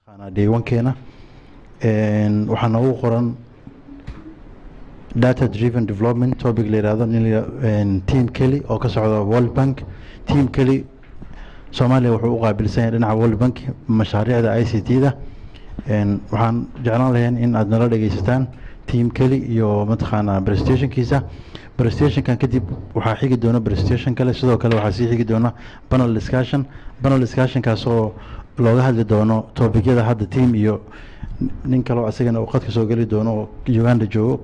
deegaankeena waxaa noogu qoran data driven development topic la yiraahdo team Kelly oo ka socda World Bank. Team Kelly Soomaaliya wuxuu u qaabilsan yahay dhinaca World Bank mashaariicda ICT-da. waxaan jeclaan lahayn in aad nala dhageysataan Team Kelly iyo mataqaana presentationkiisa. Presentationkan kadib waxaa xigi doona presentation kale, sidoo kale waxaa sii xigi doona panel discussion kaas oo looga hadli doono topicyada hadda team iyo nin kale oo asagana uu qadka soo gali doono oo Uganda joogo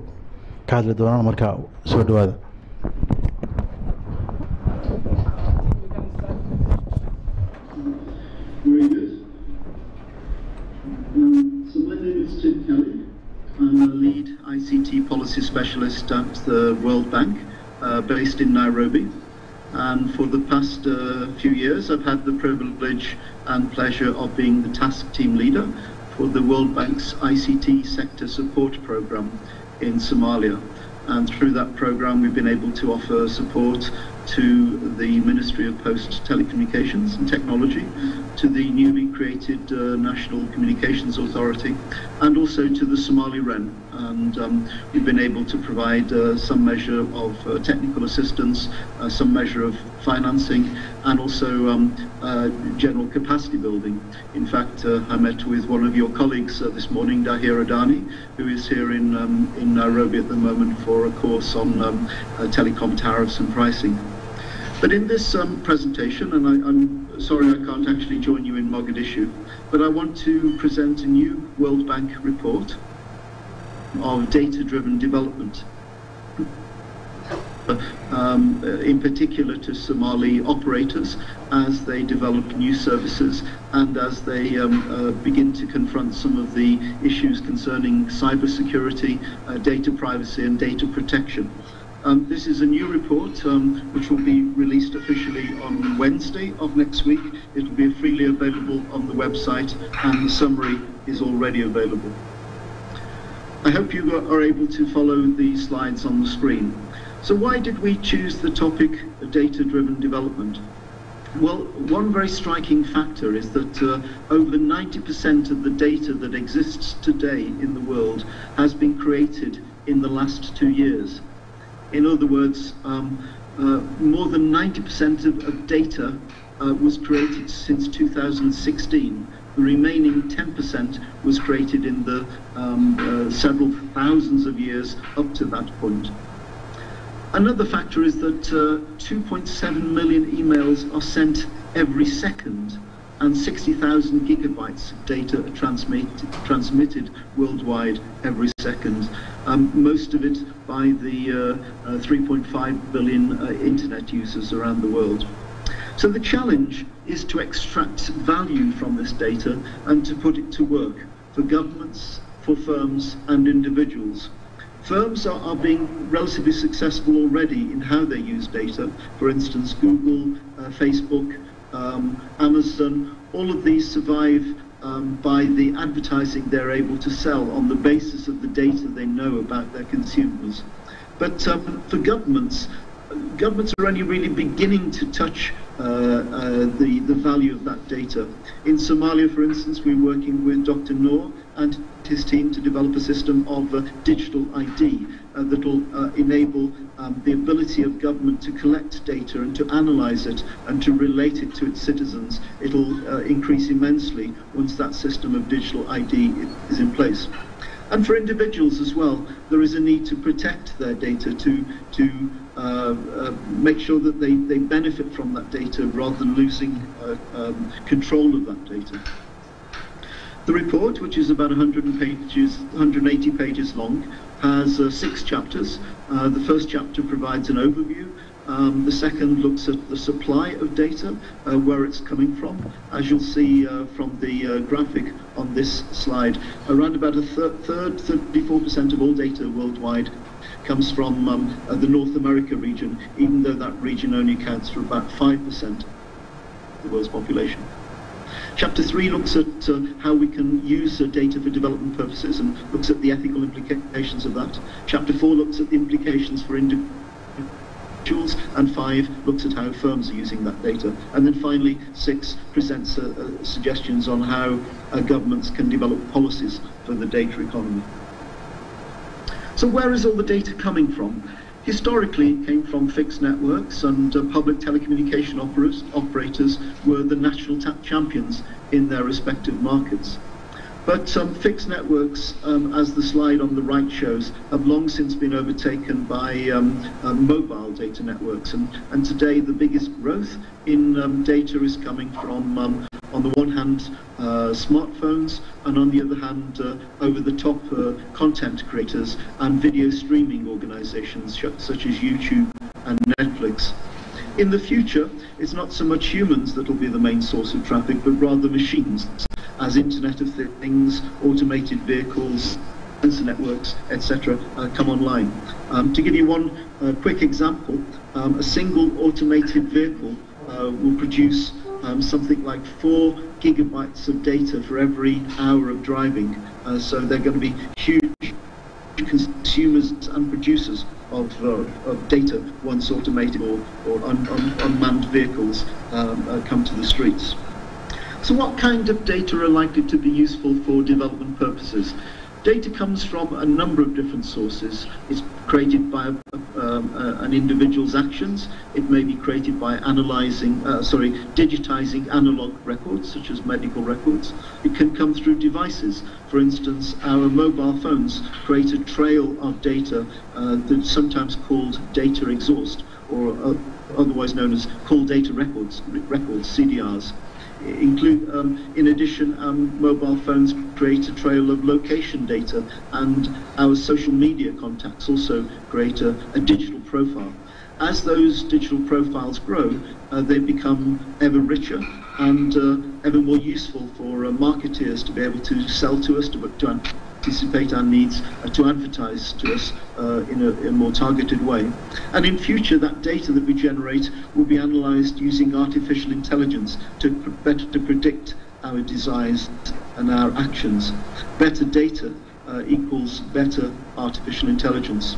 ka hadli doona. marka soo dhawaada. Very good. So my name is Tim Kelly. I'm a lead ICT policy specialist at the World Bank, based in Nairobi. And for the past few years, I've had the privilege and pleasure of being the task team leader for the World Bank's ICT sector support program in Somalia. And through that program, we've been able to offer support to the Ministry of Post Telecommunications and Technology, to the newly created National Communications Authority, and also to the Somali REN. And we've been able to provide some measure of technical assistance, some measure of financing, and also general capacity building. In fact, I met with one of your colleagues this morning, Dahir Adani, who is here in Nairobi at the moment for a course on telecom tariffs and pricing. But in this presentation, and I'm sorry I can't actually join you in Mogadishu, but I want to present a new World Bank report of data-driven development, in particular to Somali operators as they develop new services and as they begin to confront some of the issues concerning cybersecurity, data privacy and data protection. This is a new report which will be released officially on Wednesday of next week. It will be freely available on the website, and the summary is already available. I hope you are able to follow the slides on the screen. So why did we choose the topic of data-driven development? Well, one very striking factor is that over 90% of the data that exists today in the world has been created in the last 2 years. In other words, more than 90% of data was created since 2016. The remaining 10% was created in the several thousands of years up to that point. Another factor is that 2.7 million emails are sent every second, and 60,000 gigabytes of data are transmitted worldwide every second, most of it by the 3.5 billion internet users around the world. So the challenge is to extract value from this data and to put it to work for governments, for firms and individuals. Firms are being relatively successful already in how they use data. For instance, Google, Facebook, Amazon, all of these survive by the advertising they're able to sell on the basis of the data they know about their consumers. But for governments are only really beginning to touch the value of that data. In Somalia, for instance, we're working with Dr. Noor and his team to develop a system of digital ID that will enable the ability of government to collect data and to analyze it and to relate it to its citizens. It'll increase immensely once that system of digital ID is in place. And for individuals as well, there is a need to protect their data, to make sure that they benefit from that data rather than losing control of that data. The report, which is about 180 pages long, has 6 chapters. The first chapter provides an overview. The second looks at the supply of data, where it's coming from. As you'll see from the graphic on this slide, around about a third, 34% of all data worldwide comes from the North America region, even though that region only accounts for about 5% of the world's population. Chapter 3 looks at how we can use data for development purposes and looks at the ethical implications of that. Chapter 4 looks at the implications for and 5 looks at how firms are using that data. And then finally, 6 presents suggestions on how governments can develop policies for the data economy. So where is all the data coming from? Historically, it came from fixed networks, and public telecommunication operators were the national champions in their respective markets. But fixed networks, as the slide on the right shows, have long since been overtaken by mobile data networks. And today the biggest growth in data is coming from, on the one hand, smartphones, and on the other hand, over-the-top content creators and video streaming organizations such as YouTube and Netflix. In the future, it's not so much humans that will be the main source of traffic, but rather machines, as Internet of Things, automated vehicles, sensor networks, etc. Come online. To give you one quick example, a single automated vehicle will produce something like 4 gigabytes of data for every hour of driving. So they're going to be huge consumers and producers of data once automated or unmanned vehicles come to the streets. So what kind of data are likely to be useful for development purposes? Data comes from a number of different sources. It's created by an individual's actions. It may be created by digitizing analog records, such as medical records. It can come through devices. For instance, our mobile phones create a trail of data that's sometimes called data exhaust, or otherwise known as call data records, CDRs. In addition, mobile phones create a trail of location data, and our social media contacts also create a digital profile. As those digital profiles grow, they become ever richer and ever more useful for marketeers to be able to sell to us, to anticipate our needs, to advertise to us in a more targeted way. And in future, that data that we generate will be analysed using artificial intelligence to better predict our desires and our actions. Better data equals better artificial intelligence.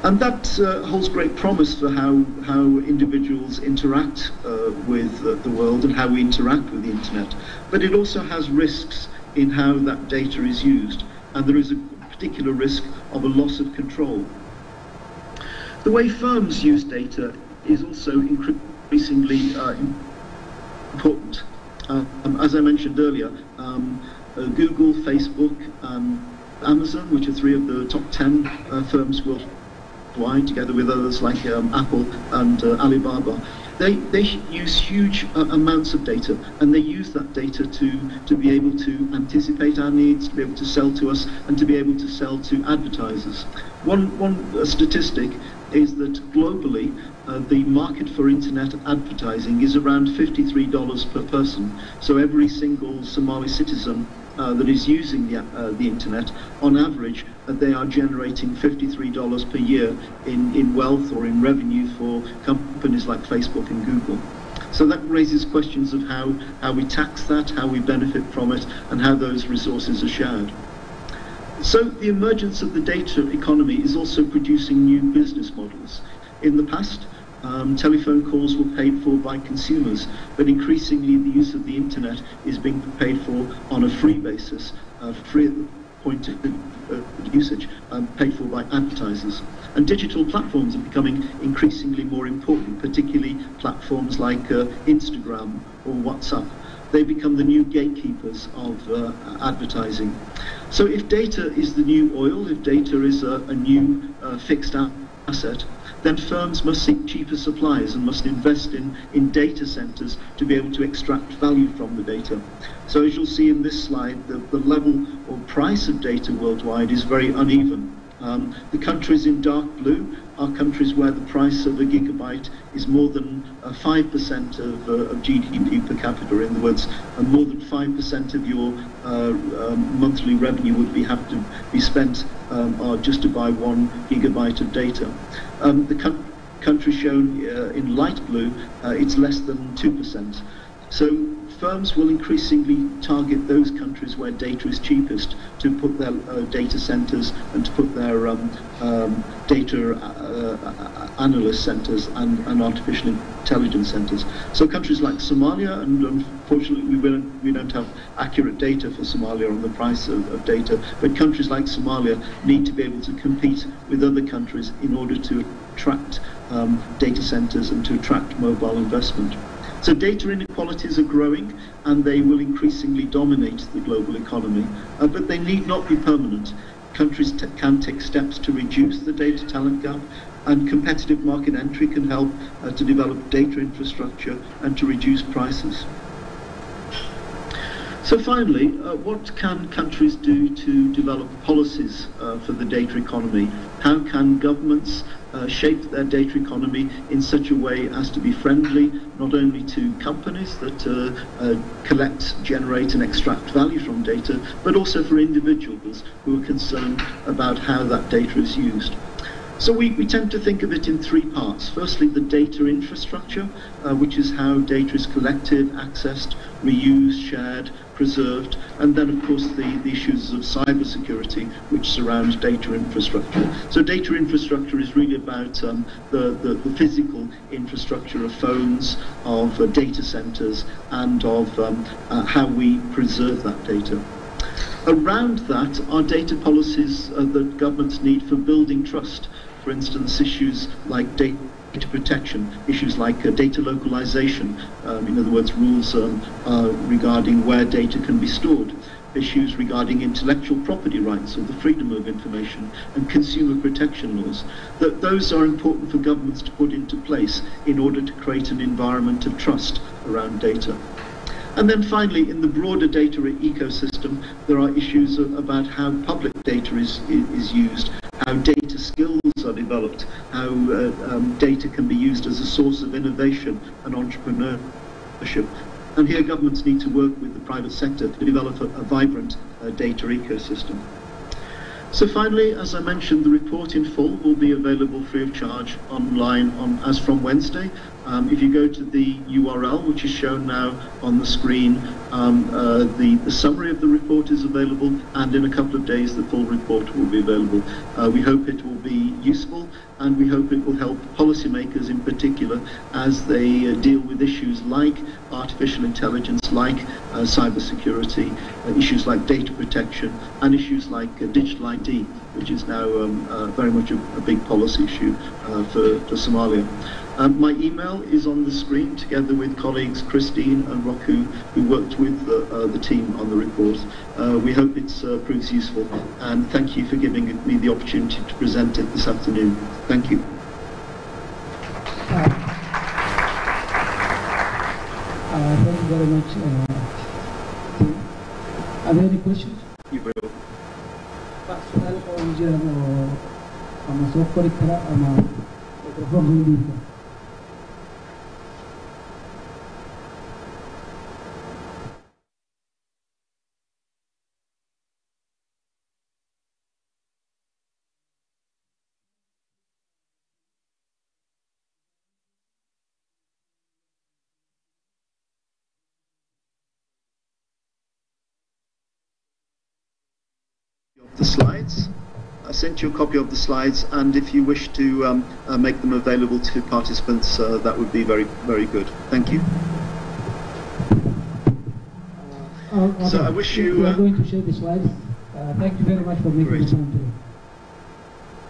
And that holds great promise for how individuals interact with the world and how we interact with the internet. But it also has risks in how that data is used, and there is a particular risk of a loss of control. The way firms use data is also increasingly important. As I mentioned earlier, Google, Facebook, Amazon, which are 3 of the top 10 firms worldwide, together with others like Apple and Alibaba, they use huge amounts of data, and they use that data to be able to anticipate our needs, to be able to sell to us, and to be able to sell to advertisers. One statistic is that globally, the market for internet advertising is around $53 per person. So every single Somali citizen that is using the internet, on average, they are generating $53 per year in wealth or in revenue for companies like Facebook and Google. So that raises questions of how we tax that, how we benefit from it, and how those resources are shared. So the emergence of the data economy is also producing new business models. In the past, telephone calls were paid for by consumers, but increasingly the use of the internet is being paid for on a free basis, free at the point of usage, paid for by advertisers. And digital platforms are becoming increasingly more important, particularly platforms like Instagram or WhatsApp. They become the new gatekeepers of advertising. So if data is the new oil, if data is a new fixed asset, then firms must seek cheaper supplies and must invest in data centers to be able to extract value from the data. So as you'll see in this slide, the level or price of data worldwide is very uneven. The countries in dark blue are countries where the price of a gigabyte is more than 5% of GDP per capita. In other words, more than 5% of your monthly revenue would have to be spent just to buy 1 gigabyte of data. The country shown in light blue, it's less than 2%. So firms will increasingly target those countries where data is cheapest to put their data centers and to put their data analyst centres and artificial intelligence centres. So countries like Somalia, and unfortunately we don't have accurate data for Somalia on the price of data, but countries like Somalia need to be able to compete with other countries in order to attract data centres and to attract mobile investment. So data inequalities are growing and they will increasingly dominate the global economy, but they need not be permanent. Countries can take steps to reduce the data talent gap, and competitive market entry can help to develop data infrastructure and to reduce prices. So finally, what can countries do to develop policies for the data economy? How can governments shape their data economy in such a way as to be friendly not only to companies that collect, generate and extract value from data, but also for individuals who are concerned about how that data is used? So we tend to think of it in three parts. Firstly, the data infrastructure, which is how data is collected, accessed, reused, shared, preserved, and then of course the issues of cybersecurity which surround data infrastructure. So data infrastructure is really about the physical infrastructure of phones, of data centers, and of how we preserve that data. Around that are data policies that governments need for building trust. For instance, issues like data protection, issues like data localization, in other words, rules regarding where data can be stored, issues regarding intellectual property rights or the freedom of information, and consumer protection laws. Those are important for governments to put into place in order to create an environment of trust around data. And then finally, in the broader data ecosystem, there are issues about how public data is used, how data skills are developed, how data can be used as a source of innovation and entrepreneurship. And here governments need to work with the private sector to develop a vibrant data ecosystem. So finally, as I mentioned, the report in full will be available free of charge online as from Wednesday. If you go to the URL, which is shown now on the screen, the summary of the report is available, and in a couple of days the full report will be available. We hope it will be useful, and we hope it will help policymakers in particular as they deal with issues like artificial intelligence, like cybersecurity, issues like data protection, and issues like digital ID, which is now very much a big policy issue for Somalia. My email is on the screen, together with colleagues Christine and Roku, who worked with the team on the report. We hope it proves useful, and thank you for giving me the opportunity to present it this afternoon. Thank you. Thank you very much. Are there any questions? You will. Pak, soal kalau ujian sama sokor ikra sama mikrofon dulu. The slides. I sent you a copy of the slides, and if you wish to make them available to participants, that would be very, very good. Thank you. Okay. So I wish you... We are going to share the slides. Thank you very much for making the time today.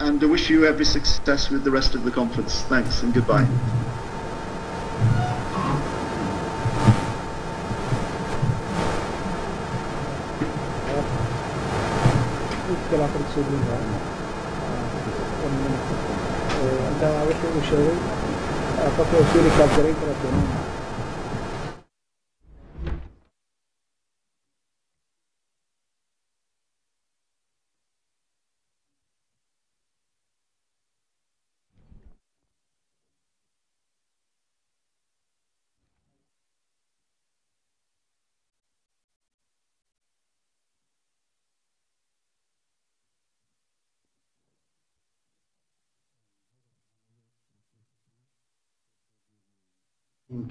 And I wish you every success with the rest of the conference. Thanks and goodbye.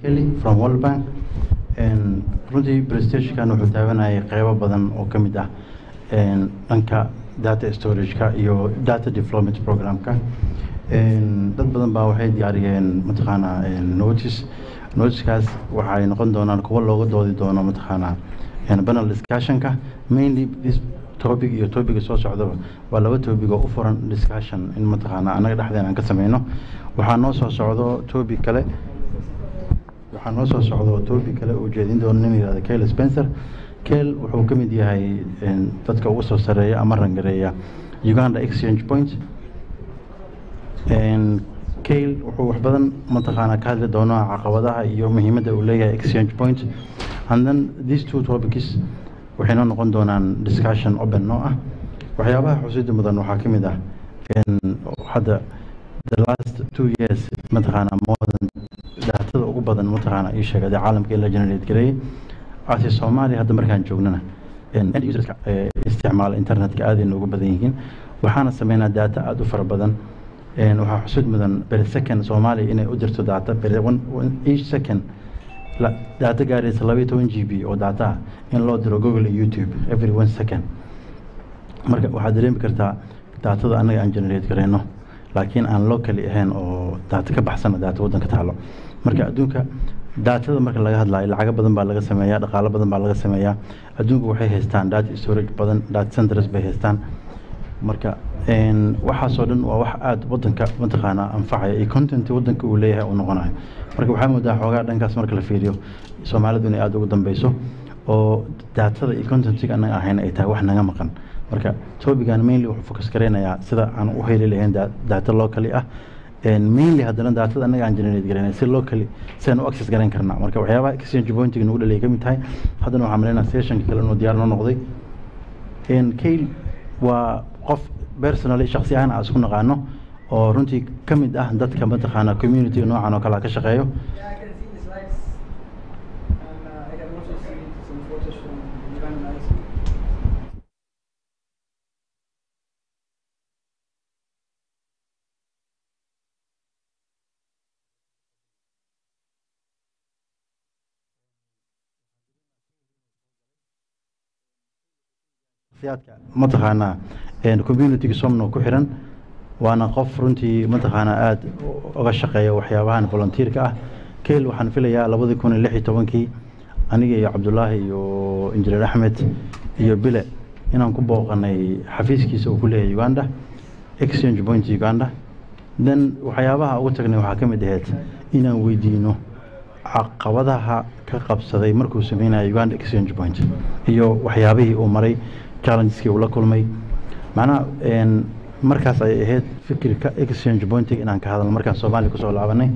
Kelly from World Bank, runtii presentationkan wuxuu taabanayay qeybo badan oo ka mid ah dhanka data storage-ka iyo data development program-ka. Dad badan baa waxay diyaariyeen mataqaanaa notice-kaas waxay noqon doonaan kuwo looga doodi doono mataqaanaa panel discussion-ka. Mainly this topic iyo topic soo socdaba waa laba topic oo u furan discussion in mataqaanaa anaga dhexdeena aan ka sameyno. waxaa noo soo socdo topic kale oo jeedin doono nin yidhahda Kale Spencer. Kale wuxuu ka mid yahay dadka ugu soo sareeya ama rangareeya Uganda Exchange Point. Kale wuxuu wax badan mataqaanaa ka hadli doonaa caqabadaha iyo muhiimadda uu leeyahay Exchange Point. And then these two topics waxay noo noqon doonaan discussion open noo ah. waxyaabaha xusuusta mudan waxaa ka mid ah hadda the last 2 years mataqaanaa modern daatada ugu badan mataqaanaa ii sheegay caalamka in la generate gareeyay asi Soomaaliya hadda markaan joognana end userska isticmaal internetka aad ay ugu badan yihiin. waxaana sameynaa data aad u fara badan. waxaa xusuud mudan per second Soomaaliya inay u dirto data per each second data gaaraysa 12 GB oo data in loo diro Google iyo YouTube every 1 second. marka waxaad dareemi kartaa daatada anaga aan generate gareyno laakiin aan locally ahayn oo data ka baxsan data wadanka taalo. marka adduunka daatada marka laga hadlayo lacag badan baa laga sameeyaa, dhaqaale badan baa laga sameeyaa. adduunku waxay haystaan data storage badan, data centers bay haystaan. marka waxaasoo dhan waa wax aad wadanka mataqaanaa anfacaya iyo content wadanka uu leeyahay uu noqonayo. marka waxaa moodaa xoogaa dhankaas marka la fiiriyo Soomaalidu inay aad ugu dambeyso oo daatada iyo contentiga anaga ahayn ay tahay wax naga maqan. marka topican mainly wuxuu focus gareynayaa sida aan u heli lahayn data locally ah. mainly haddana daatada anaga aan generate gareynay si locally si aan u access gareyn karnaa. marka waxyaabaha exchange pointiga nagu dhaliyay ka mid tahay. haddana waxaan maleynayaa sessionka kale inuu diyaar noo noqday. Kale waa qof personally shakhsi ahaan aan isku naqaano oo runtii ka mid ah dadka mataqaanaa community noocan oo kale ka shaqeeyo. Yeah, I can see the slides, and I can also see some photos from Uganda. mataqaanaa community somno ku xiran waana qof runtii mataqaanaa aad uga shaqeeya waxyaabahan volunteer-ka ah. Kale waxaan filayaa 2016 aniga iyo Cabdullaahi iyo Engineer Axmed iyo Bile inaan ku booqanay xafiiskiisa uu ku leeyahay Uganda Exchange Point Uganda. then waxyaabaha ugu tagnay waxaa ka mid ahayd inaan weydiino caqabadaha ka qabsaday markuu sameynayay Uganda Exchange Point iyo waxyaabihii uu maray challenges-kii uu la kulmay. macnaha markaas ay ahayd fikirka Exchange Point inaan ka hadalno markaan Soomaaliya ku soo laabanay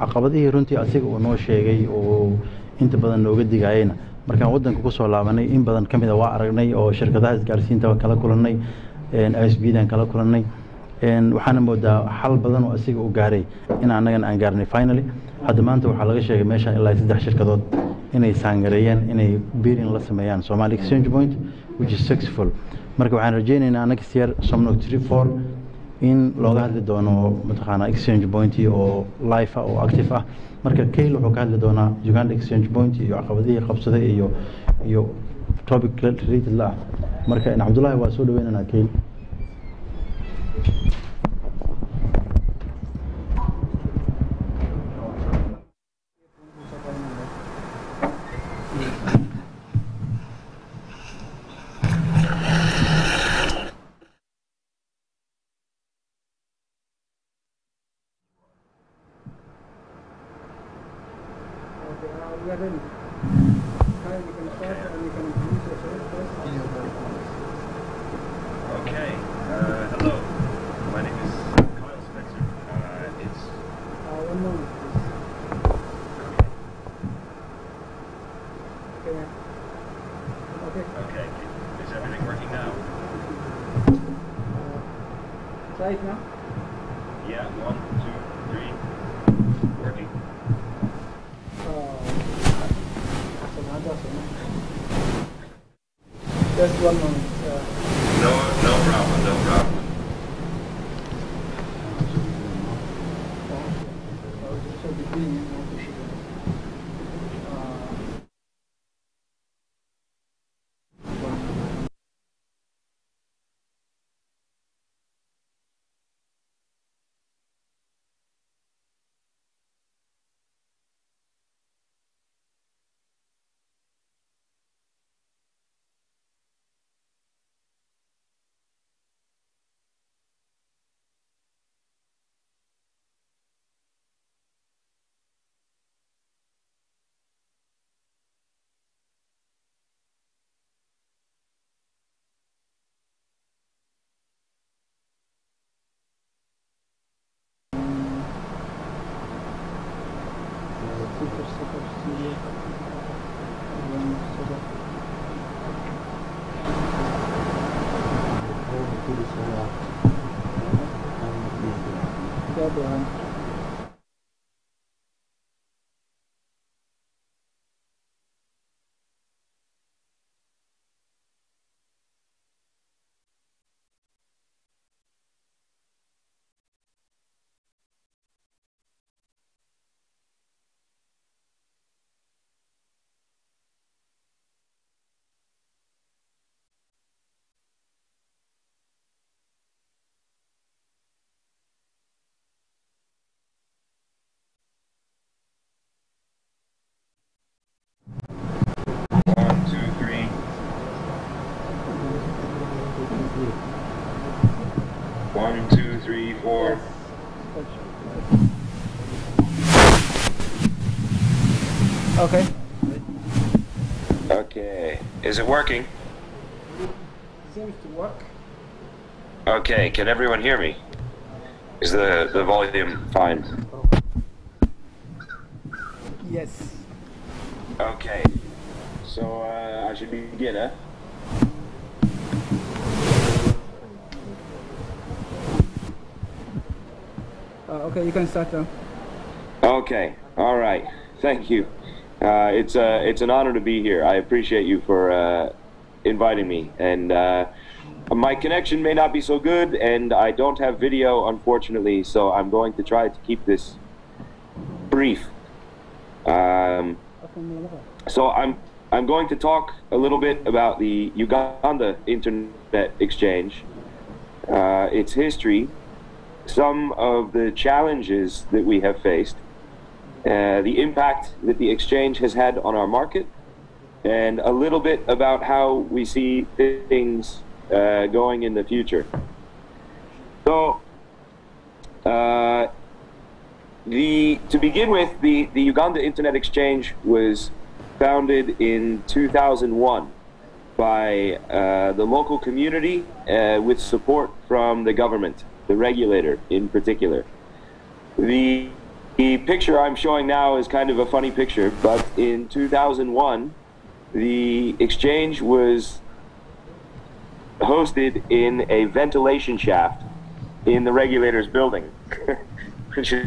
caqabadihii runtii asiga uu noo sheegay oo inta badan nooga digayayna markaan wadanka ku soo laabanay in badan ka mid ah waa aragnay oo shirkadaha isgaarsiinta kala kulanay ISP-dan kala kulanay. waxaana moodaa xal badan oo asiga u gaaray in anagana aan gaarnay finally. hadda maanta waxaa laga sheegay meeshan ilaa 3 shirkadood inay saangareeyeen inay biirin la sameeyaan Somali Exchange Point which is successful. marka waxaan rajeynaynaa next year Somno 3-4 in looga hadli doono mataqaanaa Exchange Point oo live ah oo active ah. marka Kale wuxuu ka hadli doonaa Uganda Exchange Point iyo caqabadihii qabsaday iyo topic related la ah. marka Cabdullaahi waa soo dhaweynana Kale. We are ready. Hi, you can start and you can introduce yourself first. Okay. Hello. My name is Kyle Spencer. It's 1 moment, please. Okay. Okay. okay. Is everything working now? Try it now. Yeah. 1, 2, 3. Working. Just 1 moment. No problem. No problem. So between One, two, three. One, two, three, four. Okay. Okay. Is it working? Seems to work. Okay, can everyone hear me? Is the volume fine? Yes. Okay. So I should begin, huh? Okay, you can start now. Okay. All right. Thank you. It's an honor to be here. I appreciate you for inviting me. And my connection may not be so good, and I don't have video, unfortunately. So I'm going to try to keep this brief. So I'm going to talk a little bit about the Uganda Internet Exchange, its history, some of the challenges that we have faced, the impact that the exchange has had on our market, and a little bit about how we see things going in the future. So, to begin with, the Uganda Internet Exchange was founded in 2001 by the local community with support from the government, the regulator in particular. The picture I'm showing now is kind of a funny picture, but in 2001, the exchange was hosted in a ventilation shaft in the regulator's building. Which is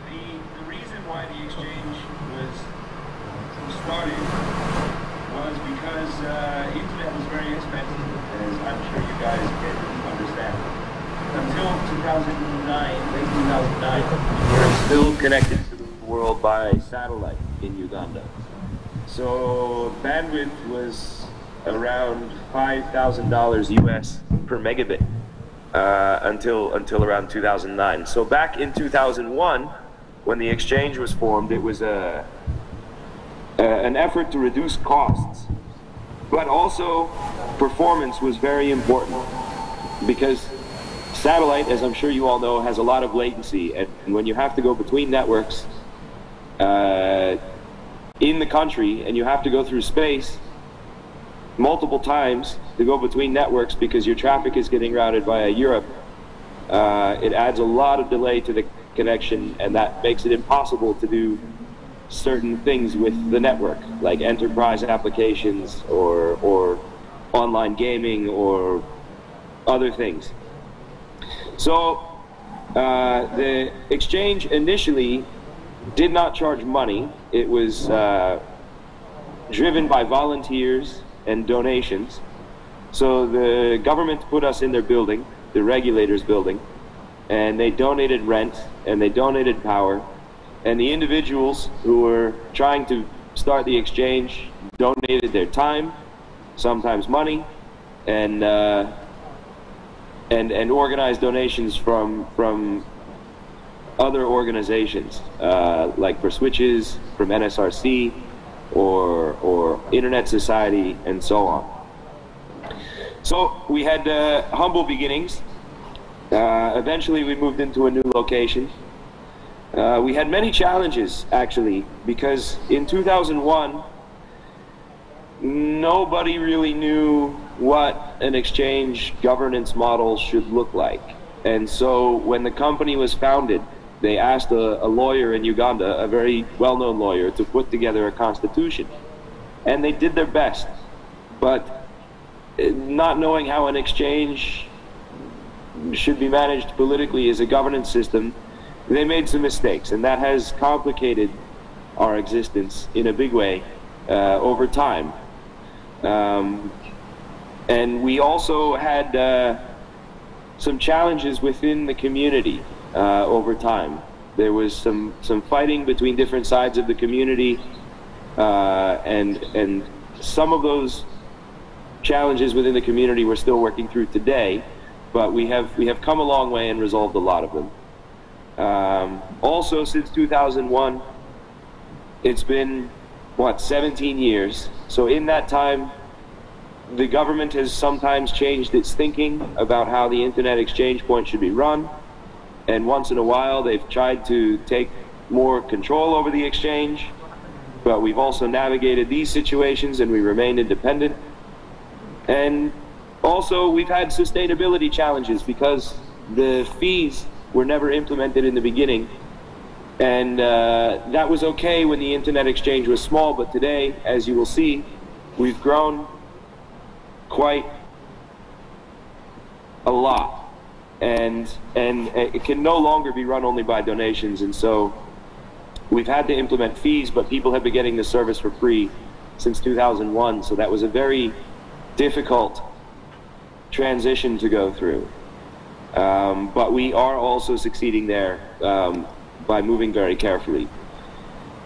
the reason why the exchange was started was because internet was very expensive, as I'm sure you guys can understand. Until 2009, late 2009, we were still connected to the world by satellite in Uganda. So bandwidth was around $5,000 US per megabit until around 2009. So back in 2001, when the exchange was formed, it was an effort to reduce costs, but also performance was very important, because satellite, as I'm sure you all know, has a lot of latency, and when you have to go between networks in the country, and you have to go through space multiple times to go between networks because your traffic is getting routed via Europe, it adds a lot of delay to the connection, and that makes it impossible to do certain things with the network, like enterprise applications or online gaming or other things. So the exchange initially did not charge money. It was driven by volunteers and donations. So the government put us in their building, the regulator's building, and they donated rent and they donated power, and the individuals who were trying to start the exchange donated their time, sometimes money, and organized donations from other organizations, like for switches from NSRC or Internet Society and so on. So we had humble beginnings. Eventually we moved into a new location, We had many challenges, actually, because in 2001, nobody really knew what an exchange governance model should look like. And so when the company was founded, they asked a lawyer in Uganda, a very well-known lawyer, to put together a constitution. And they did their best. But not knowing how an exchange should be managed politically as a governance system, they made some mistakes, and that has complicated our existence in a big way over time. And we also had some challenges within the community over time. There was some fighting between different sides of the community, and some of those challenges within the community we're still working through today, but we have come a long way and resolved a lot of them. Also, since 2001, it's been, what, 17 years. So in that time, the government has sometimes changed its thinking about how the internet exchange point should be run. And once in a while, they've tried to take more control over the exchange. But we've also navigated these situations and we remain independent. And also, we've had sustainability challenges because the fees were never implemented in the beginning. And that was okay when the internet exchange was small, but today, as you will see, we've grown quite a lot. And it can no longer be run only by donations, and so we've had to implement fees, but people have been getting the service for free since 2001, so that was a very difficult transition to go through. But we are also succeeding there by moving very carefully.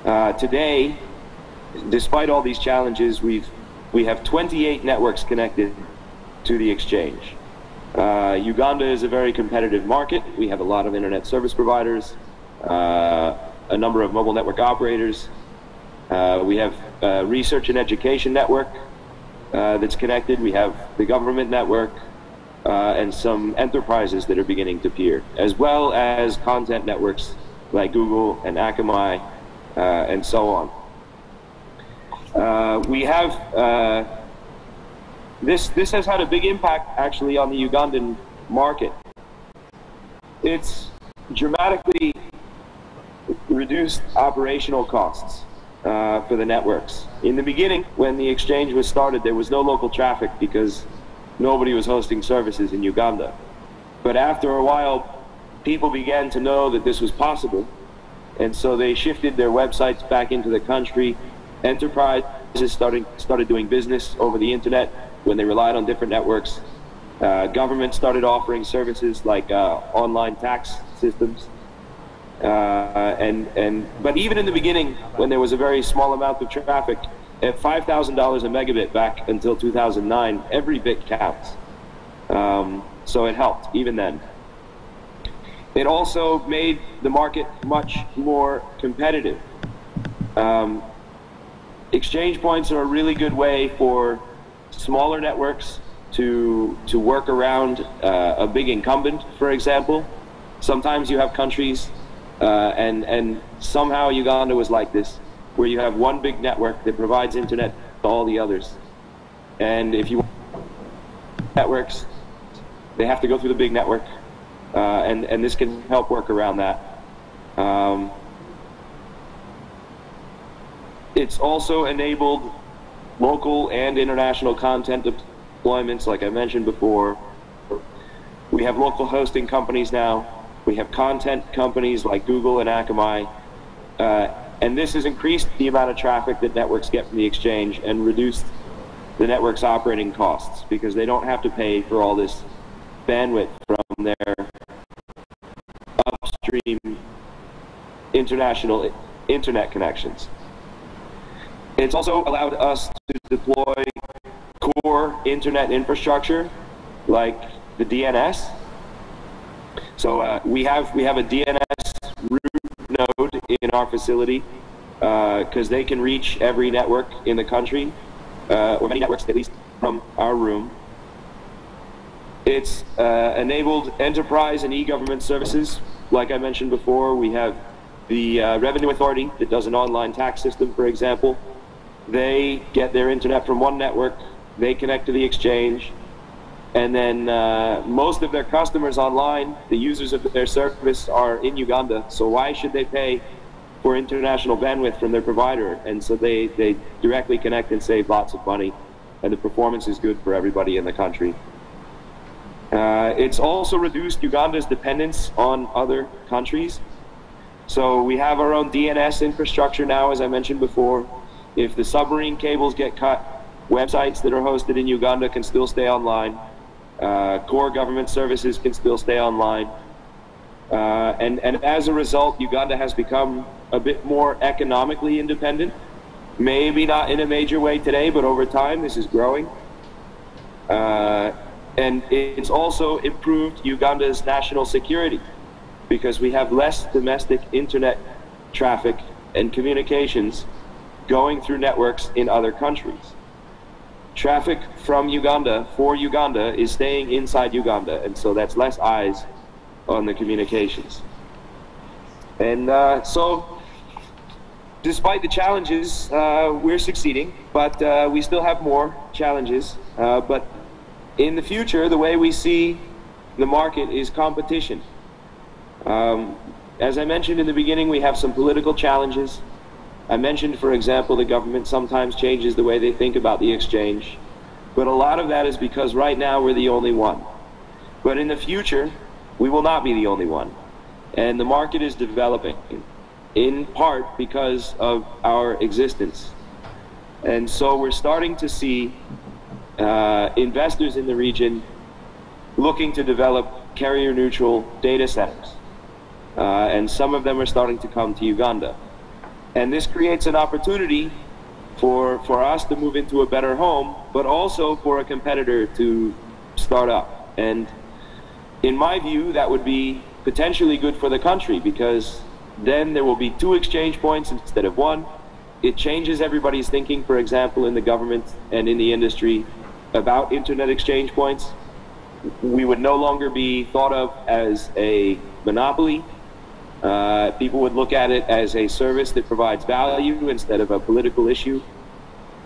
Today, despite all these challenges, we have 28 networks connected to the exchange. Uganda is a very competitive market. We have a lot of internet service providers, a number of mobile network operators. We have a research and education network that's connected. We have the government network, and some enterprises that are beginning to appear, as well as content networks like Google and Akamai, and so on. We have this has had a big impact actually on the Ugandan market. It's dramatically reduced operational costs for the networks. In the beginning, when the exchange was started, there was no local traffic because nobody was hosting services in Uganda. But after a while, people began to know that this was possible, and so they shifted their websites back into the country. Enterprises started doing business over the internet when they relied on different networks. Government started offering services like online tax systems. But even in the beginning, when there was a very small amount of traffic, at $5,000 a megabit back until 2009, every bit counts. So it helped, even then. It also made the market much more competitive. Exchange points are a really good way for smaller networks to work around a big incumbent, for example. Sometimes you have countries, and somehow Uganda was like this, where you have one big network that provides internet to all the others. And if you want networks, they have to go through the big network, and this can help work around that. It's also enabled local and international content deployments, like I mentioned before. We have local hosting companies now. We have content companies like Google and Akamai. And this has increased the amount of traffic that networks get from the exchange and reduced the network's operating costs because they don't have to pay for all this bandwidth from their upstream international internet connections. It's also allowed us to deploy core internet infrastructure like the DNS. So we have a DNS root node in our facility because they can reach every network in the country, or many networks, at least from our room. It's enabled enterprise and e-government services. Like I mentioned before, we have The Revenue Authority that does an online tax system, for example, they get their internet from one network, they connect to the exchange, and then most of their customers online, the users of their service, are in Uganda. So why should they pay for international bandwidth from their provider? And so they directly connect and save lots of money, and the performance is good for everybody in the country. It's also reduced Uganda's dependence on other countries. So we have our own DNS infrastructure now, as I mentioned before. If the submarine cables get cut, websites that are hosted in Uganda can still stay online. Core government services can still stay online. And as a result, Uganda has become a bit more economically independent. Maybe not in a major way today, but over time this is growing. And it's also improved Uganda's national security because we have less domestic internet traffic and communications going through networks in other countries. Traffic from Uganda for Uganda is staying inside Uganda, and so that's less eyes on the communications. And so despite the challenges, we're succeeding, but we still have more challenges. But in the future, the way we see the market is competition. As I mentioned in the beginning, we have some political challenges. I mentioned, for example, the government sometimes changes the way they think about the exchange. But a lot of that is because right now we're the only one. But in the future, we will not be the only one. And the market is developing, in part because of our existence. And so we're starting to see investors in the region looking to develop carrier-neutral data centers. And some of them are starting to come to Uganda. And this creates an opportunity for us to move into a better home, but also for a competitor to start up. And in my view, that would be potentially good for the country, because then there will be 2 exchange points instead of 1. It changes everybody's thinking, for example, in the government and in the industry about internet exchange points. We would no longer be thought of as a monopoly. People would look at it as a service that provides value instead of a political issue.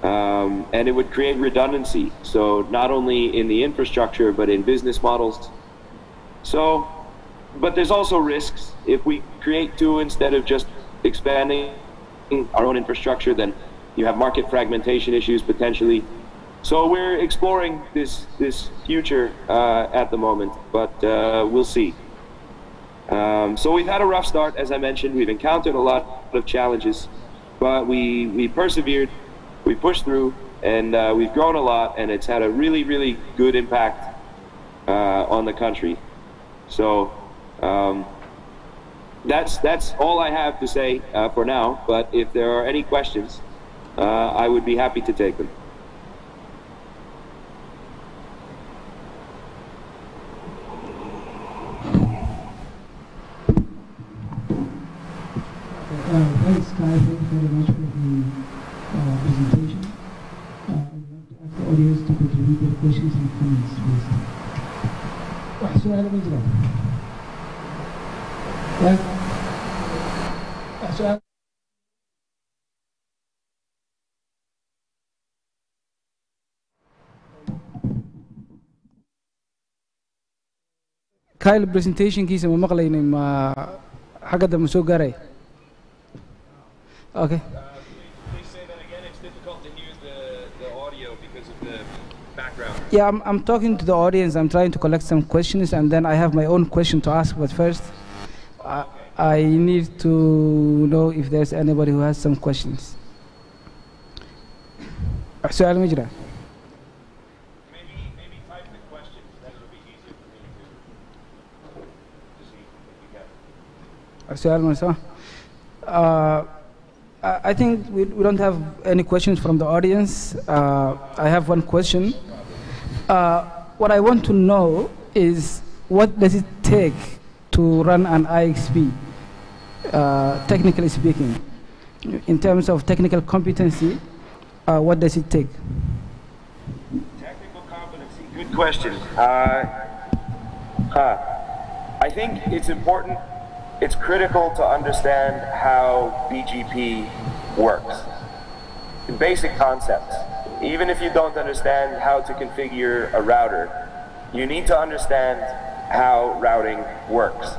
And it would create redundancy, so not only in the infrastructure, but in business models. So, but there's also risks. If we create 2 instead of just expanding our own infrastructure, then you have market fragmentation issues potentially. So we're exploring this future at the moment, but we'll see. So we've had a rough start, as I mentioned. We've encountered a lot of challenges, but we persevered, we pushed through, and we've grown a lot, and it's had a really, really good impact on the country. So that's all I have to say for now, but if there are any questions, I would be happy to take them. Thanks, Kai. Thank you very much for the presentation. I would like to ask the audience to contribute their questions and comments, please. سؤال مجرى. سؤال. Kyle presentation kiisa ma maqlaynay ma xagga dambe soo gaaray. Okay. Please say that again. It's difficult to hear the audio because of the background. Yeah, I'm talking to the audience. I'm trying to collect some questions, and then I have my own question to ask. But first, I need to know if there's anybody who has some questions. سؤال مجرى. Maybe type the question. That would be easier for me to see if you get it. سؤال مساء. I think we don't have any questions from the audience. I have one question. What I want to know is, what does it take to run an IXP, technically speaking? In terms of technical competency, what does it take? Technical competency, good question. I think it's important it's critical to understand how BGP works. Basic concepts. Even if you don't understand how to configure a router, you need to understand how routing works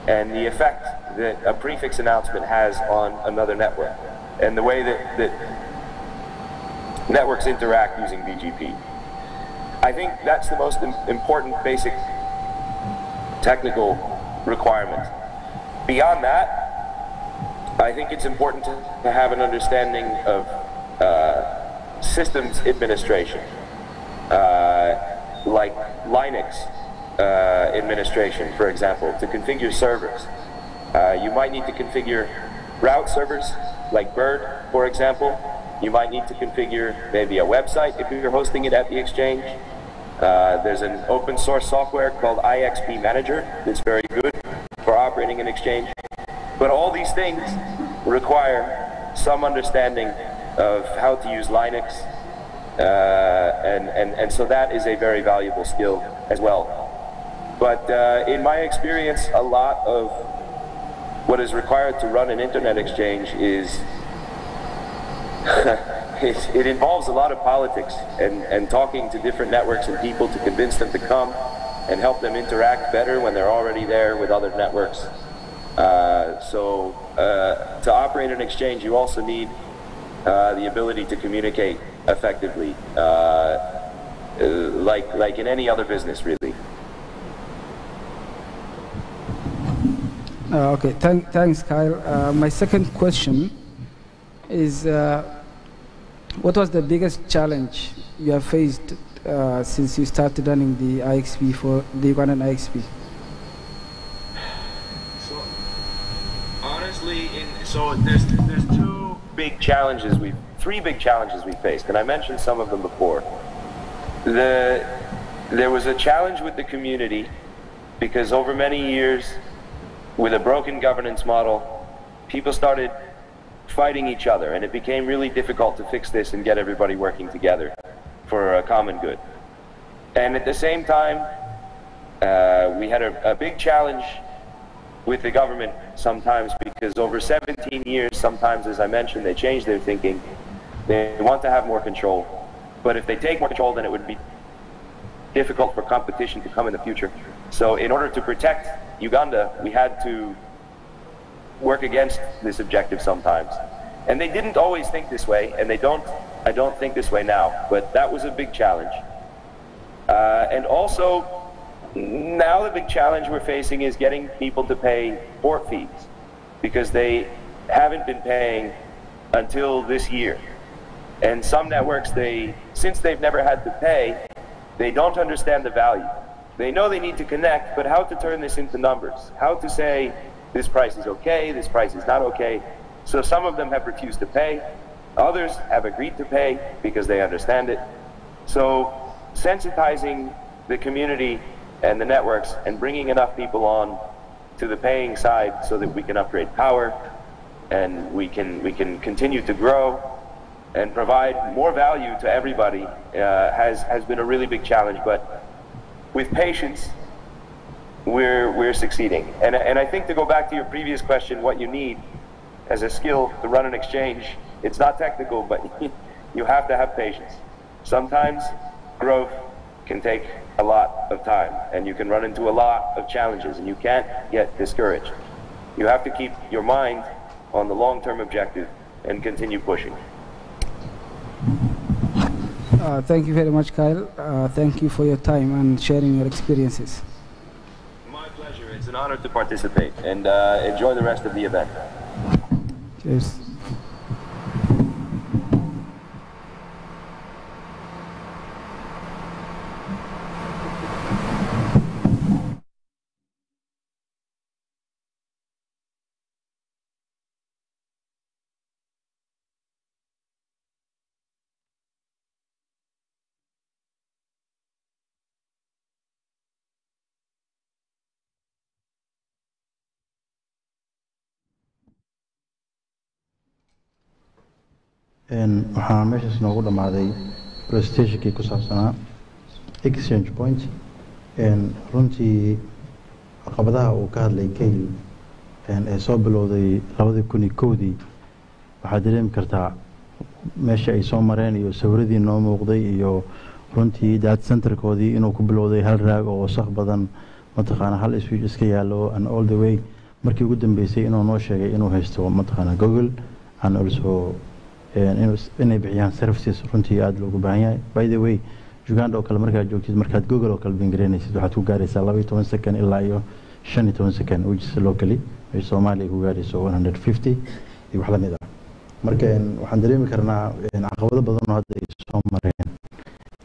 and the effect that a prefix announcement has on another network and the way that networks interact using BGP. I think that's the most important basic technical requirement. Beyond that, I think it's important to have an understanding of systems administration, like Linux administration, for example, to configure servers. You might need to configure route servers, like Bird, for example. You might need to configure maybe a website if you're hosting it at the exchange. There's an open source software called IXP Manager that's very good for operating an exchange. But all these things require some understanding of how to use Linux, and so that is a very valuable skill as well. But in my experience, a lot of what is required to run an internet exchange is it involves a lot of politics and talking to different networks and people to convince them to come and help them interact better when they're already there with other networks. So to operate an exchange, you also need the ability to communicate effectively, like in any other business, really. Okay, thanks, Kyle. My second question is, what was the biggest challenge you have faced since you started running the IXP for the Ugandan IXP? So, honestly, there's three big challenges we faced, and I mentioned some of them before. There was a challenge with the community because over many years, with a broken governance model, people started fighting each other, and it became really difficult to fix this and get everybody working together for a common good. And at the same time, we had a big challenge with the government sometimes because over 17 years, sometimes, as I mentioned, they change their thinking. They want to have more control, but if they take more control, then it would be difficult for competition to come in the future. So in order to protect Uganda, we had to work against this objective sometimes. And they didn't always think this way, and I don't think this way now, but that was a big challenge. And also, now the big challenge we're facing is getting people to pay port fees, because they haven't been paying until this year. And some networks, since they've never had to pay, they don't understand the value. They know they need to connect, but how to turn this into numbers, how to say this price is okay, this price is not okay. So some of them have refused to pay, others have agreed to pay because they understand it. So sensitizing the community and the networks and bringing enough people on to the paying side so that we can upgrade power and we can continue to grow and provide more value to everybody has been a really big challenge. But with patience, we're succeeding. And I think, to go back to your previous question, what you need as a skill to run an exchange, it's not technical, but you have to have patience. Sometimes growth can take a lot of time, and you can run into a lot of challenges, and you can't get discouraged. You have to keep your mind on the long-term objective and continue pushing. Thank you very much, Kyle. Thank you for your time and sharing your experiences. My pleasure. It's an honor to participate, and enjoy the rest of the event. Cheers. waxaa meeshaas noogu dhammaaday presentationkii ku saabsanaa exchange point runtii caqabadaha uu ka hadlay Kayl ee soo bilowday 2001 waxaad dareemi kartaa meesha ay soo mareen iyo sawiradii noo muuqday iyo runtii data centerkoodii inuu ku bilowday hal raag oo wasakh badan mataqaana hal switch iska yaalo and all the way markii ugu dambeysay inuu noo sheegay inuu haysto mataqaana Google and also inay bixiyaan services runtii aad loogu baahan yahay. By the way, Uganda oo kale markaad joogtid markaad Google oo kale bingareynaysid waxaad ku gaaraysaa 12 second ilaa iyo 15 second which is locally ay Soomaaliya ku gaarayso 150 iyo wax la mid ah. marka waxaan dareemi karnaa caqabado badan oo hadda ay soo mareen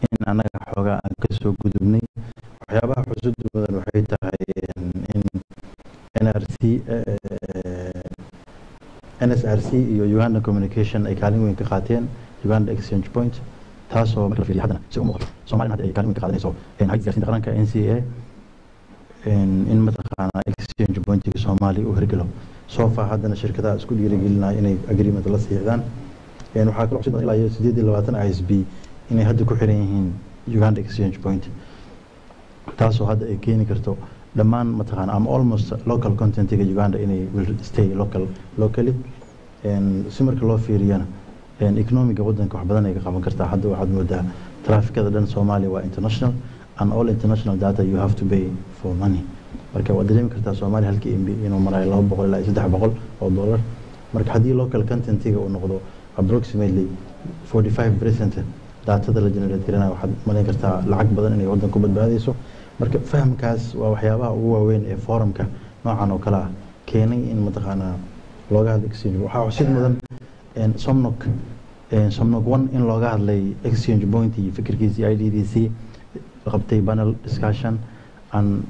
in anaga xoogaa aan ka soo gudubnay. waxyaabaha xusuusta badan waxay tahay in NSRC iyo Uganda Communication ay kaalin weyn ka qaateen Uganda Exchange Point taasoo marka la fiiriyo haddana si u muuqato Soomaaliya hadda ay kaalin weyn ka qaadanayso hay'adda isgaarsiinta qaranka NCA in mataqaana Exchange Point-ka Soomaaliya uu hirgalo soo far haddana shirkadaha isku dhiirigelinaya inay agreement la siixdaan. waxaa kaloo xusid ilaa 28 ISB inay hadda ku xiran yihiin Uganda Exchange Point taasoo hadda ay keeni karto dhammaan mataqaana almost local content-ga Uganda inay will stay locally si marka loo fiiriyana economiga wadanka wax badan ay ka qaban kartaa. hadda waxaad moodaa trafficada dhan Soomaaliya waa international and all international data you have to pay for money. marka waad dareemi kartaa Soomaaliya halkii MB inuu marayo 200 ilaa 300 oo dollar. marka haddii local content-ga uu noqdo approximately 45% daatada la generate garanayo waxaad malayn kartaa lacag badan inay wadanka ku badbaadayso. marka fahamkaas waa waxyaabaha ugu waaweyn ee forumka noocan oo kale ah keenay in mataqaana looga hadlo exchange. waxaa xusid mudan Somnog 1 in looga hadlay exchange point iyo fikirkiisa IDDC qabtay panel discussion and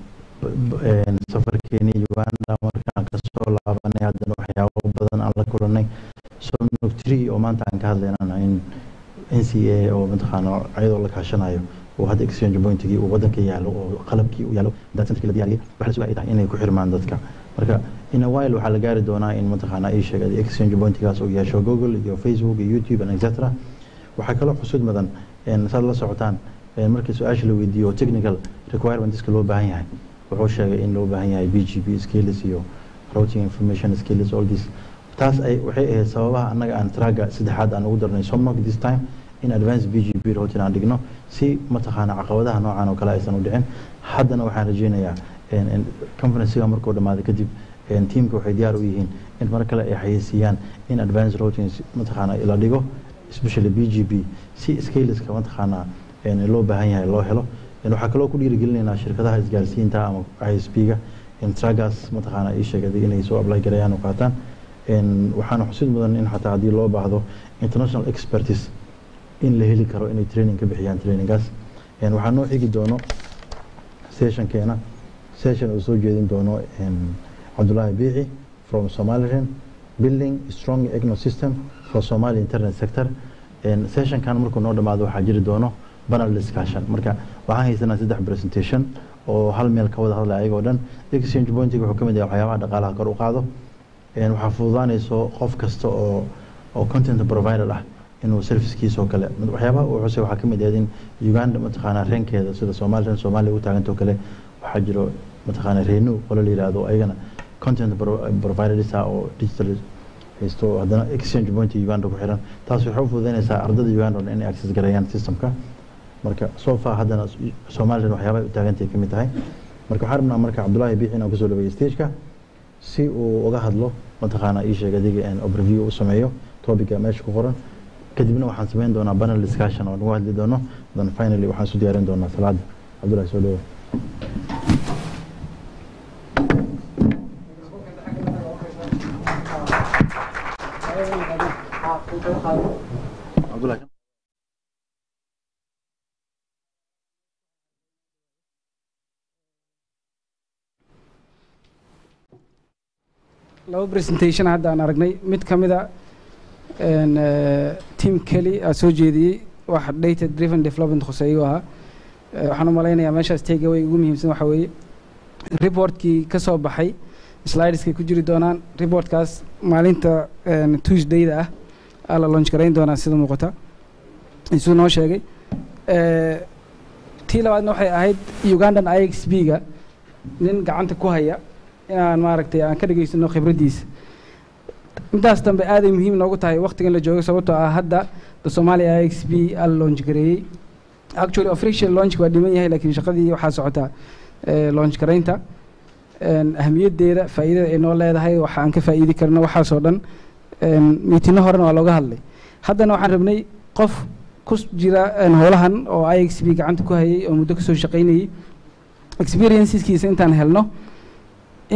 safarkeeni Uganda markaan ka soo laabanay haddana waxyaabo badan aan la kulanay. Somnog 3 oo maanta aan ka hadlaynana in NCA oo mataqaana ayadoo la kaashanayo oo hadda exchange point-gii uu wadanka yaalo oo qalabkii uu yaalo data center la diyaariyay waxa la sugaa inay ku xirmaan dadka. marka in a while waxa la gaari doonaa in mataqaana ay sheegay exchange point-gaas uu yeesho Google iyo Facebook iyo YouTube and etc. waxa kale xusud mudan saad la socotaan markii su'aasha la weydiiyo technical requirements loo baahan yahay wuxuu sheegay in loo baahan yahay BGP skills iyo routing information skills all this. taas waxay ahayd sababaha annaga aan traga saddexaad aan ugu darnay Somnog this time in advanced BGP routing aan dhigno si mataqaana caqabadaha noocan oo kale aysan u dhicin. haddana waxaan rajeynayaa conference-ga markuu dhamaado kadib teamka waxay diyaar u yihiin in mar kale ay xayeysiiyaan in advanced routing mataqaana la dhigo especially BGP si scaleska mataqaana loo baahan yahay loo helo. waxaa kaloo ku dhiirigelinaynaa shirkadaha isgaarsiinta ama ISP-ga tragas mataqaana ay sheegay inay soo apply gareeyaan oo qaataan. waxaana xusid mudan in xataa haddii loo baahdo international expertise in la heli karo inay training ka bixiyaan trainingaas. waxaa noo xigi doono session uu soo jeedin doono Abdullahi Bici from Somaliland building a strong ecosystem for Somali internet sector. session kan markuu noo dhamaado waxaa jiri doono panel discussion. marka waxaan haysanaa 3 presentation oo hal meel ka wada hadlaya ayagoo dhan. exchange point-ga wuxuu ka mid yahay waxyaabaha dhaqaalaha kor u qaado. waxaa fududaanayso qof kasta oo content provider ah inuu servicekiisa oo kale waxyaabaha uu xusay waxaa ka mid ah in Uganda mataqaana reenkeeda sida Soomaaliya u taagantoo kale waxaa jiro mataqaana reenu qolo la yiraahdo ayagana content providers oo digital haysto haddana exchange point Uganda ku xiran. taas waxay u fududaynaysaa ardayda Uganda inay access gareeyaan systemka. marka soo far haddana Soomaaliya waxyaabaha u taagantay ka mid tahay. marka waxaan rabnaa marka Abdullahi Bici inuu kusoo dhaweeyo stage-ka si uu uga hadlo mataqaana ii sheegay adiga overview u sameeyo topic-ga meesha ku qoran. kadibna waxaan sameyn doonaa panel discussion oo nagu hadli doono. then finally waxaan soo diyaarin doonaa salaada. Abdullahi soo dhaweeyo. Abdullahi laba presentation hadda aan aragnay mid ka mid ah team Kelly soo jeediyay wax data driven development khuseeyo ah. waxaan u maleynayaa meeshaas takeaway ugu muhiimsan waxa weeye reportkii ka soo baxay slideska ku jiri doonaan. reportkaas maalinta Tuesday-da ah la launch gareyn doonaa sida muuqata isuu noo sheegay. tii labaadna waxay ahayd Ugandan IXP-ga nin gacanta ku haya inaan maaragtay aan ka dhageysano khibradiisa intaas dambe aad ay muhiim noogu tahay waqtigan la joogo sababtoo ah hadda the Somalia IXP al launch gareeyay actually official launch waa dhiman yahay laakiin shaqadii waxaa socota launch gareynta ahamiyadeeda faa'iidada ay noo leedahay waxa aan ka faa'iidi karno waxaasoo dhan miitino horena waa looga hadlay haddana waxaan rabnay qof ku jira howlahan oo IXP gacanta ku hayay oo muddo kasoo shaqaynayay experienceskiisa intaan helno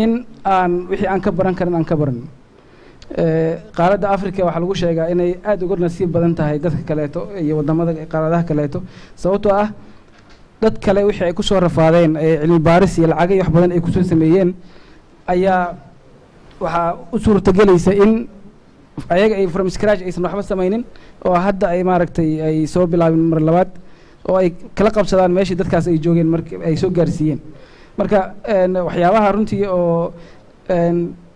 in aan wixii aan ka baran karin aan ka baran qaaradda Afrika waxa lagu sheegaa inay aad uga nasiib badan tahay dadka kaleeto iyo wadamada qaaradaha kaleeto sababtoo ah dad kale wixii ay ku soo rafaadeen cilmi baaris iyo lacag iyo wax badan ay ku soo sameeyeen ayaa waxa u suurtagelaysa in ayaga ay from scratch aysan waxba samaynin oo hadda ay maaragtay ay soo bilaabeen mar labaad oo ay kala qabsadaan meeshii dadkaas ay joogeen markii ay soo gaarsiiyeen marka waxyaabaha runtii oo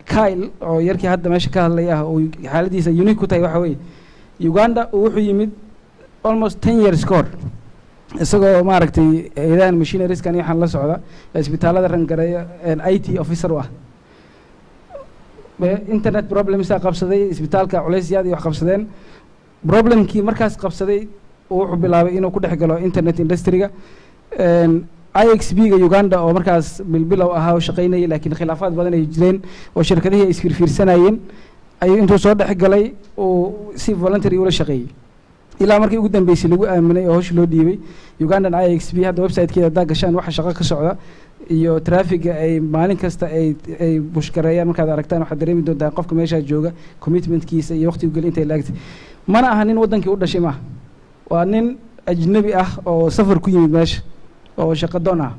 Kyle oo yarkii hadda meesha ka hadlay ah oo xaaladiisa unique ku tahay waxa weeye Uganda wuxuu yimid almost 10 years ago isagoo maaragtay eedaan machineries kan waxaan la socda isbitaalada rangareeya IT officer ah internet problems qabsaday isbitaalka culeysyaadii wax qabsadeen problemkii markaas qabsaday wuxuu bilaabay inuu ku dhex galo internet industry-ga IXP ga Uganda oo markaas bilbilow ahaa oo shaqaynayay laakiin khilaafaad badan ay jireen oo shirkadihii ay isfiirfiirsanayeen ay intuu soo dhex galay oo si voluntary ula shaqeeyay ilaa markii ugu dambeysay lagu aaminay oo hawsh loo dhiibay Ugandan IXP hadda website-keeda daa gashaan waxa shaqo ka socda iyo traffic ay maalin kasta ay bushkareeyaan markaad aragtaan waxa dareemi doontaa qofka meesha jooga commitment-kiisa iyo waqtiga gelinta ay laagtay mana aha nin wadankii u dhashay ma waa nin ajnabi ah oo safar ku yimid meesha oo shaqo doon ah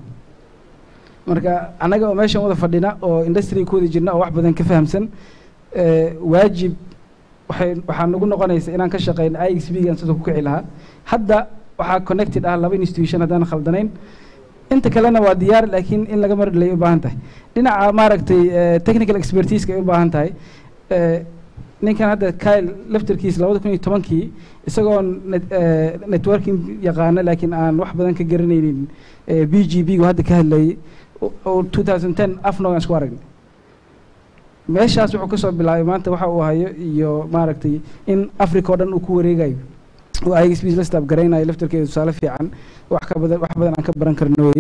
marka anaga oo meeshan wada fadhina oo industry ku wada jirna oo wax badan ka fahamsan waajib waxaa nagu noqonaysa inaan ka shaqeyno IXP gan sidoo ku kici lahaa hadda waxaa connected ah laba institution haddaan khaldanayn inta kalena waa diyaar laakiin in laga mar dhalay u baahan tahay dhinaca maaragtay technical expertise ka u baahan tahay ninkan hadda Kyle laftarkiis 2010kii isagoo networking yaqaana laakiin aan wax badan ka garanaynin BGB gu hadda ka hadlay oo 2010 afno aan isku aragnay meeshaas wuxuu ka soo bilaabay maanta waxa uu hayo iyo maaragtay in Africa oo dhan uu ku wareegayo oo IXP la staff gareynayo laftarkeedu tusaale fiican wax badan aan ka baran karno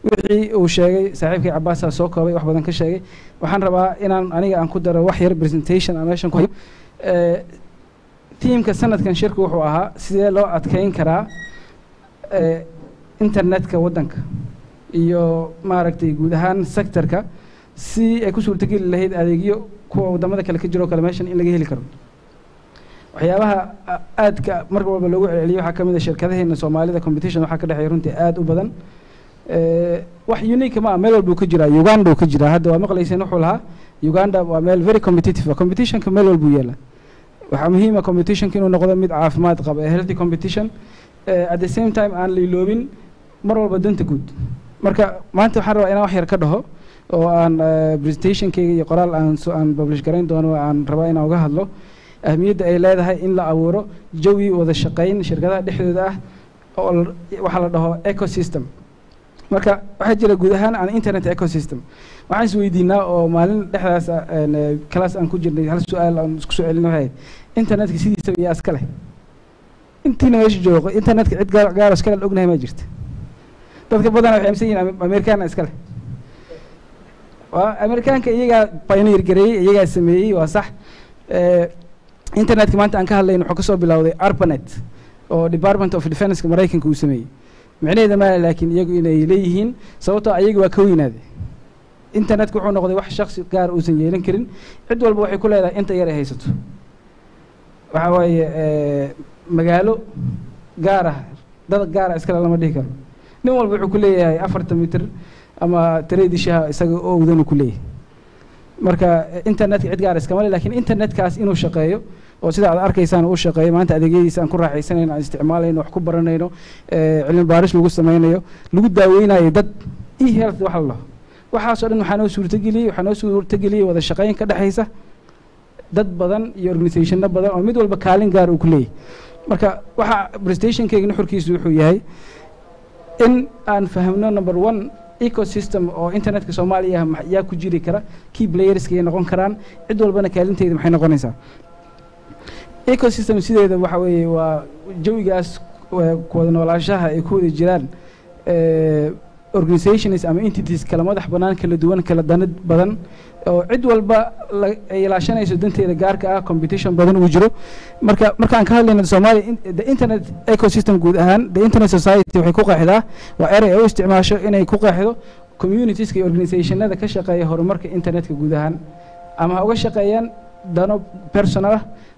wixii uu sheegay saaxiibkay Abbas soo koobay wax badan ka sheegay waxaan rabaa inaan aniga aan ku daro wax yar presentation aan meeshan ku teamka sanadkan shirku wuxuu ahaa sidee loo adkeyn karaa internetka wadanka iyo maaragtay guud ahaan sectorka si ay ku suurtageli lahayd adeegyo kuwa wadamada kale ka jiro kale meeshan in laga heli karo waxyaabaha aadka marka walba loogu celceliyo waxaa ka mid ah shirkadaheena Soomaalida competition waxaa ka dhaxay runtii aad u badan wax unique ma meel walba ka jira Uganda ka jira hadda waa maqlayseen wuxuu lahaa Uganda waa meel very competitive competition ka meel walba yeela waxa muhiim ah competition inuu noqdo mid caafimaad qaba healthy competition at the same time aan leeloobin mar walba danta guud marka maanta waxaan rabaa inaan wax yar ka dhaho oo aan presentation-kayga iyo qoraal aan publish gareyn doono aan rabaa inaan uga hadlo ahmiyadda ay leedahay in la abuuro jawi wada shaqayn shirkadaha dhexdooda ah oo waxa la dhaho ecosystem marka waxa jira guud ahaan aan internet ecosystem waxaan is weydiinaa oo maalin dhexdaas class aan ku jirnay hal su'aal aan isku soo celin wahay internetka sidiisa iyo aska leh intiina meesha joogo internetka cid gaar iska leh ognahay ma jirto dadka badan waxay aaminsan yihiin Amerikaan iska leh waa Amerikaanka iyaga pioneer gareeyay iyaga sameeyay waa sax internetka maanta aan ka hadlayno wuxuu ka soo bilowday ARPANET oo Department of Defense Mareykanka uu sameeyay macnaheedu ma laakiin iyagu inay leeyihiin sababtoo ayagu waa ka weynaaday internetka wuxuu noqday wax shakhsi gaar uusan yeelan karin cid walba waxay ku leedahay inta yar ay haysato waxa waaye magaalo gaar ah dad gaar ah iska lama dhihi karo nin walba wuxuu ku leeyahay 40 mitir ama tareedishaha isaga oo wadan ku leeyahay marka internetka cid gaar iska male laakiin internetkaas inuu shaqeeyo oo sida aad arkaysaan uu shaqeeyo maanta adeegyadiisa aan ku raaxaysanayno aan isticmaalayno wax ku baranayno cilmi baaris lagu sameynayo lagu daaweynayo dad e-health wax la waxaas oo dhan waxaa noo suurtageliyay wada shaqayn ka dhaxaysa dad badan iyo organizationno badan oo mid walba kaalin gaar uu ku leeyahay marka waxa presentation-kayga nuxurkiisu wuxuu yahay in aan fahamno number 1 ecosystem oo internetka Soomaaliya yaa ku jiri kara key playerska ay noqon karaan cid walbana kaalinteeda maxay noqonaysaa ecosystem sideeda waxa weeye waa jawigaas wada noolaanshaha ay ku wada jiraan organizations ama entities kala madax banaan kala duwan kala danad badan oo cid walba ay ilaashanayso danteeda gaarka ah competition badan uu jiro markaan ka hadlayno Soomaaliya the internet ecosystem guud ahaan the internet society waxay ku qeexdaa waa eray ay u isticmaasho inay ku qeexdo communities iyo organizationada ka shaqeeya horumarka internetka guud ahaan ama uga shaqeeyaan dano personal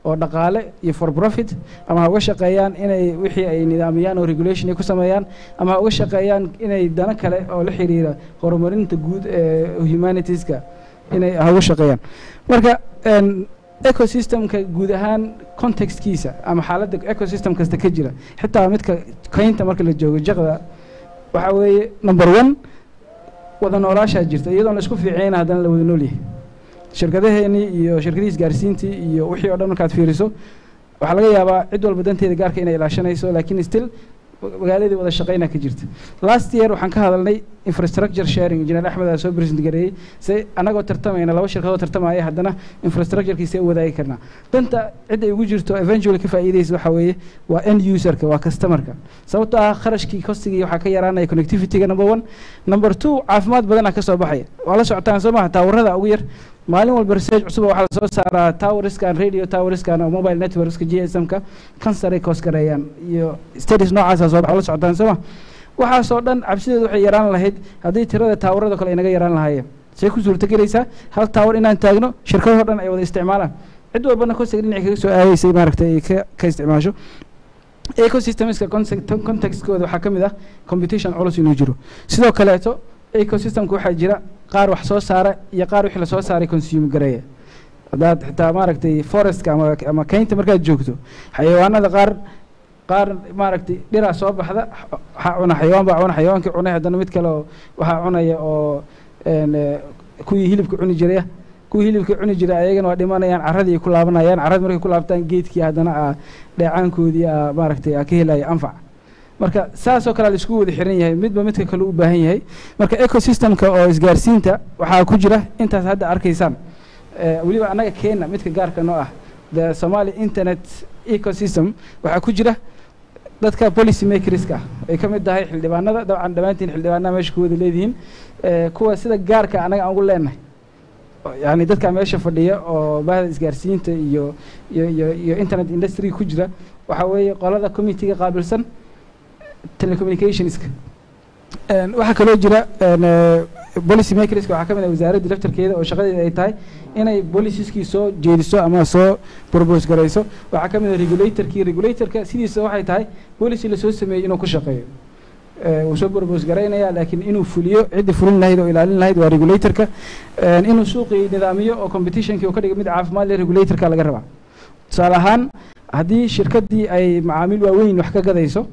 oo dhaqaale iyo for profit ama uga shaqeeyaan inay wixii ay nidaamiyaan oo regulation ay ku sameeyaan ama uga shaqeeyaan inay dano kale oo la xiriira horumarinta guud ee humanitieska inay uga shaqeeyaan marka ecosystemka guud ahaan contextkiisa ama xaaladda ecosystem kasta ka jira xitaa midka kaynta marka la joogo jaqda waxa weeye number 1 wada noolaasha jirta iyadoo la isku fiiceen haddana la wada nool yahay shirkadaheeni iyo shirkadiis gaarsiintii iyo wixii oo dhan markaad fiiriso waxa laga yaabaa cid walba danteeda gaarka inay ilaashanayso laakiin still magaaladii wada shaqeynaa ka jirta last year waxaan ka hadalnay infrastructure sharing engineer Axmed aa soo present gareeyay say anagoo tartamayna laba shirkado tartamaya haddana infrastructure-kiisa ay wadaagi karnaa danta cid ay ugu jirto eventually ka faa'iideyso waxa weeye waa end user-ka waa customer-ka sababtoo ah kharashkii costigii waxaa ka yaraanaya connectivity-ga number 1 number 2 caafimaad badan ka soo baxaya waa la socotaan soo maaha taawarada ugu yar maalin walba research cusub waxa la soo saaraa towerskan radio towerskan oo mobile networkska GSM-ka cancer ay cause gareeyaan iyo studies noocaas soo baxay la socotaan soo waxa soo dhan cabsideedu waxay yaraan lahayd haddii tirada taawarada kale inaga yaraan lahaayeen say ku suurta galaysaa hal taawar inaan taagno shirkadaha dhan ay wada isticmaalaan cid walbana costig dhinac kaga soo aayaysay maaragtay ka isticmaasho ecosystemska contextkooda waxaa ka mid ah competition culus inuu jiro sidoo kaleeto ecosystemka waxaa jira qaar wax soo saara iyo qaar wixii la soo saaray consume gareeya hadaad xitaa maaragtay forestka ama kaynta markaad joogto xayawaanada qaar maaragtay dhiraa soo baxda waxaa cuna xayawaan baa cuna xayawaankii cunay haddana mid kale oo waxaa cunaya oo kuwii hilibka cuni jiraya kuwii hilibka cuni jiray ayagana waa dhimanayaan carradii ku laabanayaan carrada markay ku laabtaan geedkii haddana dheecaankoodii maaragtay ka helaya anfac marka saasoo kale la isku wada xiran yahay midba midka kale u baahan yahay marka ecosystemka oo isgaarsiinta waxaa ku jira intaas hadda arkaysaan weliba annaga Kenya midka gaarka noo ah the Somali internet ecosystem waxaa ku jira dadka policy makerska ay ka mid tahay xildhibaanada dabcan dhamaantiin xildhibaanada meesha ku wada leedihiin kuwa sida gaarka anaga aan ugu leenahay yani dadka meesha fadhiya oo baahda isgaarsiinta iyo internet industry ku jira waxa weeye qolada committee-ga qaabilsan telecommunicationska waxa kaloo jira policy makerska waxaa ka mid ah wasaaradda laftarkeeda oo shaqadeeda ay tahay inay policieski soo jeediso ama soo propose garayso waxaa ka mid ah regulatorka sidiisa waxay tahay policy la soo sameeyay inuu ku shaqeeyo uu soo propose garaynaya laakiin inuu fuliyo cidda fulin lahayd oo ilaalin lahayd waa regulatorka inuu suuqii nidaamiyo oo competitionkii uu ka dhigo mid caafimaad leh regulatorka laga rabaa tusaale ahaan haddii shirkaddii ay macaamiil waaweyn wax ka gadayso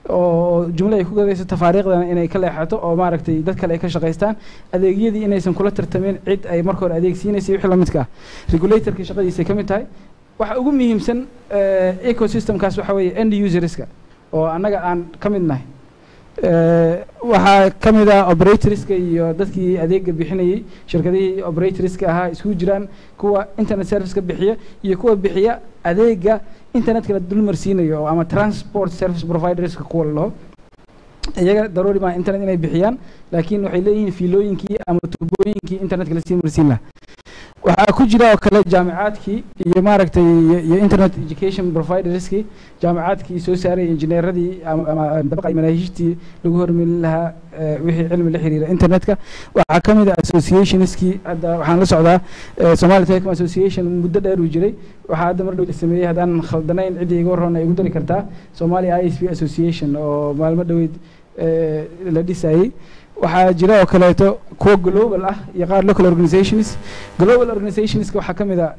oo jumla ay ku gadayso tafaariiqdana inay ka leexato oo maaragtay dad kale ay ka shaqaystaan adeegyadii inaysan kula tartamin cid ay marka hore adeeg siinaysay wixii la midka ah regulatorka shaqadiisa ka mid tahay waxa ugu muhiimsan ecosystemkaas waxa weeye end userska oo annaga aan ka mid nahay waxaa ka mid ah operatorska iyo dadkii adeega bixinayay shirkadihii operatorska ahaa isugu jiraan kuwa internet service-ka bixiya iyo kuwa bixiya adeega internetka la dulmarsiinayo ama transport service providerska kuwa la dhaho iyaga daruuri ma internet inay bixiyaan laakiin waxay leeyihiin fiilooyinkii ama tuubooyinkii internetka la sii marsiin lahaa waxaa ku jira oo kale jaamicaadkii iyo maaragtay iyo internet education providerskii jaamicaadkii soo saaray injineeradii ama dabaqay manaahijtii lagu hormarin lahaa wixii cilmi la xiriira internetka waxaa ka mid ah associationskii hadda waxaan la socdaa Somali Telecom Association muddo dheer uu jiray waxaa hadda mar dhow sameeyay haddaan khaldanayn cidii iga horreeyay ay ugu dari kartaa Somali ISP Association oo maalmo dhaweyd la dhisayay waxaa jira oo kaleeto kuwa global ah iyo qaar local organizations waxaa ka mid ah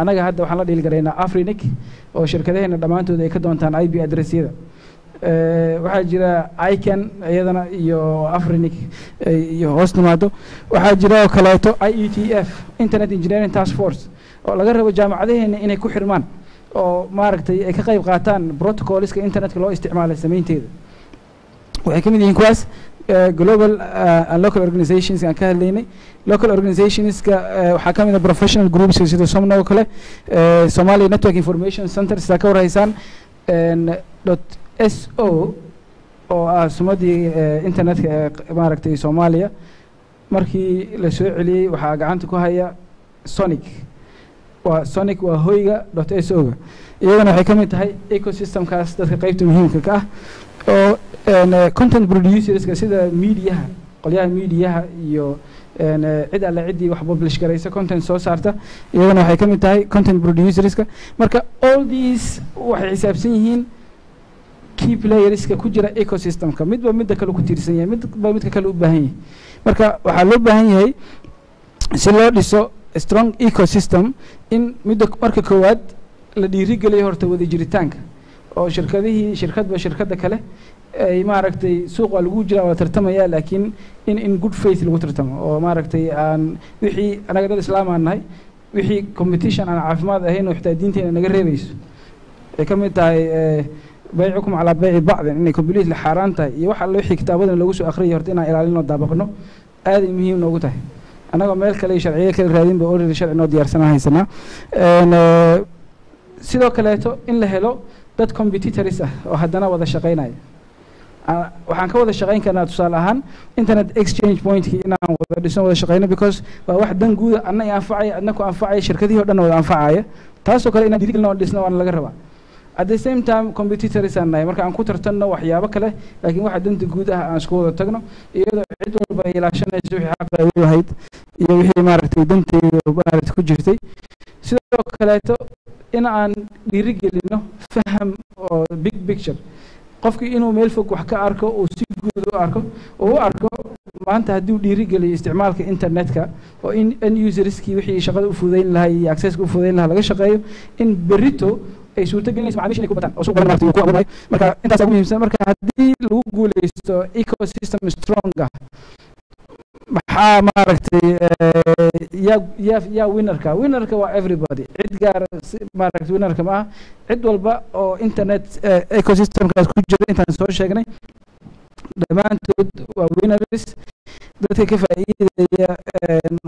anaga hadda waxaan la dhiil garaynaa Afrinic oo shirkadaheena dhammaantood ay ka doontaan IP addressyada waxaa jira ICANN iyadana iyo Afrinic iyo hoos timaado waxaa jira oo kaleeto IETF Internet Engineering Task Force oo laga rabo jaamacadaheena inay ku xirmaan oo maaragtay ay ka qayb qaataan protocolska internetka loo isticmaalo sameynteeda waxay ka mid yihiin kuwaas global and local organizations aan ka hadlaynay. Local organizations waxaa ka mid ah professional groups sida Somno oo kale, Somali Network Information Center sida ka warhaysaan, .so oo ah sumadii internetka maaragtay Soomaaliya markii la soo celiyay waxaa gacanta ku haya Sonic waa hoyga .so ga iyadana waxay ka mid tahay ecosystemkaas dadka qaybta muhiimka ka ah oo content producerska sida mediaha qolyaha mediaha iyo cid alle ciddii wax publish garaysa content soo saarta iyadana waxay ka mid tahay content producerska. Marka all these waxay xisaabsan yihiin key playerska ku jira ecosystemka, midba midda kale ku tiirsan yahay, midba midka kale u baahan yahay. Marka waxaa loo baahan yahay si loo dhiso strong ecosystem in midda marka koowaad la dhiirigeliyo horta wada jiritaanka oo shirkadba shirkadda kale ay maaragtay suuq waa lagu jiraa waa tartamaya laakiin in good faith lagu tartamo oo maaragtay aan wixii anaga dad islaam aan nahay wixii competition aan caafimaad ahayn oo xitaa diinteena naga reebayso ay ka mid tahay baycukum calaa bayci bacdin inay completely xaaraan tahay iyo waxa wixii kitaabadan lagu soo akhriyay horta inaan ilaalino daabaqno aad ay muhiim noogu tahay anagoo meel kale sharciyo kale raadin ba already sharci noo diyaarsan haysanaa. sidoo kaleeto in la helo dad competitors ah oo haddana wada shaqaynaya waxaan ka wada shaqayn karnaa tusaale ahaan internet exchange point-kii inaan wada dhisno wada shaqayno because waa wax dan guuda anna i anfacaya adna ku anfacaya shirkadihii o dhan wada anfacaya taasoo kale inaan dhiirigelino dhisno waana laga rabaa. At the same time competitors aan nahay marka aan ku tartanno waxyaabo kale laakiin waxa danta guud ah aan isku wada tagno iyadoo cid walba ay ilaashanayso wixii xaq ay u lahayd iyo wixii maaragtay danteeda maaragtay ku jirtay. sidoo kaleeto in aan dhiirigelino faham oo big picture qofkii inuu meel fog wax ka arko oo si guud u arko oo u arko maanta haddii uu dhiirigeliyo isticmaalka internetka oo in userskii wixii shaqada u fududayn lahaa iyo accesska u fududayn lahaa laga shaqeeyo in berrito ay suurtagelinayso macaamiisha inay ku bataan oo suuq badan maaragtay ku abuurayo. marka intaas ugu muhiimsan marka haddii lagu guuleysto ecosystem strong ah maxaa maaragtay yaa winnerka waa everybody cid gaar maaragtay winnerka ma aha cid walba oo internet ecosystemkaas ku jira intaan soo sheegnay dhammaantood waa winners. dadka ka faa'iidaya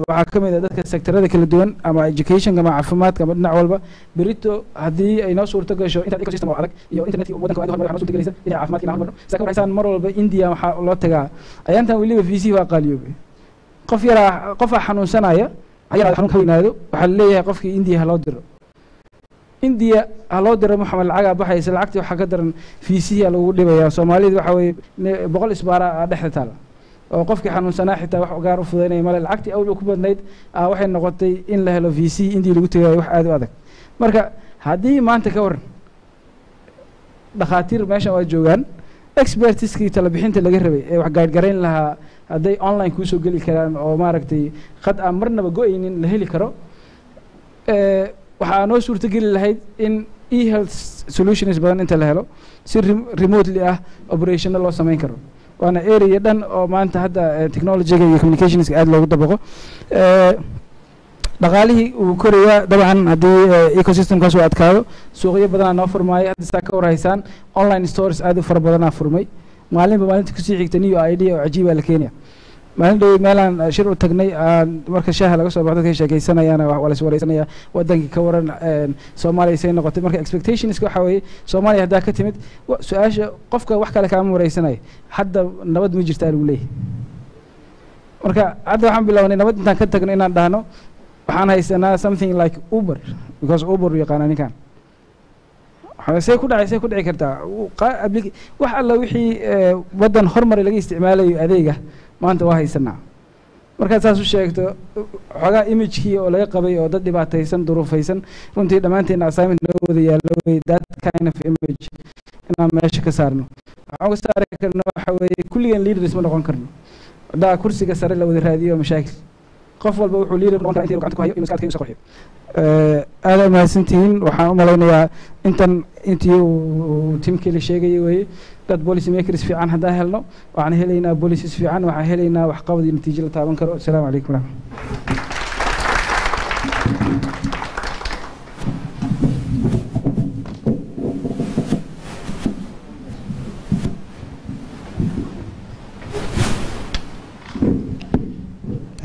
waxaa ka mid ah dadka sektarada kala duwan ama educationka ama caafimaadka ama dhinac walba berito haddii ay noo suurto gasho internet ecosystem oo adag iyo internetkii waddanka aad hormar waxaa noo suurtagelaysa dhinaca caafimaadka inaan hormarno saa ka warhaysaan mar walba India waxaa loo tagaa ayaantan weliba VC waa qaaliyoobay qof xanuunsanaya ayaa xanuun ka weynaado waxaa la leeyahay qofkii India ha loo diro maxamed lacagaa baxaysa lacagtii waxaa ka daran VC lagu dhibayaa Soomaalidu waxa weeye 100 isbaara dhexda taala oo qofkii xanuunsanaa xitaa wax gaar u fududaynaya male lacagtii awal ku badnayd waxay noqotay in la helo VC India lagu tagayo wax aad u adag. marka haddii maanta ka waran dhakhaatiir meeshan waa joogaan expertiskii tala bixinta laga rabay ee wax gaadhgarayn lahaa hadday online kuu soo geli karaan oo maaragtay qad aan marnaba go-aynin la heli karo waxaa noo suurtogeli lahayd in e-health solutions badan inta la helo si remotely ah operationno loo samayn karo waana area dhan oo maanta hadda technologyga iyo communicationska aad loogu dabaqo. dhaqaalihii uu korayaa dabcan haddii ecosystemkaas uu adkaado suuqyo badanaa noo furmaayo hadda saa ka warhaysaan online stores aad u fara badanaa furmay maalinba maalinta kusii xigta new idea oo cajiibaa la keenaya. maalin dhow meelaan shir u tagnay marka shaaha laga soo baxo dadka sheekaysanayaan waa la is wareysanaya wadankii ka waran Soomaaliya say noqotay marka expectationska waxa weeye Soomaaliya hadda ka timid su'aasha qofka wax kale kaama wareysanay hadda nabad ma jirtaa lagu leeyahay. marka hadda waxaan bilownay nabad intaan ka tagno inaan dhahno waxaan haysanaa something like Uber because Uber yaqaana ninkan say ku dhici kartaa wax alla wixii wadan horumar laga isticmaalayo adeega maanta waa haysanaa. markaad saas u sheegto xogaa imagekii oo laga qabay oo dad dhibaataysan duruufaysan runtii dhammaanteena assignment noo wada yaallo wey that kind of image inaan meesha ka saarno. waxaan uga saari karno waxa weeye kulligeen leaders ma noqon karno haddaa kursiga sare la wada raadiyo mashaakil qof walba wuxuu leader noqon karaa intii gacanta ku hayo inuu iska qorxiyo. aad u mahadsantihiin waxaan u malaynayaa intii uu timkeli sheegayay weeye dad policy makers fiican haddaan helno waxaan helaynaa policies fiican waxaan helaynaa waxqabad iyo natiijo la taaban karo. asalaamu calaykum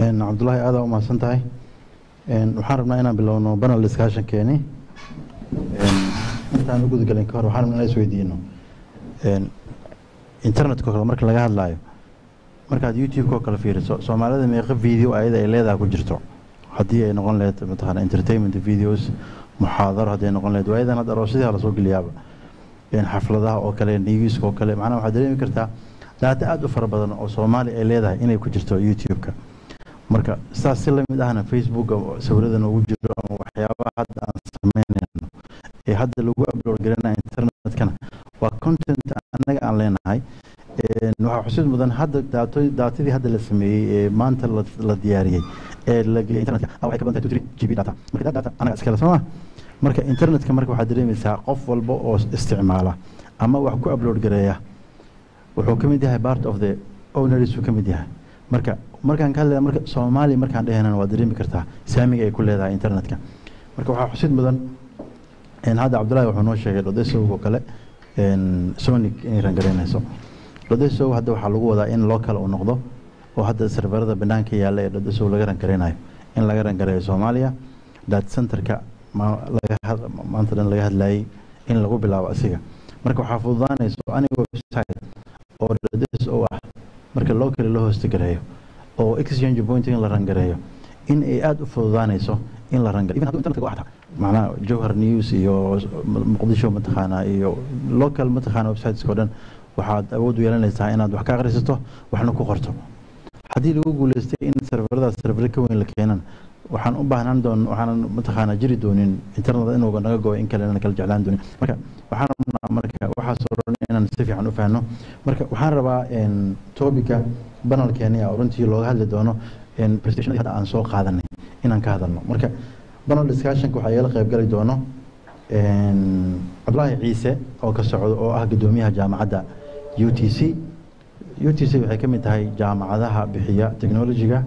عبد الله هذا وما سنتهي وحاربنا أنا باللون بنا الدسكشن كيني أنت أنا قلت قلنا كار وحاربنا لا يسوي دينه إنترنت كوكل مركز لقاها لايف مركز يوتيوب كوكل فيه سو ما لازم يقف فيديو أيضا إلى ذا كجرته هدي نقول له مثلا انترتينمنت فيديوز محاضرة هدي نقول له وأيضا هذا رصيد على سوق اليابا حفلة أو كله نيوز أو كله معنا واحد اللي مكرتها لا تأدوا فربنا أو صومالي إلى ذا إنه كجرته يوتيوب كا marka saas si lamid ahna Facebook sawirada ugu jiro ama waxyaabaha hadda aan sameynayno ee hadda lagu upload garanayo internetkana waa content anaga aan leenahay waxa xusid mudan hadda daatadii hadda la sameeyay ee maanta la diyaariyay ee la geliyay internetka waxay ka badan tahay 2 GB data marka data anaga iskala soo marka internetka marka waxa dareemaysaa qof walba oo isticmaala ama wax ku upload gareeya wuxuu kamid yahay part of the owners uu kamid yahay markaan ka hadlayo marka Soomaali markaan dhahaynana waa dareemi kartaa saamiga ay ku leedahay internetka marka waxa xusid mudan in hadda Cabdullaahi wuxuu noo sheegay Lodeso oo kale Sonic inay rangareynayso Lodeso hadda waxa lagu wadaa in local uu noqdo oo hadda serverada banaanka yaala ee Lodeso laga rangareynayo in laga rangareeyo Soomaaliya data centerka maanta dhan laga hadlayay in lagu bilaabo asiga marka waxa fududaanayso aniga website oo Lodeso ah marka local loo host gareeyo oo exchange point in la rangareeyo in ay aad u fududaanayso in la rangareeyo even internetka waxta macna Jowhar News iyo Muqdisho mataqaana iyo local mataqaana websites oo dhan waxaad awood u yeelanaysaa inaad wax ka akhrisato waxna ku qorto hadii lagu guuleystay in server ka weyn la keenan waxaan u baahnaan doon waxaan mataqaana jiri doonin internet inuu naga gooyo in kale kala jeclaan doonin marka waxaan marka waxa soo roonay inaan si fiican u faahno marka waxaan rabaa topica banal Kenya oo runtii looga hadli doono presentation hadda aan soo qaadanay inaan ka hadalno marka banal discussion waxa ay la qayb gali doono Abdullahi Ciise oo ka socdo oo ah gudoomiyaha jaamacadda UTC waxay ka mid tahay jaamacadaha bixiya technology-ga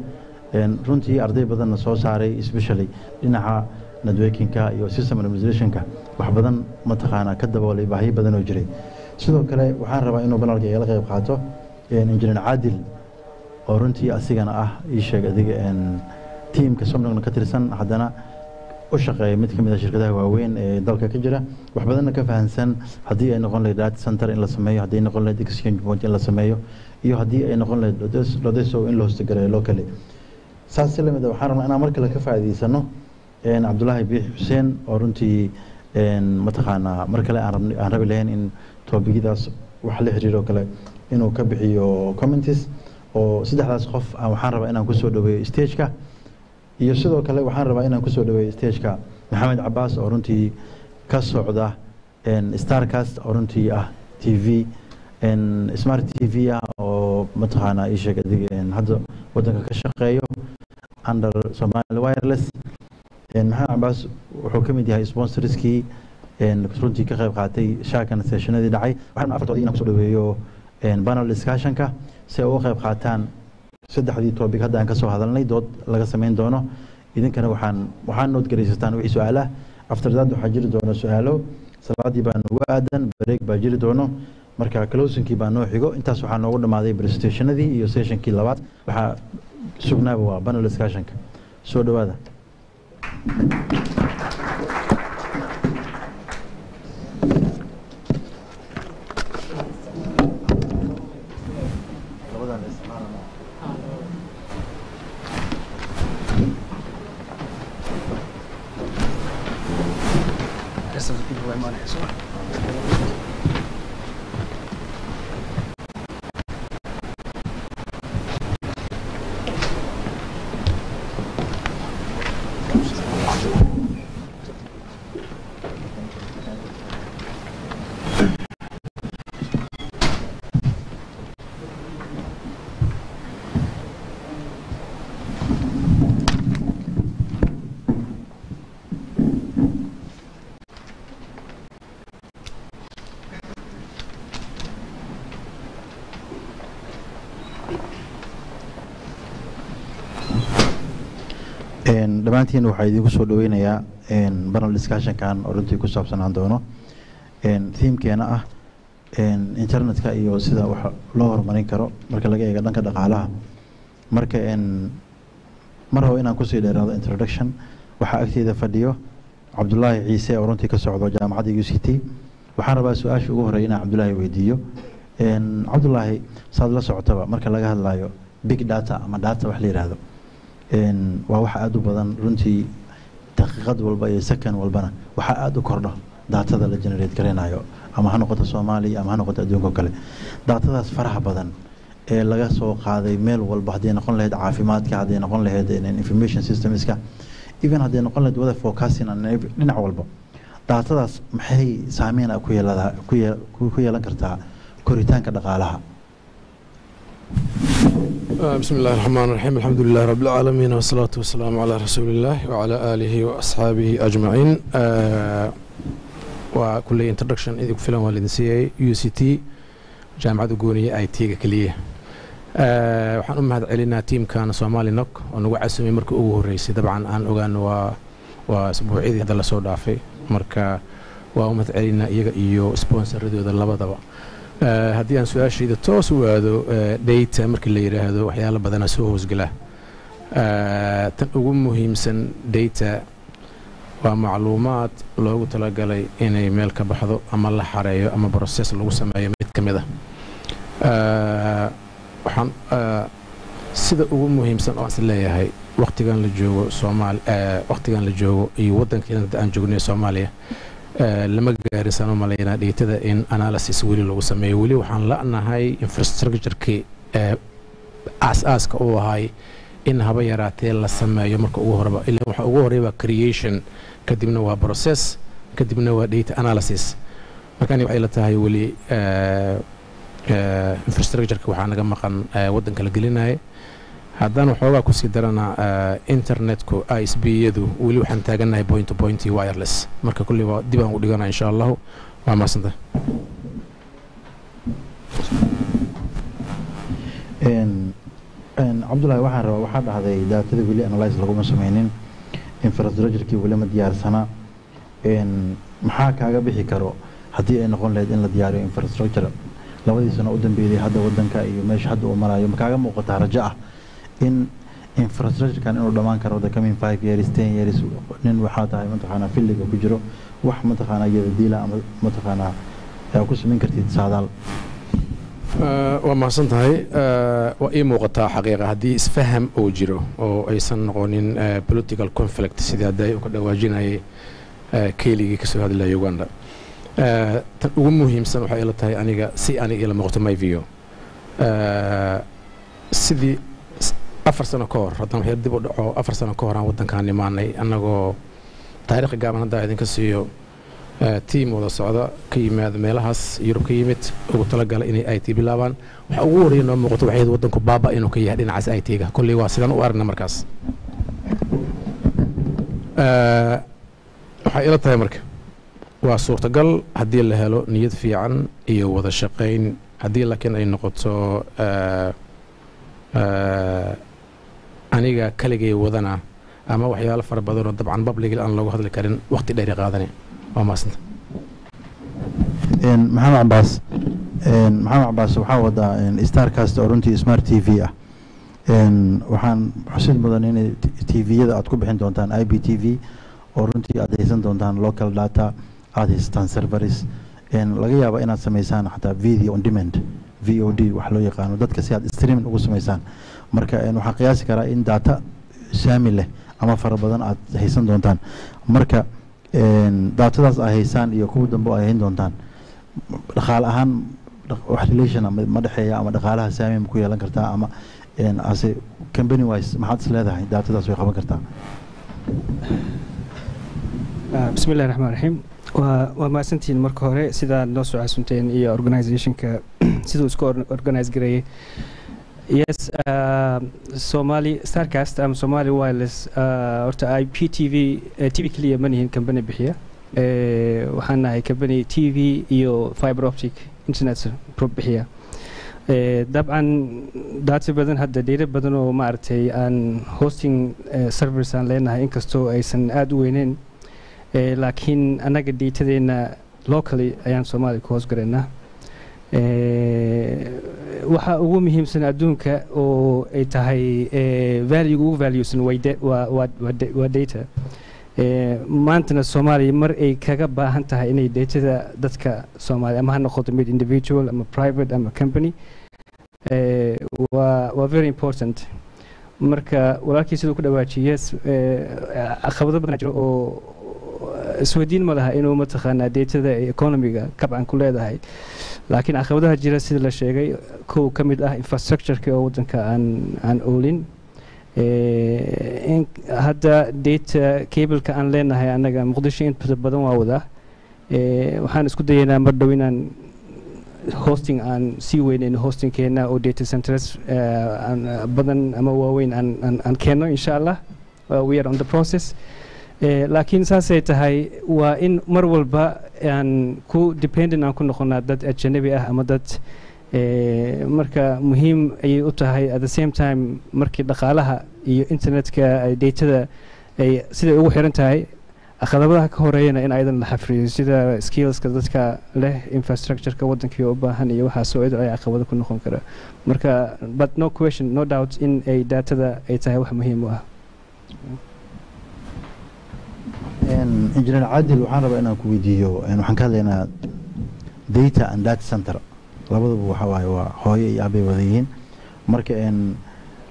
runtii arday badan soo saaray especially dhinaca networking-ka iyo system administration-ka wax badan mataqaana ka daboolay baahi badan oo jiray sidoo kale waxaan rabaa inuu banalka ay la qayb qaato engineer Caadil oo runtii asigana ah ii sheeg adiga teamka Somnogna ka tirsan haddana u shaqeeya mid ka mid ah shirkadaha waaweyn ee dalka ka jira wax badan ka fahansan hadii ay noqon lahayd data center in la sameeyo hadii ay noqon lahayd exchange point in la sameeyo iyo hadii ay noqon lahayd Lodeso in loo host gareeyo locally saas lamid waxaan rabnaa inaan markale ka faa'iideysano Cabdullaahi Biix Xuseen oo runtii mataqaana markale aan rabi lahayn in topigidaas wax la xiriiro kale inuu ka bixiyo comments oo saddexdaas qof waxaan rabaa inaan ku soo dhaweeyo stage-ka iyo sidoo kale waxaan rabaa inaan ku soo dhaweeyo stage-ka Maxamed Cabbaas oo runtii ka socda Starcast oo runtii ah TV smart TV oo mataqaana ii sheeg adiga hadda wadanka ka shaqeeyo under Somali Wireless Maxamed Cabbaas wuxuu ka mid yahay sponsorskii runtii ka qayb qaatay shaakan sessionadii dhacay waxaan afartoodii inaan ku soo dhaweeyo panel discussion-ka si ay uga qayb qaataan saddexdii topic hadda aan ka soo hadalnay dood laga sameyn doono idinkana waxaan nood garaysataan wixii su'aalaha after that waxaa jiri doona su'aalo salaadii baan ugu aadan break baa jiri doono marka closing-kii baa noo xigo intaas waxaa noogu dhamaaday presentation-adii iyo session-kii labaad waxaa sugnaaba waa panel discussion-ka soo dhawaada dhammaantiin waxaa idinku soo dhaweynayaa panel discussion-kan oo runtii ku saabsanaan doono theme-keena ah internetka iyo sida wax loo horumarin karo marka laga eego dhanka dhaqaalaha marka mar rabo inaan kusii dheeraado introduction waxaa agteeda fadhiyo cabdullaahi ciise oo runtii ka socdo jaamacadda UCT waxaan rabaa su-aasha ugu horreeya inaan cabdullaahi weydiiyo cabdullaahi saad la socotaba marka laga hadlayo big data ama data wax la yidhaahdo waa wax aada u badan runtii daqiiqad walba iyo second walbana waxaa aada u kordho daatada la generate garaynayo ama ha noqoto Soomaaliya ama ha noqoto adduunka kale daatadaas faraha badan ee laga soo qaaday meel walba hadii noqon lahayd caafimaadka hadii noqon lahayd information systemska even hadii noqon lahayd wada forecasting dhinac walba daatadaas maxay saameyn ku yeelan kartaa koritaanka dhaqaalaha بسم الله الرحمن الرحيم الحمد لله رب العالمين والصلاة والسلام على رسول الله وعلى آله وأصحابه أجمعين وكل introduction إذا كفلا والدنسية UCT جامعة قونية IT كلية waxaan u mahad celinaa tiimkan Soomaali Nok oo nagu casuumay markii ugu horeysay dabcan aan ogaan waa isbuucii hadda la soo dhaafay marka waa u mahad celinaa iyaga iyo sponsoradooda labadaba haddii aan su-aashayda toos u aado data markii la yiraahdo waxyaalo badan soo hoosgala tan ugu muhiimsan data waa macluumaad loogu talagalay inay meel ka baxdo ama la xareeyo ama process lagu sameeyo mid kamid ah waxaan sida ugu muhiimsan oo aan leeyahay waqtigan la joogo waqtigan la joogo iyo wadankeena aan joognay Soomaaliya lama gaarin sano maleeyna dheetada in analysis wali lagu sameeyo wali waxaan la'nahay infrastructure-ki aasaaska oo ahay in haba yaraatee la sameeyo marka ugu horeba ilaa waxa ugu horeeya creation kadibna waa process kadibna waa data analysis marka ay la tahay wali infrastructure-ka waxaa naga maqan wadanka la gelinaya haddaan waxoogaa ku sii darana internetku ISP-yadu weli waxaan taaganahay point to point wireless marka kulli waa dib aan u dhigana insha Allah waa maasanta Cabdullaahi waxaan rabaa waxaa dhahday daatada weli analyze laguma sameynin infrastructure-kii weli ma diyaarsana maxaa kaaga bixi karo haddii ay noqon lahayd in la diyaariyo infrastructure labadii sano u dambeeyay hadda wadanka iyo meesha hadda uu marayo ma kaaga muuqataa rajo ah in infrastructure-kan inuu dhamaan karo the coming 5 years 10 years nin waxaa tahay mataqaanaa filliga ku jiro wax mataqaanaa iyada diila ama mataqaanaa yaa ku samayn kartid saadaal waa mahadsan tahay waa ii muuqataa xaqiiqa haddii isfaham oo jiro oo aysan noqonin political conflict sidii hadday u ka dhawaajinayay keeligii ka soo hadlaya Uganda tan ugu muhiimsan waxay ila tahay aniga si aniga ila muuqato my view sidii 4 sano ka hor haddaan wax dib u dhaco 4 sano ka hor aan wadankaan imaanay annagoo taariikh gaaban hadda idinka siiyo team wada socda ka yimaada meelahaas Yurub ka yimid ugu talagalay inay IT bilaabaan waxa ugu horeeyay noo muuqato waxay wadanku baaba inuu ka yahay dhinacaas IT-ga kulli waa sidaan u aragna markaas waxay ila tahay marka waa suurtagal haddii la helo niyad fiican iyo wada shaqayn haddii laakiin ay noqoto aniga kaligay wadana ama waxyaalo fara badan oo dabcan public aan loogu hadli karin waqti dheer qaadane waa maasanta maxamed Cabbaas waxaa wadaa Starcast oo runtii smart TV ah waxaan xusid mudan in TV-yada aad ku bixin doontaan IPTV oo runtii aad haysan doontaan local data aad haystaan servers laga yaabo inaad sameysaan xataa video on demand VOD wax loo yaqaano dadka si aad streaming ugu sameysaan marka waxaan qiyaasi karaa in data saami leh ama fara badan aad haysan doontaan marka datadaas ay haysaan iyo kuwa dambe ay hayn doontaan dhaqaale ahaan wax relation ma dhaxeeya ama dhaqaalaha saami ku yeelan kartaa ama as company wise maxaad is leedahay datadaas way qaban kartaa بسم الله الرحمن الرحيم وما سنتين مركو هوري سيدا نو سو عسنتين iyo organization ka sidoo isku organize gareeyay yes Somali Starcast am Somali Wireless horta IPTV TV kaliya manihin company bixiya waxaan nahay company TV iyo fiber optic internet bixiya dabcan data badan hadda data badan oo maartay aan hosting servers aan leenahay inkastoo aysan aad u weyneen laakiin anaga datadeena locally ayaan Soomaali ku hoos gareynaa waxa ugu muhiimsan adduunka oo ay tahay value ugu valuesan waa data maantana Soomaaliya mar ay kaga baahan tahay inay datada dadka Soomaaliya ama ha noqoto mid individual ama private ama company waa very important marka walaalkii sidoo ku dhawaajiyay caqabado badan jiro oo isweydiin ma laha inuu mataqaanaa datada economiga kabcan ku leedahay laakiin caqabadaha jira sida la sheegay kow ka mid ah infrastructure-ka oo wadanka aan oolin hadda data cable-ka aan leenahay annaga muqdisho inta badan waa wadaa waxaan isku dayaynaa mar dhow inaan hosting aan sii weynayno hostingkeena oo data centers badan ama waaweyn aan keenno insha allah we are on the process laakiin saasay tahay waa in mar walba aan ku dependent aan ku noqonaa dad ajnabi ah ama dad marka muhiim ayay u tahay at the same time markii dhaqaalaha iyo internetka ay datada ay siday ugu xiran tahay caqabadaha ka horeeyana in aydan la xafriyo sida skillska dadka leh infrastructure-ka wadankii u baahan iyo waxa soo ay caqabado ku noqon kara marka but no question no doubt in ay datada ay tahay wax muhiim u ah engineer Adil waxaan rabaa inaan ku weydiiyo waxaan ka hadlaynaa data and data center labaduba waxa waaye waa hooyo iyo aabay wadayiin marka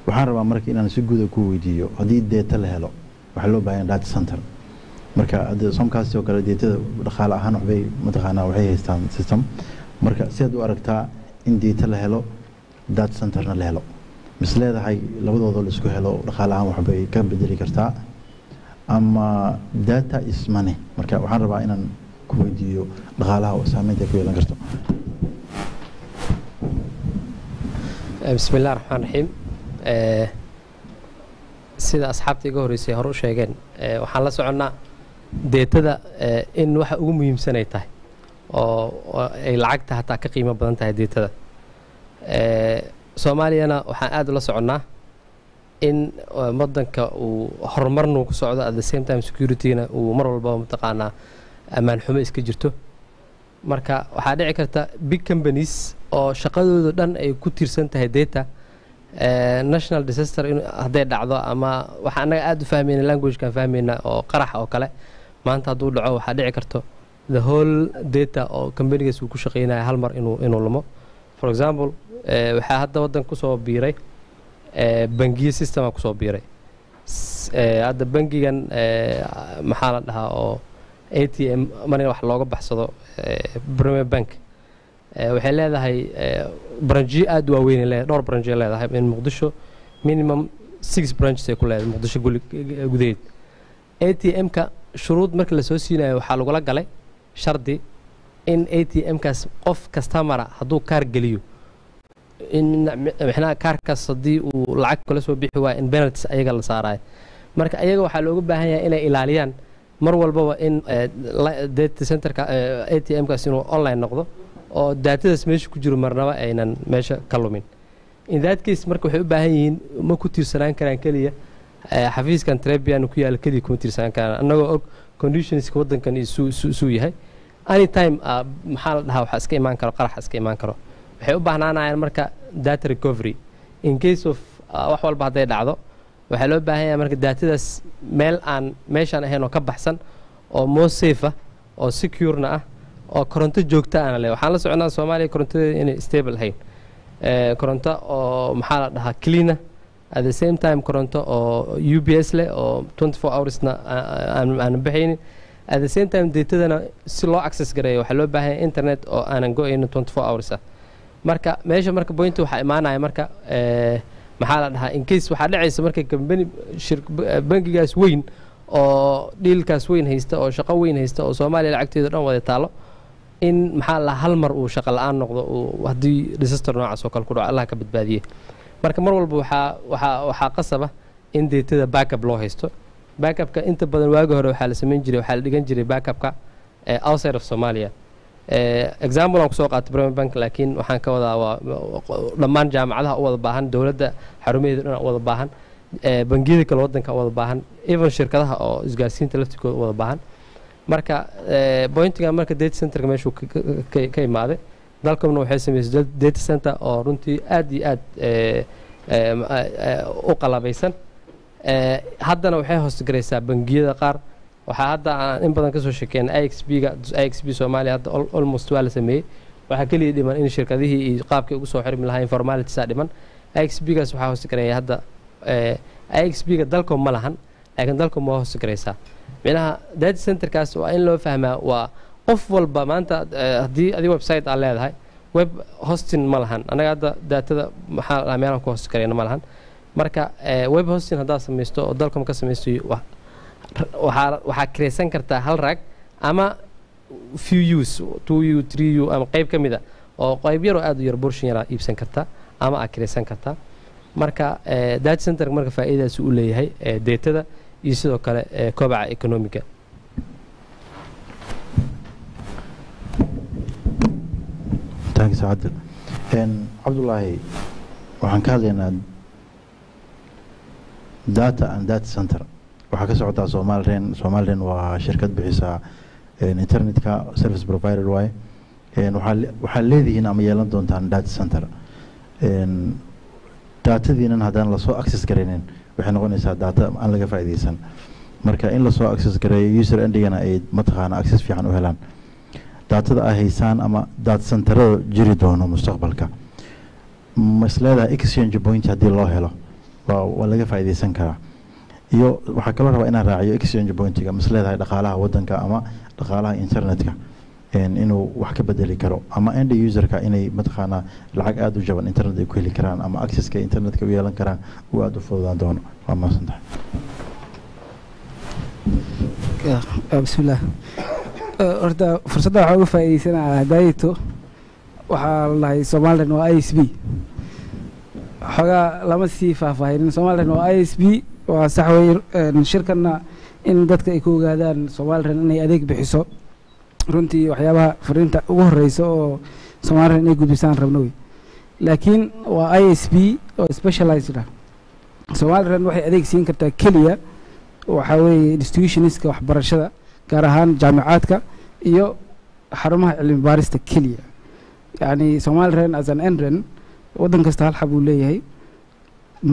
waxaan rabaa marka inaan si guud ah ku weydiiyo haddii data la helo waxa loo baahan data center marka somkaas oo kale datada dhaqaale ahaan waxbay mataqaanaa waxay haystaan system marka sidaad u aragtaa in data la helo data centerna la helo mis leedahay labadooda la isku helo dhaqaale ahaan waxbay ka bedeli kartaa ama data is money marka waxaan rabaa inaan ku weydiiyo dhaqaalaha oo saameynta ku yeelan karto bismillaahir rahmaanir rahiim sida asxaabta iga horeysay hor u sheegeen waxaan la soconnaa datada in waxa ugu muhiimsan ay tahay oo ay lacagta hataa ka qiimo badan tahay datada Soomaaliyana waxaan aad ula soconnaa in wadanka uu horumarnu ku socdo at the same time security-na uu mar walba mataqaanaa amaan xumo iska jirto marka waxaa dhici karta big companies oo shaqadooda dhan ay ku tiirsan tahay data national disaster hadday dhacdo ama waxa anaga aad u fahmayna language-kan fahmayna oo qarax oo kale maanta hadduu dhaco waxaa dhici karto the whole data oo companigaas uu ku shaqeynaya hal mar inuu lumo for example waxaa hadda wadan kusoo biiray bangiye systema kusoo biiray hadda bangigan maxaa la dhahaa oo ATM marina wax looga baxsado Premier Bank waxay leedahay branchi aad u waaweyn leedahay dhowr branchi leedahay in Muqdisho minimum 6 branches ay ku leedahay Muqdisho gudaheed ATM-ka shuruud marka la soo siinayo waxaa lagu la galay shardi in ATM-kaas qof customer hadduu kaar geliyo in maxna kaarkaas haddii uu lacag kala soo bixi waa in penalties ayaga la saarayo marka ayaga waxaa looga baahan yahay inay ilaaliyaan mar walba in data centerka ATM-kaas inuu online noqdo oo datadaas meesha ku jiro marnaba aynan meesha ka lumin in that case marka waxay u baahan yihiin ma ku tiirsanaan karaan kaliya xafiiskan Trebian ku yaal kaliya kuma tiirsanaan karaan annagoo og conditionska wadankan isu yahay anytime maxaa la dhahaa waxa iska imaan karo qarax iska imaan karo waxay u baahnaanayaan marka data recovery in case of wax walba haday dhacdo waxa loo baahan yahay marka datadaas meel aan meeshan ahayn oo ka baxsan oo more safe ah oo secure na ah oo koronto joogto ah leh waxaan la soconaa Soomaaliya korontada inay stable ahayn koronto oo maxaa la dhahaa clean at the same time koronto oo UPS leh oo 24 hours na aan bixin at the same time datadana si loo access gareeyo waxa loo baahan yahay internet oo aanan go'ayno 24 hours ah marka meesha marka point waxa imaanaya marka maxaa la dhahaa in case waxa dhacaysa marka company bangigaas weyn oo dealkaas weyn haysta oo shaqo weyn haysta oo Soomaaliya lacagteeda dhan wada taalo in maxaa la hal mar uu shaqo la'aan noqdo hadii disaster noocaas oo kale ku dhaco Allah ka badbaadiye marka mar walba waxa qasaba in datada backup loo haysto backupka inta badan waagi hore waxa la sameyn jiray waxa la dhigan jiray backupka outside of Somalia example aan ku soo qaatay Premier Bank laakiin waxaan ka wadaa waa dhammaan jaamacadaha u wada baahan dawladda xarumaheeda dhan u wada baahan bangiyada kale wadanka u wada baahan even shirkadaha oo isgaarsiinta laftigooda u wada baahan marka pointiga marka data centerka meeshu ka imaaday dalkomna waxay samaysay data center oo runtii aad iyo aad u qalabaysan haddana waxay hoosgaraysaa bangiyada qaar waxaa hadda aan in badan ka soo sheekeynay IXB Soomaaliya hadda almost waa la sameeyey waxaa kaliya dhiman in shirkadihii iyo qaabkay ugu soo xirmi lahayn formalities dhiman IXB-gaas waxaa hoosgareeya hadda IXB-ga dalkom ma lahan laakiin dalkom waa hoosgaraysaa micnaha data centerkaas waa in loo fahmaa waa qof walba maanta haddii adiga website aad leedahay web hosting ma lahan anaga hadda daatada maxaa meelaan ku hoosgareyna ma lahan marka web hosting haddaad samaysto oo dalkom ka samaysto waxaa kiraysan kartaa hal rag ama few use 2U 3U ama qayb ka mida oo qayb yaroo aad u yar borshin yaraa iibsan kartaa ama aad kiraysan kartaa marka data center marka faa'iidadaas u leeyahay datada iyo sidoo kale kobaca economiga thanks Adil Abdullahi waxaan ka hadlaynaa data and data center waxaa ka socotaa Somaliland waa shirkad bixisa internetka service provider waaye waxaa leedihiin ama yeelan doontaan data center datadiinan haddaan lasoo access garaynin waxay noqonaysaa data aan laga faa'iidaysan marka in lasoo access gareeyo user endigana ay mataqaana access fiican u helaan datada ay haysaan ama data centerada jiri doono mustaqbalka masleedaha exchange point haddii loo helo waa laga faa'iidaysan karaa iyo waxaa kaloo rabaa inaan raaciyo exchange pointiga masleedahay dhaqaalaha waddanka ama dhaqaalaha internetka inuu wax ka bedeli karo ama end userka inay mataqaanaa lacag aad u jaban internet ay ku heli karaan ama accesska internetka u yeelan karaan uu aad u fududaan doono waa mahadsantahay bismillah horta fursadda waxaa uga faa'iidaysanayaa daayato waxaa lahay Somaliland waa ISB xogaa lama sii faahfaahinin Somaliland waa ISB waa sax weeye shirkana in dadka ay ku ogaadaan Somaliland inay adeeg bixiso runtii waxyaabaha fariinta ugu horeysa oo Somaliland inay gudbisaan rabno wey laakiin waa ISB oo specialized ah Somaliland waxay adeeg siin kartaa kaliya waxa weeye institutionska waxbarashada gaar ahaan jaamacaadka iyo xarumaha cilmi baarista kaliya yani Somaliland as an entrant waddan kasta hal xab uu leeyahay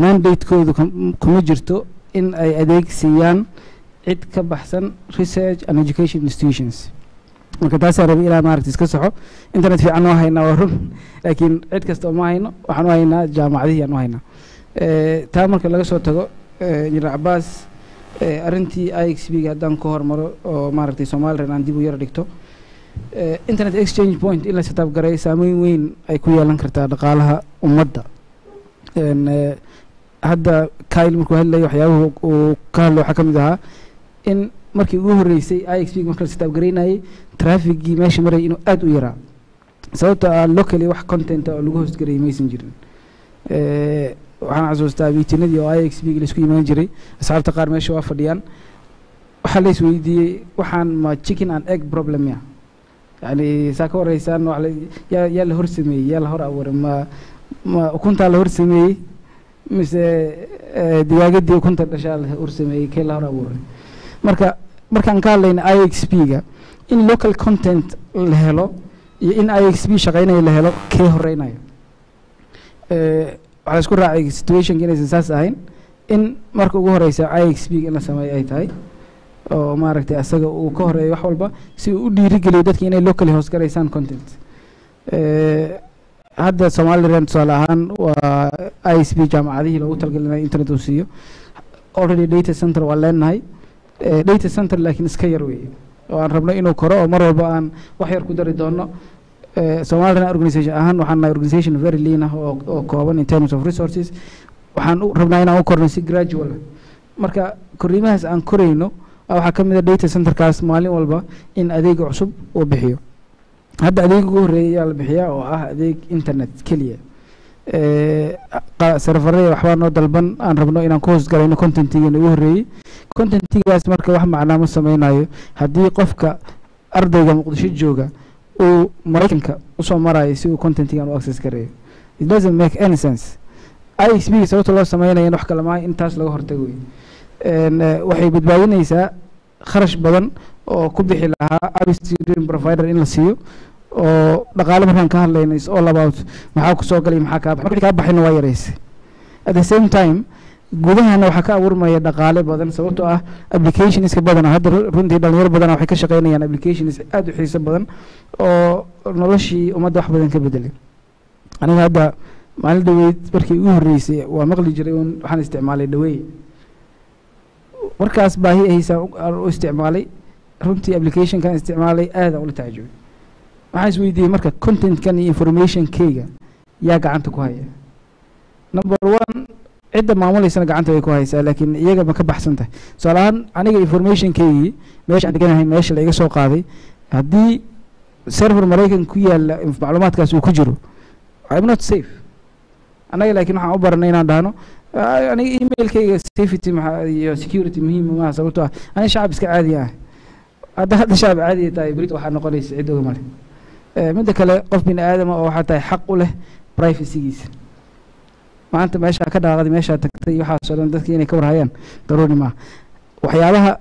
mandate-koodu kuma jirto in ay adeeg siiyaan cid ka baxsan research and education institutions marka taasaan rabay ilaa maaragta iska saxo internet fiican oo haynaa waa run laakiin cid kasta ma hayno waxaan u haynaa jaamacadihii aan u haynaa taa marka laga soo tago Injineer Cabbaas arrintii IXB-ga haddaan ka hormaro oo maaragtay Somaliland aan dib u yara dhigto internet exchange point in la setup gareeyo saameyn weyn ay ku yeelan kartaa dhaqaalaha ummadda hadda Kyle markuu hadlayo waxyaabaha uu ka hadlo waxaa ka mid ahaa in markii ugu horeysay IXB marka la setup gareynayay trafficgii meesha maray inuu aad u yaraa sababtoo ah locally wax content oo lagu host gareeyay maysan jirin waxaan xasuustaa miitinadii oo IXB la isku imaan jiray asxaabta qaar meesha waa fadhiyaan waxaa la isweydiiyey waxaan ma chicken and egg problem ya yani saa ka wareysaan yaa la hor sameeyey yaa la hor abuuray ma ukuntaa la hor sameeyey mise digaagadii ukunta dhashaa la hor sameeyey kee la hor abuuray markaan ka hadlayna IXB-ga in local content la helo iyo in IXB shaqaynayo la helo kee horeynayo waxaa isku raacay situationka inaysan saas ahayn in marka ugu horeysa IXB-ga in la sameeyo ay tahay oo maaragtay asaga uu ka horeeyo wax walba si uu u dhiirigeliyo dadka inay locally hoos garaysaan content hadda Somaliland tusaale ahaan waa ISB jaamacadihii loogu talagalay inay internet u siiyo already data center waa leenahay data center laakiin iska yar weeye oo aan rabno inuu koro oo mar walba aan wax yar ku dari doono Somaliland organization ahaan waxaan nahay organization very lean ah oo kooban in terms of resources waxaan rabnaa inaan u korno si gradual marka koriimahaas aan korayno waxaa ka mid ah data centerkaas maalin walba in adeeg cusub uu bixiyo hadda adeeg ugu horeeya la bixiyaa oo ah adeeg internet kaliya serverada waxbaa noo dalban aan rabno inaan ku hoos galayno contentigeena ugu horeeyey contentigaas marka wax macnaa ma sameynayo haddii qofka ardayga Muqdisho jooga uu Mareykanka usoo marayo si uu contentigan u access gareeyo it doesn't make any sense ISB sababta loo sameynayo wax kale ma intaas laga hortago waxay badbaadinaysaa kharash badan oo ku bixi lahaa upstream provider in la siiyo oo dhaqaale markaan ka hadlaynay is all about maxaa ku soo galay maxaa kaa baxay markii kaa baxayna waa yaraysay at the same time gudahana waxaa ka abuurmaya dhaqaale badan sababtoo ah applicationska badan hadda runtii dhalinyaro badan waxay ka shaqaynayaan applications aad u xiiso badan oo noloshii ummadda wax badan ka bedelay aniga hadda maalin dhaweyd markii ugu horreysay waa maqli jiray waxaan isticmaalay dhaweey markaas baahi ahaysaa u isticmaalay runtii applicationkan isticmaalay aada ula tacajubay waxaan isweydiiyey marka contentkan iyo informationkayga yaa gacanta ku haya number one cidda maamuleysana gacanta way ku haysaa laakiin iyaga ma ka baxsan tahay tusaale ahaan aniga informationkaygii meesha aan deganahay meesha la iga soo qaaday haddii server maraykan ku yaala macluumaadkaas uu ku jiro I'm not safe anaga laakiin waxaan u baranay inaan dhahno aniga emailkayga safety iyo security muhiim maaha sababtoo ah aniga shacab iska caadi ah hadda shacab caadi tahay brit waxaa noqonaysa cid oga male midda kale qof bini aadama oo waxaa tahay xaq u leh privacygiisa maanta meeshaa ka dhaaqday meeshaa tagtay waxaasoo dhan dadkii inay ka warhayaan daruuri maaha waxyaabaha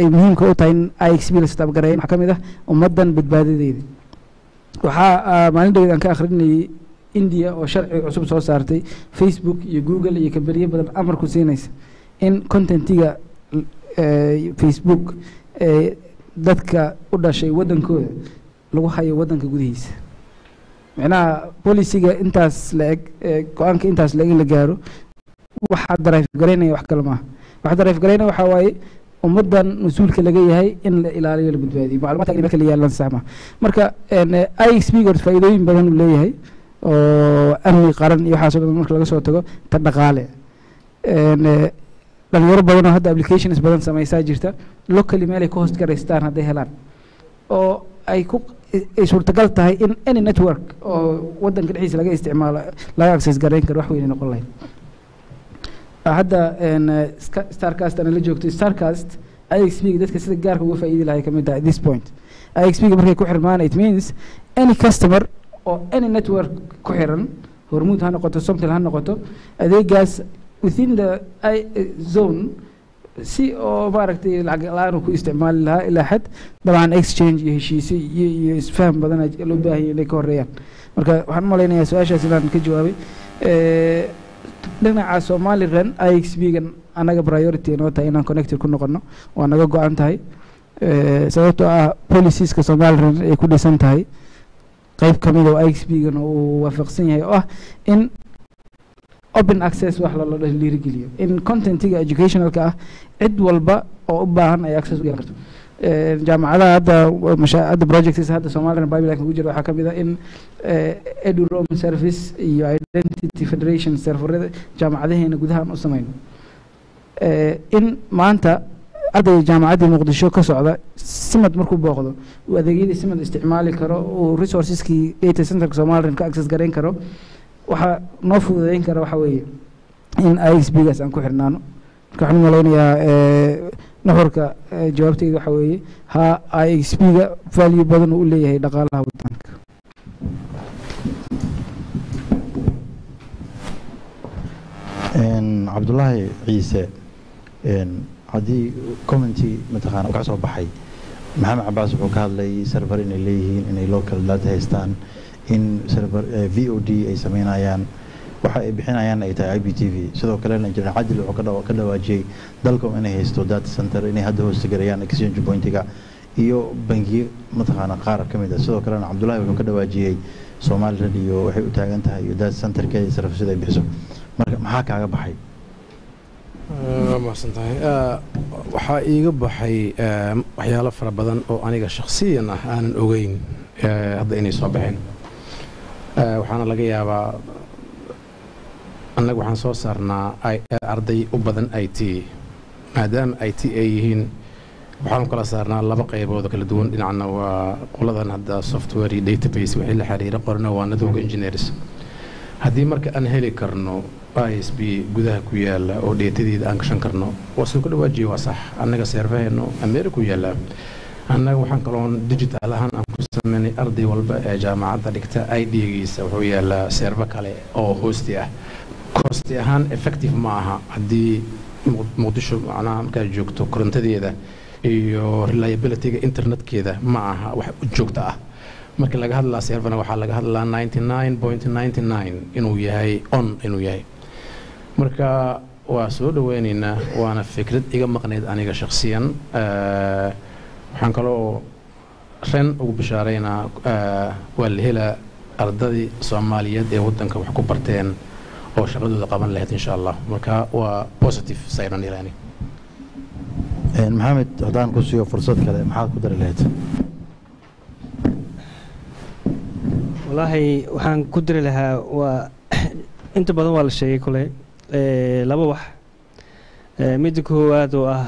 ay muhiimka u tahay in IXP la stabgareeyo waxaa ka mid ah ummaddan badbaadadeeda waxaa maalin dhaweyd aan ka akhrinayay India oo sharci cusub soo saartay Facebook iyo Google iyo kabariye badan amar ku siinaysa in contentiga Facebook dadka u dhashay wadankooda lagu hayo wadanka gudihiisa macnaha polisiga intaas la eg go'aanka intaas la eg la gaaro waxa drive gareynaya wax kale maaha waxa drive gareynaya waxa waaye ummadan mas'uulka laga yahay in la ilaaliyo la badbaadiyo macluumaadka in kala yeelan saama marka IXP gor faa'iidooyin badan u leeyahay oo amni qaran iyo waxa soo marka laga soo tago ta dhaqaale dhalinyaro badan oo hadda applications badan samaysaa jirta locally meel ay ku host garaystaan hadday helaan oo ay ku ay suurtagal tahay in any network oo wadanka dhexdiisa laga isticmaalo laga access gareyn karo wax weyn noqon lahayd hadda starcast ana la joogto starcast IXP dadka sida gaarka uga faa'iidi lahay ka mid ah at this point IXP markay ku xirmaan it means any customer oo any network ku xiran hormuud ha noqoto something ha noqoto adeegaas within the zone si oo maaragtay lacag la'aan ku isticmaali lahaa ilaa xad dabcan exchange iyo heshiis iyo isfaham badan loo baahan yahay inay ka horeeyaan marka waxaan u malaynayaa su-aashaas inaan ka jawaabay dhinaca Somaliland IXP-gan anaga priority noo tahay inaan connected ku noqono waa naga go'an tahay sababtoo ah policies-ka Somaliland ay ku dhisan tahay qayb ka mid ah IXP-gan uu waafaqsan yahay oo ah in open access wax la dhiirigeliyo in contentiga educationalka ah cid walba oo u baahan ay access u yeelan karto jaamacadaha hadda projects hadda Somaliland Bible ku jira waxaa ka mid ah in eduroam service iyo identity federation serverada jaamacadaheena gudaha u sameeyno in maanta arday jaamacadda Muqdisho ka socda simad markuu booqdo uu adeegyada simad isticmaali karo uu resourceski data center Somaliland ka access gareyn karo waxa noo fududeyn kara waxa weeye in IXP-gaas aan ku xirnaano marka waxaan malaynayaa nuxurka jawaabtayda waxa weeye ha IXP-ga value badan uu leeyahay dhaqaalaha wadanka cabdullaahi ciise haddii commenty mataqaana ka soo baxay maxamed cabaas wuxuu ka hadlay server inay leeyihiin inay local data haystaan in server VOD ay sameynayaan waxa ay bixinayaan ay tahay IPTV sidoo kale injineer Cadil wuxuu ka dhawaajiyay dalka inay haysto data center inay hadda hoos garayaan exchange pointiga iyo bangiyo mataqaana qaar ka mid ah sidoo kale Cabdullaahi wuxuu ka dhawaajiyay Soomaaliland iyo waxay u taagan tahay iyo data centerkeeda sarfisada ay bixiso marka maxaa kaaga baxay ما سنتهي وحقيقة بحي وحياة فرا بدن أو أنا شخصيا أنا أوين هذا إني صباحين وحنا لقيا أنا وحنا صارنا أرضي وبدن IT ما دام IT أيهن وحنا كلا صارنا لا بقى يبغى ذاك الدون إن عنا وقلنا هذا سوفت وير داتابيس وحيل حريرة قرنا وندوق إنجينيرز هذه مركز أنا هلي كرنو ISP gudaha ku yaala oo dheetadeeda aan gashan karno waasoo ku dhawaajiyo waa sax annaga serverheeno America ku yaala annaga waxaan kaloon digital ahaan aan ku sameynay arday walba ee jaamacadda dhigta ID-giisa wuxuu yaalaa server kale oo hosti ah cost ahaan effective ma aha haddii Muqdisho macnaha markaa joogto korontadeeda iyo reliability-ga internetkeeda ma aha wax joogto ah markii laga hadlaa serverna waxaa laga hadlaa 99.99 inuu yahay on inuu yahay marka waa soo dhaweynaynaa waana fikrad iga maqneyd aniga shakhsiyan waxaan kaloo ren ugu bishaareynaa waa la helaa ardadii Soomaaliyeed ee wadanka wax ku barteen oo shaqadooda qaban lahayd insha Allah marka waa positive sayran ilaani maxamed haddaan ku siiyo fursad kale maxaad ku dari lahayd wallaahi waxaan ku dari lahaa waa inta badan waa la sheegay kule laba wax midda koowaad oo ah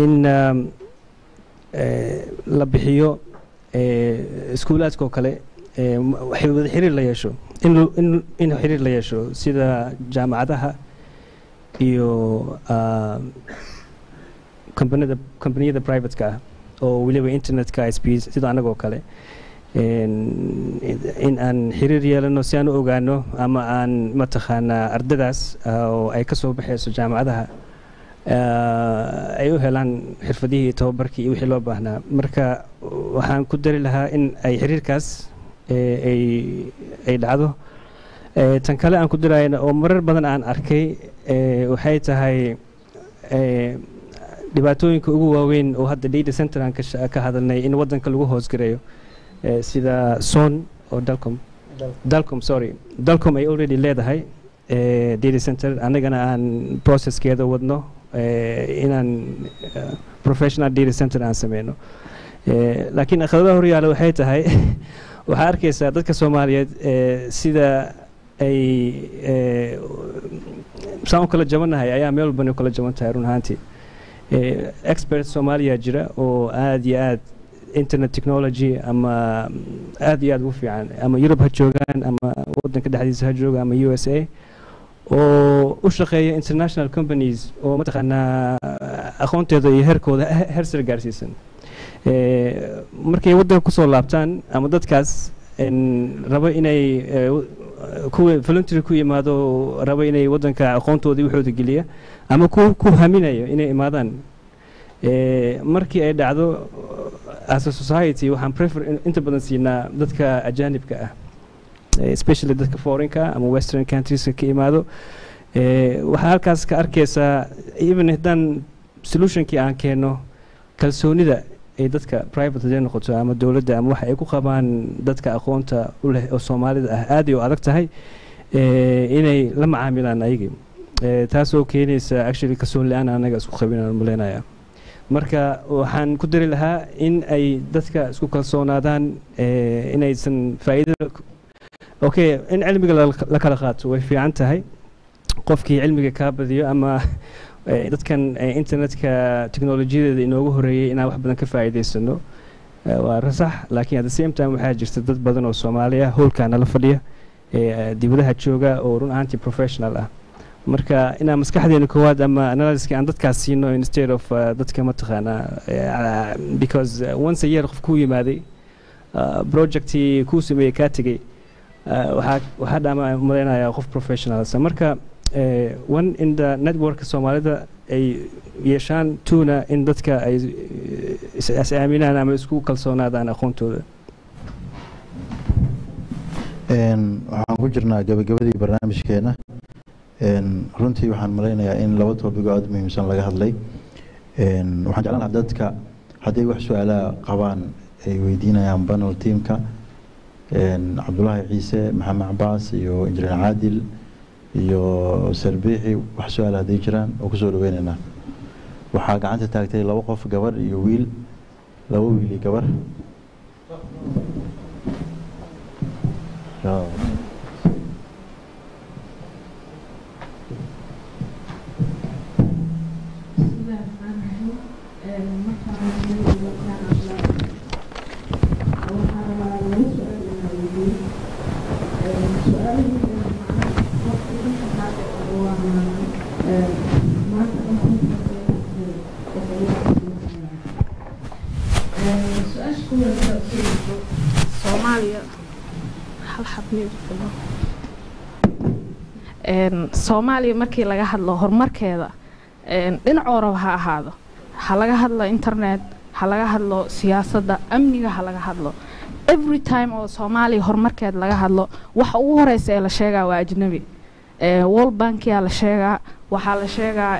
in la bixiyo iskuulaadka oo kale waxay wada xiriir la yeesho in xiriir la yeesho sida jaamacadaha iyo kombaniyada privateka ah oo weliba internetka ISP sida anagoo kale in aan xiriir yeelano si aan u ogaano ama aan mataqaanaa ardadaas oo ay ka soo baxayso jaamacadaha ay u helaan xirfadihii tababarkii iyo wixii loo baahnaa marka waxaan ku dari lahaa in ay xiriirkaas ay dhacdo tan kale aan ku dirayna oo marar badan aan arkay waxay tahay dhibaatooyinka ugu waaweyn oo hadda data center aan ka hadalnay in wadanka lagu hoosgareeyo sida son oo dalcom ay already leedahay data center annagana aan processkeeda wadno inaan professional data center aan sameyno laakiin aqabadaha horyaala waxay tahay waxaa arkaysaa dadka Soomaaliyeed sida ay saan u kala jabanahay ayaa meel walba u kala jaban tahay run ahaantii expert Soomaaliya jira oo aad iyo aad internet technology ama aad iyo aad ugu fiican ama Europe ha joogaan ama wadanka dhexdiisa ha jooga ama USA oo u shaqeeya international companies oo mataqaanaa aqoonteeda iyo heerkooda heer sare gaarsiisan markay wadanka kusoo laabtaan ama dadkaas rabo inay kuwa voluntary ku yimaado rabo inay wadanka aqoontooda waxooda geliya ama ku haminayo inay imaadaan markii ay dhacdo as a society waxaan prefer inta badan siinaa dadka ajaanibka ah especially dadka foreignka ama western countries ka imaado waxaa halkaas ka arkaysaa even haddaan solutionkii aan keeno kalsoonida ay dadka private haday noqoto ama dowladda ama waxa ay ku qabaan dadka aqoonta u leh oo Soomaalida ah aad iyo adag tahay inay la macaamilaan ayagii taasoo keenaysa actually kalsooni la'aan anaga isku qabinaan muleenaya marka waxaan ku dari lahaa in ay dadka isku kalsoonaadaan inaysan faa'iido okay in cilmiga la kala qaato way fiican tahay qofkii cilmiga ka badiyo ama dadkan internetka teknolojiyadeeda inoogu horeeyay inaan wax badan ka faa'iideysano waa rasax laakiin at the same time waxaa jirta dad badan oo Soomaaliya howlkaana la fadhiya dibadaha jooga oo run ahaantii professional ah marka inaan maskaxdeena koowaad ama analysis aan dadkaas siino instead of dadka mataqaanaa because once a year qof ku yimaaday projectii ku sameeyay ka tagay waxaa dhama maleynayaa qof professional marka one in the network Soomaalida ay yeeshaan tuna in dadka ay is aaminaan ama isku kalsoonaadaan aqoontooda waxaan ku jirnaa gabagabadii barnaamijkeena runtii waxaan maleynayaa in laba topic oo aad muhiimsan laga hadlay waxaan jeclaan lahaa dadka hadday wax su'aalaha qabaan ay weydiinayaan panel teamka Cabdullaahi Ciise Maxamed Cabaas iyo Injineer Caadil iyo Sarbiixi wax su'aal haday jiraan oo ku soo dhaweynayna waxaa gacanta taagtay laba qof gabar iyo wiil laba wiil iyo gabar Soomaaliya markii laga hadlo horumarkeeda dhinac orab ha ahaado ha laga hadlo internet ha laga hadlo siyaasadda amniga ha laga hadlo every time oo Soomaaliya horumarkeed laga hadlo waxa ugu horeysa ee la sheegaa waa ajnabi World Bank yaa la sheegaa waxa la sheegaa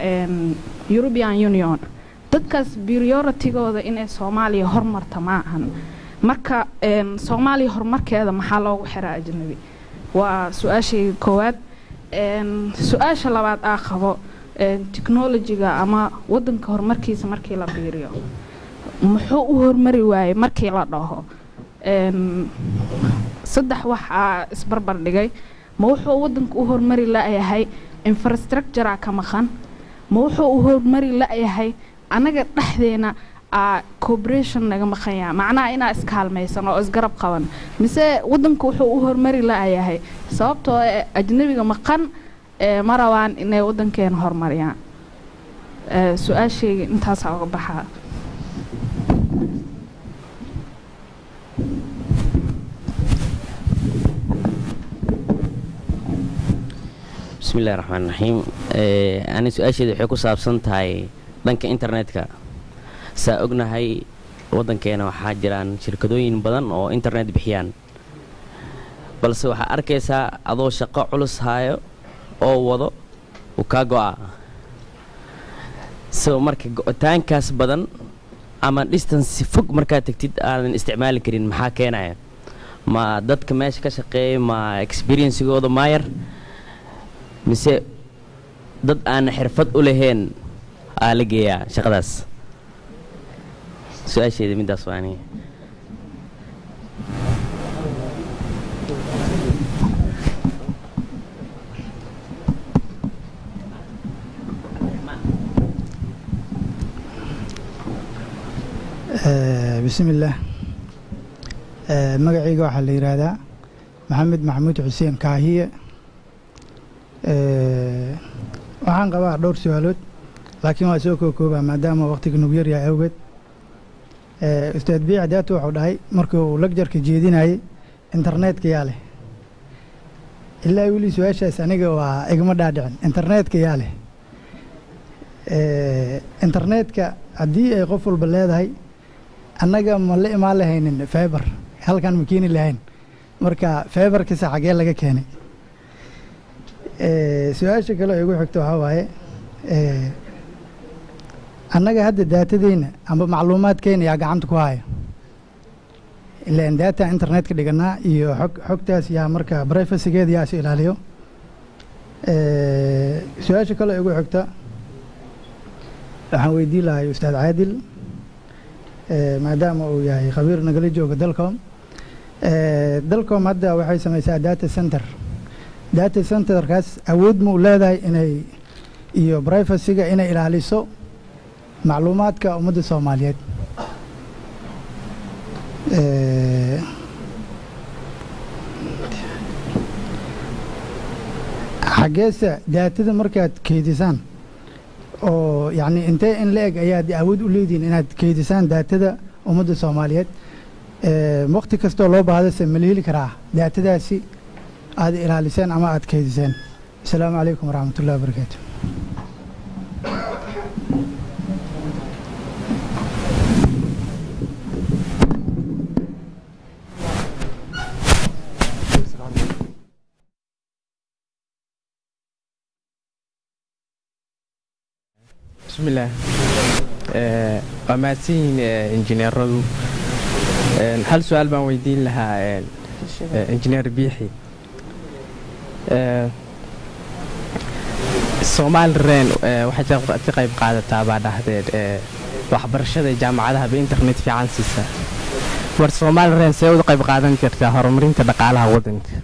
European Union dadkaas priority-gooda inay Soomaaliya horumarto ma ahan marka Soomaaliya horumarkeeda maxaa loogu xiraa ajnabi waa su'aashii koowaad su'aasha labaad aan qabo technology-ga ama wadanka horumarkiisa markii la fiiriyo muxuu u hormari waayay markii la dhaho saddex waxa isbarbar dhigay ma wuxuu wadanka u hormari laayahay infrastructure ka maqan ma wuxuu u hormari laayahay anaga dhaxdeena cooperation naga maqanya macnaha ina iskaalmaysan oo isgarab qaban mise wadanku wuxuu u hormari laayahay sababtoo ajnabiga maqan ma rabaan inay wadankeena horumariyaan su'aashayga intaas uga baxaa بسم الله الرحمن الرحيم أنا سؤال شيء حكوا سابسن تاي دنك إنترنت كا سأقولنا هاي وضن كنا وحاجران شركتين بدن أو إنترنت بحيان بل سو أركيسا أضو شقة علوس هاي أو وضو وكاجوا سو مرك تانكاس بدن أما distance فوق مركات تكتيد على استعمال كرين محاكينا ما ضد كماش كشقي ما experience جوده ماير mise dad aan xirfad u lahayn la geeyaa shaqadaas su'aasheeda midaas waani bismillaah magacayga waxaa la yiraahdaa maxamed maxamuud xuseen kaahiye waxaan qabaa dhowr su'aalood laakiin waa soo koobaa maadaama waqtiga nagu yar yahay awgeed ustaad biic daatu wuxuu dhahay markii uu lecture-ka jeedinayay internetka yaa leh ilaa weli su'aashaas aniga waa igama dhaadhicin internetka yaa leh internetka haddii ay qof walba leedahay annaga ma la imaan lahaynin fiber halkan ma keeni lahayn marka fiberkiisa xagee laga keenay su'aasha kale oo igu xigto waxaa waaye annaga hadda daatadeyna amba macluumaadkeena yaa gacanta ku haya ilaan data internetka dhiganaa iyo xogtaas yaa marka privacygeeda yaa is ilaaliyo su'aasha kale oo igu xigta waxaan weydiin lahay ustaad caadil maadaama uu yahay khabiir nagala jooga dalcom hadda waxay samaysaa data centerkaas awood ma u leedahay inay iyo privacyga inay ilaaliso macluumaadka ummadda Soomaaliyeed xageesa daatada markaad keydisaan oo yani intee in la eg ayaad awood u leediin inaad keydisaan daatada ummadda Soomaaliyeed waqti kastoo loo baahdo ma la heli karaa daatadaasi aad ilaaliseen ama aad keydiseen assalaamu calaykum waraxmatullahi wabarakaatu بسم الله وماسين انجينير رضو هل سؤال بان ويدين لها انجينير بيحي Soomaaliland waxay ka qayb qaadataa baa dhahdeen waxbarashada jaamacadaha ba internet fiican siisa war Soomaaliland say u qayb qaadan kartaa horumarinta dhaqaalaha wadanka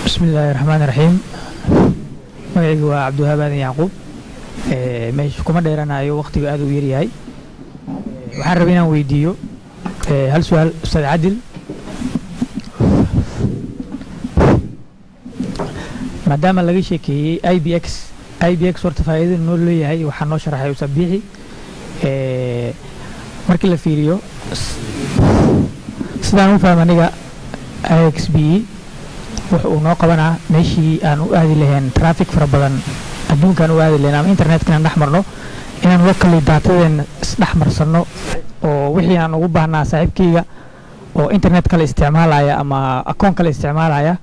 بسم الله الرحمن الرحيم magacaygu waa cabdiwahaab aadan yacquub meesha kuma dheeranayo waqtiga aad u yar yahay waxaan rabay inaan weydiiyo hal su'aal ustaad cadil maadaama laga sheekeeyey IBX horta faa'iidada noo leeyahay waxaa noo sharaxay ustaad biixi markii la fiiriyo sidaan u fahmo aniga IXB wuxuu uu noo qabanaa meeshii aan u aadi lahayn traffic fara badan adduunkaan u aadi lahayn ama internetkana dhex marno inaan locally daatadeena isdhex marsanno oo wixii aan ugu baahnaa saaxiibkayga oo internet kale isticmaalaya ama akoon kale isticmaalaya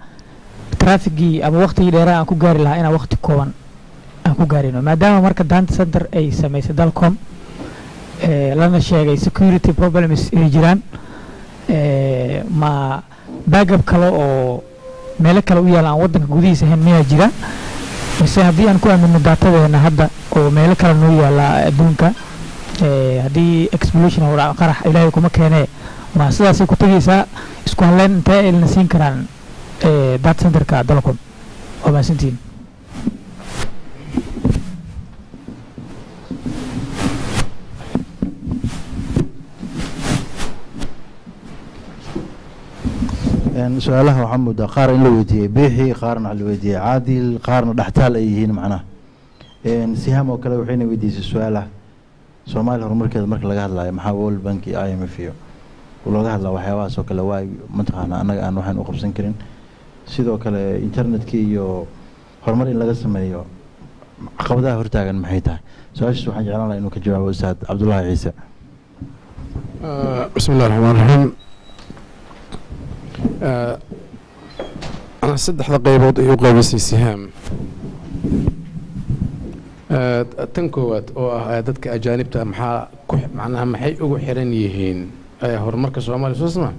trafficgii ama waqtigii dheeraa aan ku gaari lahaa inaan waqti kooban aan ku gaarino maadaama marka data center ay samaysay dalcom lana sheegay security problems ay jiraan ma backup kale oo meelo kale u yaala aan waddanka gudihiisa ahayn miyaa jira mise haddii aan ku aamino daatadeena hadda oo meelo kale noo yaala adduunka haddii explosion oo qarax ilaahay kuma keenee ma sidaasay ku tegaysaa isku halleyn intee ayna siin karaan data centerka dalcom waa mahadsantihiin su-aalaha waxaa moodaa qaar in la weydiiyey biixi qaarna la weydiiyey caadil qaarna dhextaal ay yihiin macnaha sihaam oo kale waxayna weydiisay su-aalaha soomaaliya horumarkeeda marka laga hadlayo maxaa world bank iyo IMF iyo looga hadlaa waxyaabahaas oo kale waa mataqaana annaga aan waxaan u qabsan karin sidoo kale internetkii iyo horumar in laga sameeyo caqabadaha hortaagan maxay tahay su-aashaas waxaan jeclaan lahaa inuu ka jawaabo ustaad cabdullaahi ciise بسم الله الرحمن الرحيم أنا صدح قيبوض يقابسي سهام تنكوات أو دتك أجانب محا معناها محي أو حرن يهين هرمرك سوامالي سوسمة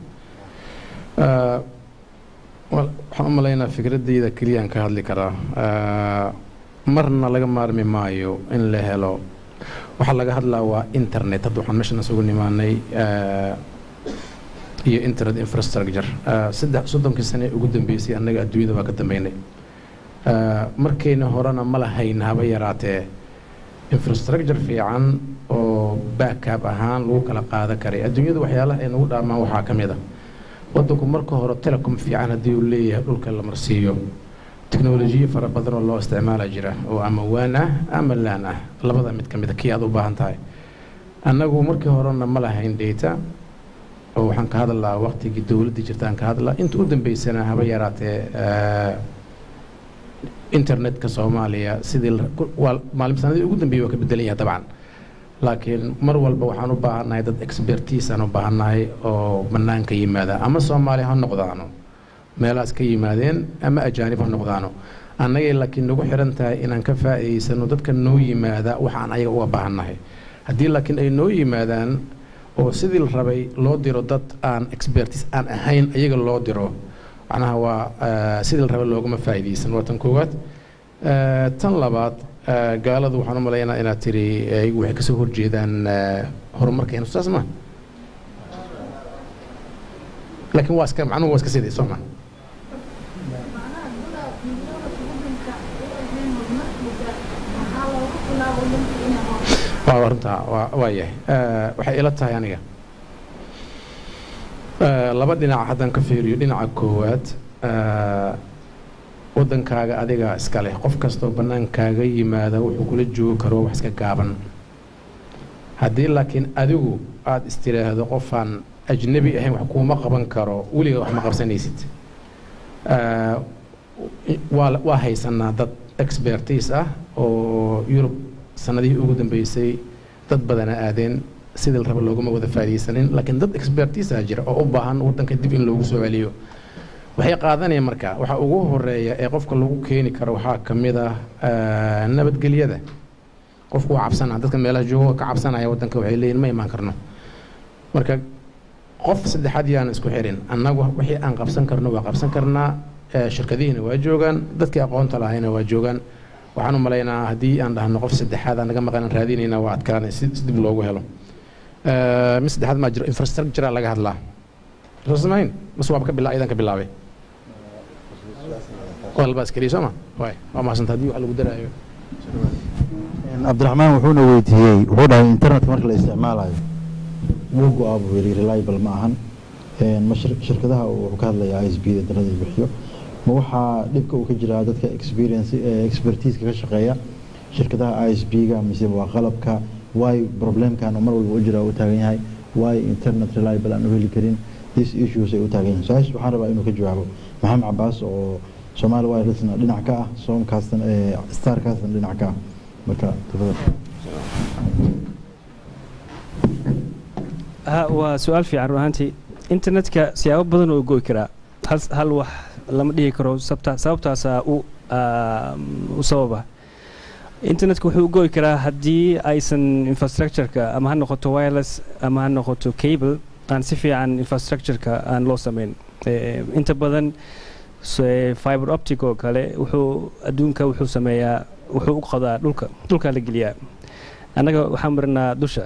وحنا ملاينا فكرة دي إذا كليان كهاد لي كرا مرنا لقى مارمي مايو إن لهلو waxaa laga hadlaa waa internet hadda waxaan meeshan isugu nimaanay iyo internet infrastructure soddonkii sane ugu dambeysay annaga adduunyada waa ka dambeynay markayna horena ma lahayn haba yaraatee infrastructure fiican oo backup ahaan lagu kala qaadan karay adduunyada waxyaalaha ay nagu dhaamaan waxaa ka mid ah waddanku marka hore telecom fiican haddii uu leeyahay dhulka la marsiiyo teknolojiya fara badan oo loo isticmaala jira oo ama waan ah ama laan ah labada mid ka mid kii aad u baahan tahay annagu markii horena ma lahayn data oo waxaan ka hadlaa waqtigii dowladda jirtaan ka hadlaa inta u dambeysana haba yaraatee internetka Soomaaliya sidii maalin sanadii ugu dambeeyay waa ka bedelan yahay dabcan laakiin mar walba waxaan u baahanahay dad expertise aan u baahanahay oo banaanka yimaada ama Soomaali ha noqdaano meelaas ka yimaadeen ama ajaanib ha noqdaano annagay laakiin nagu xiran tahay inaan ka faa'iideysano dadka noo yimaada waxaan ayaga uga baahanahay haddii laakiin ay noo yimaadaan oo sidii la rabay loo diro dad aan expertise aan ahayn ayaga loo diro macnaha waa sidii la rabay loogama faa'iideysan waa tan koowaad tan labaad gaaladu waxaan u maleynayaa inaad tiri ayagu waxay kasoo horjeedaan horumarkeena saas ma laakiin waa iska macnuhu waa iska sidii soo ma runtaa waa yahay waxay ila tahay aniga laba dhinac haddaan ka fiiriyo dhinaca koowaad waddankaaga adiga iska leh qof kastoo bannaankaaga yimaada wuxuu kula joogi karo wax iska gaaban haddii laakiin adigu aada istiraahdo qofaan ajnabi ahayn wax kuuma qaban karo weliga wax ma qabsanaysid waa haysanaa dad expertise ah oo Yurub sanadihii ugu dambeysay dad badana aadeen sidii la rabo loogama wada faa'iideysanin laakiin dad expertise ah jira oo u baahan waddanka dib in loogu soo celiyo waxay qaadanayaan marka waxa ugu horeeya ee qofka lagu keeni karo waxaa ka mid ah nabadgelyada qofku waa cabsanaa dadka meelaha jooga ka cabsanaya waddanka waxay leeyihiin ma imaan karno marka qof saddexaad yaan isku xirin annagu wixii aan qabsan karno waa qabsan karnaa shirkadihiina waa joogaan dadkii aqoonta lahayna waa joogaan waxaan u maleynayaa haddii aan dhahno qof saddexaad aan naga maqan raadinayna waa adkaanay si dib loogu helo mid saddexaad ma jiro infrastructure laga hadlaa soo samayn mas waaba ka bilaabay idan ka bilaabay walba iskari soo ma way waa ma santaa hadii wax lagu daraayo Abdulrahman wuxuuna weydiiyey wuxuu dhahay internet marka la isticmaalayo wuu go'aabo very reliable ma ahan shirkadaha wuxuu ka hadlayaa ISP internet bixiyo ma waxaa dhibka uu ka jiraa dadka expertise ka shaqeeya shirkadaha ISP ga mise waa qalabka way problemkan mar walba u jira uu taagan yahay why internet reliable aan u heli karin these issues ay u taagan yihiin su-aasha waxaan rabaa inuu ka jawaabo maxamed cabaas oo Somali wirelessna dhinac ka ah Somcastna Starcastna dhinac ka ah marka waa su'aal fiican ruuxantii internetka siyaabo badan oo go'i karaa hal wax lama dhihi karo sababtaas u sababa internetka wuxuu go'i karaa haddii aysan infrastructureka ama ha noqoto wireless ama ha noqoto cable aan si fiican infrastructureka aan loo samayn inta badan fiber optic oo kale adduunka wuxuu sameeyaa wuxuu u qadaa dhulka la geliyaa annaga waxaan marnaa dusha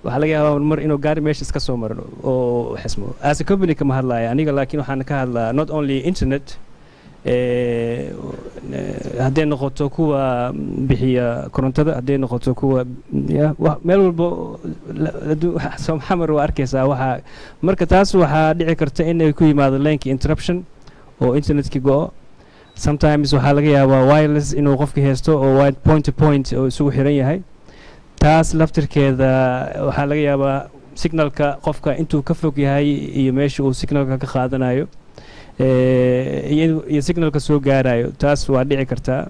waxaa laga yaabaa mar inuu gaari meesha iska soo marno oo xismo as a company kama hadlaya aniga laakiin waxaan ka hadlaa not only internet hadday noqoto kuwa bixiya korontada hadday noqoto kuwa meel walbo xamar waa arkaysaa waxaa marka taas waxaa dhici karta inay ku yimaado linki interruption oo internetkii go'o sometimes waxaa laga yaabaa wireless inuu qofkii haysto oo point to point oo isugu xiran yahay taas laftirkeeda waxaa laga yaabaa signalka qofka intuu ka fog yahay iyo meesha uu signalka ka qaadanayo iyo signalka soo gaarayo taas waa dhici kartaa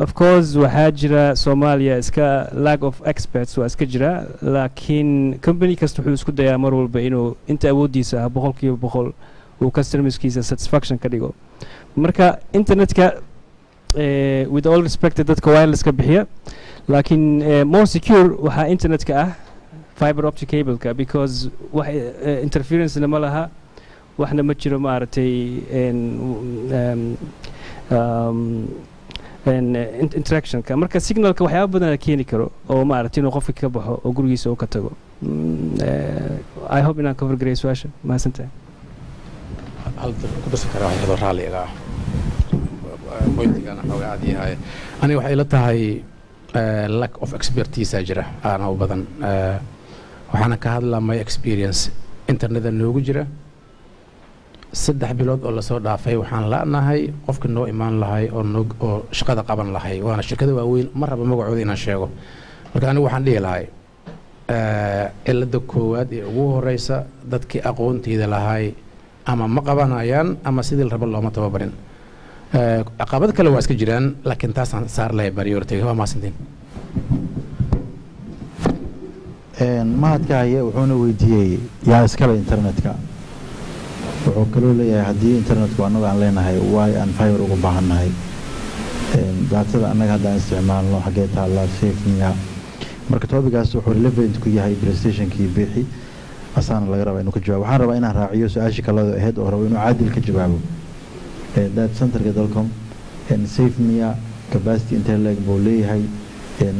of course waxaa jira Soomaaliya iska lack of experts waa iska jira laakiin company kasta wuxuu isku dayaa mar walba inuu inta awoodiisa 100% uu customerskiisa satisfaction ka dhigo marka internetka with all respect dadka wireless ka bixiya laakiin more secure waxaa internetka ah fiber optic cable-ka because wax interference ma laha waxna ma jiro maaragtay interactionka marka signalka waxyaaba badan la keeni karo oo maaragtay inuu qofka ka baxo oo gurigiisa uu ka tago I hope inaan cover gareeyo su-aasha mahadsantahay hal ku darsan karaa waxyadoo raalliga ah pointigana xoogaa aad yahay aniga waxay la tahay lack of expertise jira aana u badan waxaana ka hadlaa my experience interneta noogu jira 3 bilood oo lasoo dhaafay waxaan la'nahay qofka noo imaan lahay oo shaqada qaban lahay waana shirkada waaweyn ma raba magacooda inaan sheego marka anigu waxaan dhihi lahay cilada koowaad ee ugu horeysa dadkii aqoonteeda lahay ama ma qabanayaan ama sidii la rabo looma tababarin caqabad kale waa iska jiraan laakiin taasaan saar lahay priority waa maasantiin mahadka haye wuxuuna weydiiyey yaa iskale internetka wuxuu kaloo leeyahay haddii internetku annaga aan leenahay waay aan fiber uga baahannahay daatada annaga haddaan isticmaalno xaggee taallaa safemiya marka topigaas wuxuu relevant ku yahay playstationkii biixi asaana laga rabaa inuu ka jawaabo waxaan rabaa inaan raaciyo su-aashii kalada ahayd oo rabo inuu caadil ka jawaabo data centerka dalcom safemiya capacity intee leeg buu leeyahay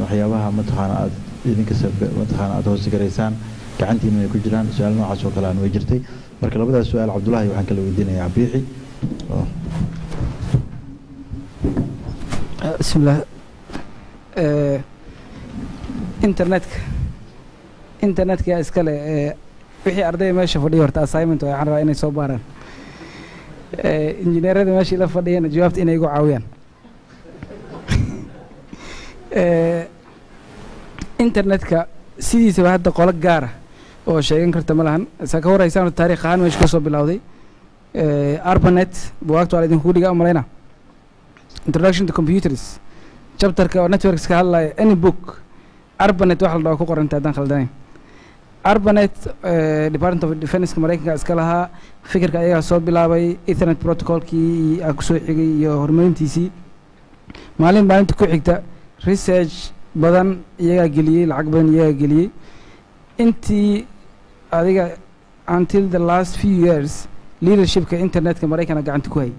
waxyaabaha mataqaana aad idinkasta mataqaana aad hoos garaysaan gacantiina ay ku jiraan su-aal noocaas oo kale aan way jirtay marka labadaas su-aal cabdullaahi waxaan kala weydiinayaa biixi bismillah internetka yaa iskale wixii ardayda meesha fadhiya horta assignment waxaan rabaa inay soo baaraan injineerada meeshii la fadhiyana jawaabta inay igu caawiyaan internetka sidiisaba hadda qolo gaara oo sheegan karta ma lahan saa ka horeysaan taariikh ahaan meesha ka soo bilowday arpanet buwaagta waa idinku dhigaa malayna introduction to computers chapterka oo networks ka hadlaya any book arpanet wax la dhaho ku qoranta haddaan khaldanayn arpanet department of defense maraykanka iska lahaa fikirka ayagaa soo bilaabay ethernet protocolkii ku soo xigay iyo horumarintiisii maalinta ku xigta research badan iyagaa geliyey lacag badan iyagaa geliyey intii adiga until the last few years leadershipka internetka maraykana gacanta ku hayay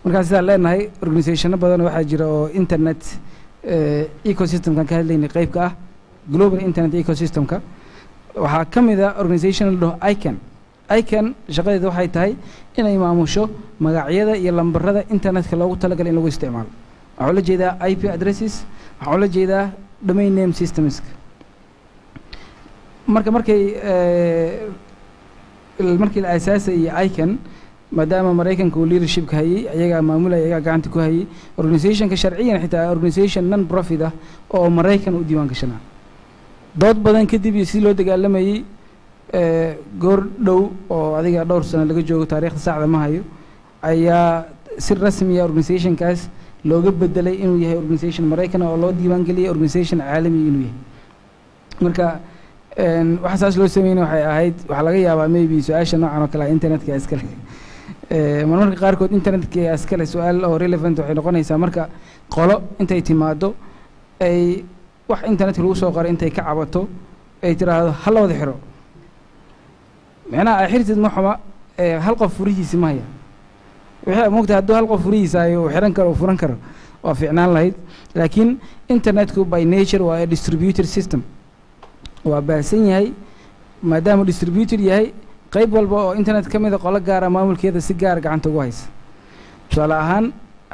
markaan sidaan leenahay organizationo badan waxaa jira oo internet ecosystemkan ka hadlaynay qeybka ah global internet ecosystemka waxaa ka mid ah organization la dhaho ican shaqadeeda waxay tahay inay maamusho magacyada iyo lambarada internetka loogu talagalay in lagu isticmaalo waxaa la jeedaa IP addresses waxaa la jeedaa domain name systemska markii la aasaasayay ican maadaama maraykanka uu leadershipka hayay ayagaa maamulaya ayagaa gacanta ku hayay organizationka sharciyan xitaa organization non profit ah oo maraykan u diiwaan gashanaa dood badan kadib iyo si loo dagaalamayay goor dhow oo adiga dhowr sano laga joogo taariikhda saacda ma hayo ayaa si rasmiya organizationkaas looga bedelay inuu yahay organization maraykan oo loo diiwaan geliyay organization caalami inuu yahay marka waxa saas loo sameeyay waxay ahayd waxa laga yaabaa maybe su'aasha noocan oo kale internetka iskale marmarka qaarkood internetka iskale su'aal oo relevant waxay noqonaysaa marka qolo intay timaado ay wax internetka lagu soo qoray intay ka cabato ay tiraahdo hal wada xiro macnaha xirtid ma xuma hal qof furihiisa ma haya wixii moogta hadduu hal qof furihiisa ayo xiran karo furan karo waa fiicnaan lahayd laakiin internetku by nature waa distributed system waa baasan yahay maadaama distributed yahay qayb walba oo internet ka mid a qolo gaara maamulkeeda si gaar gacanta ugu haysa tusaale ahaan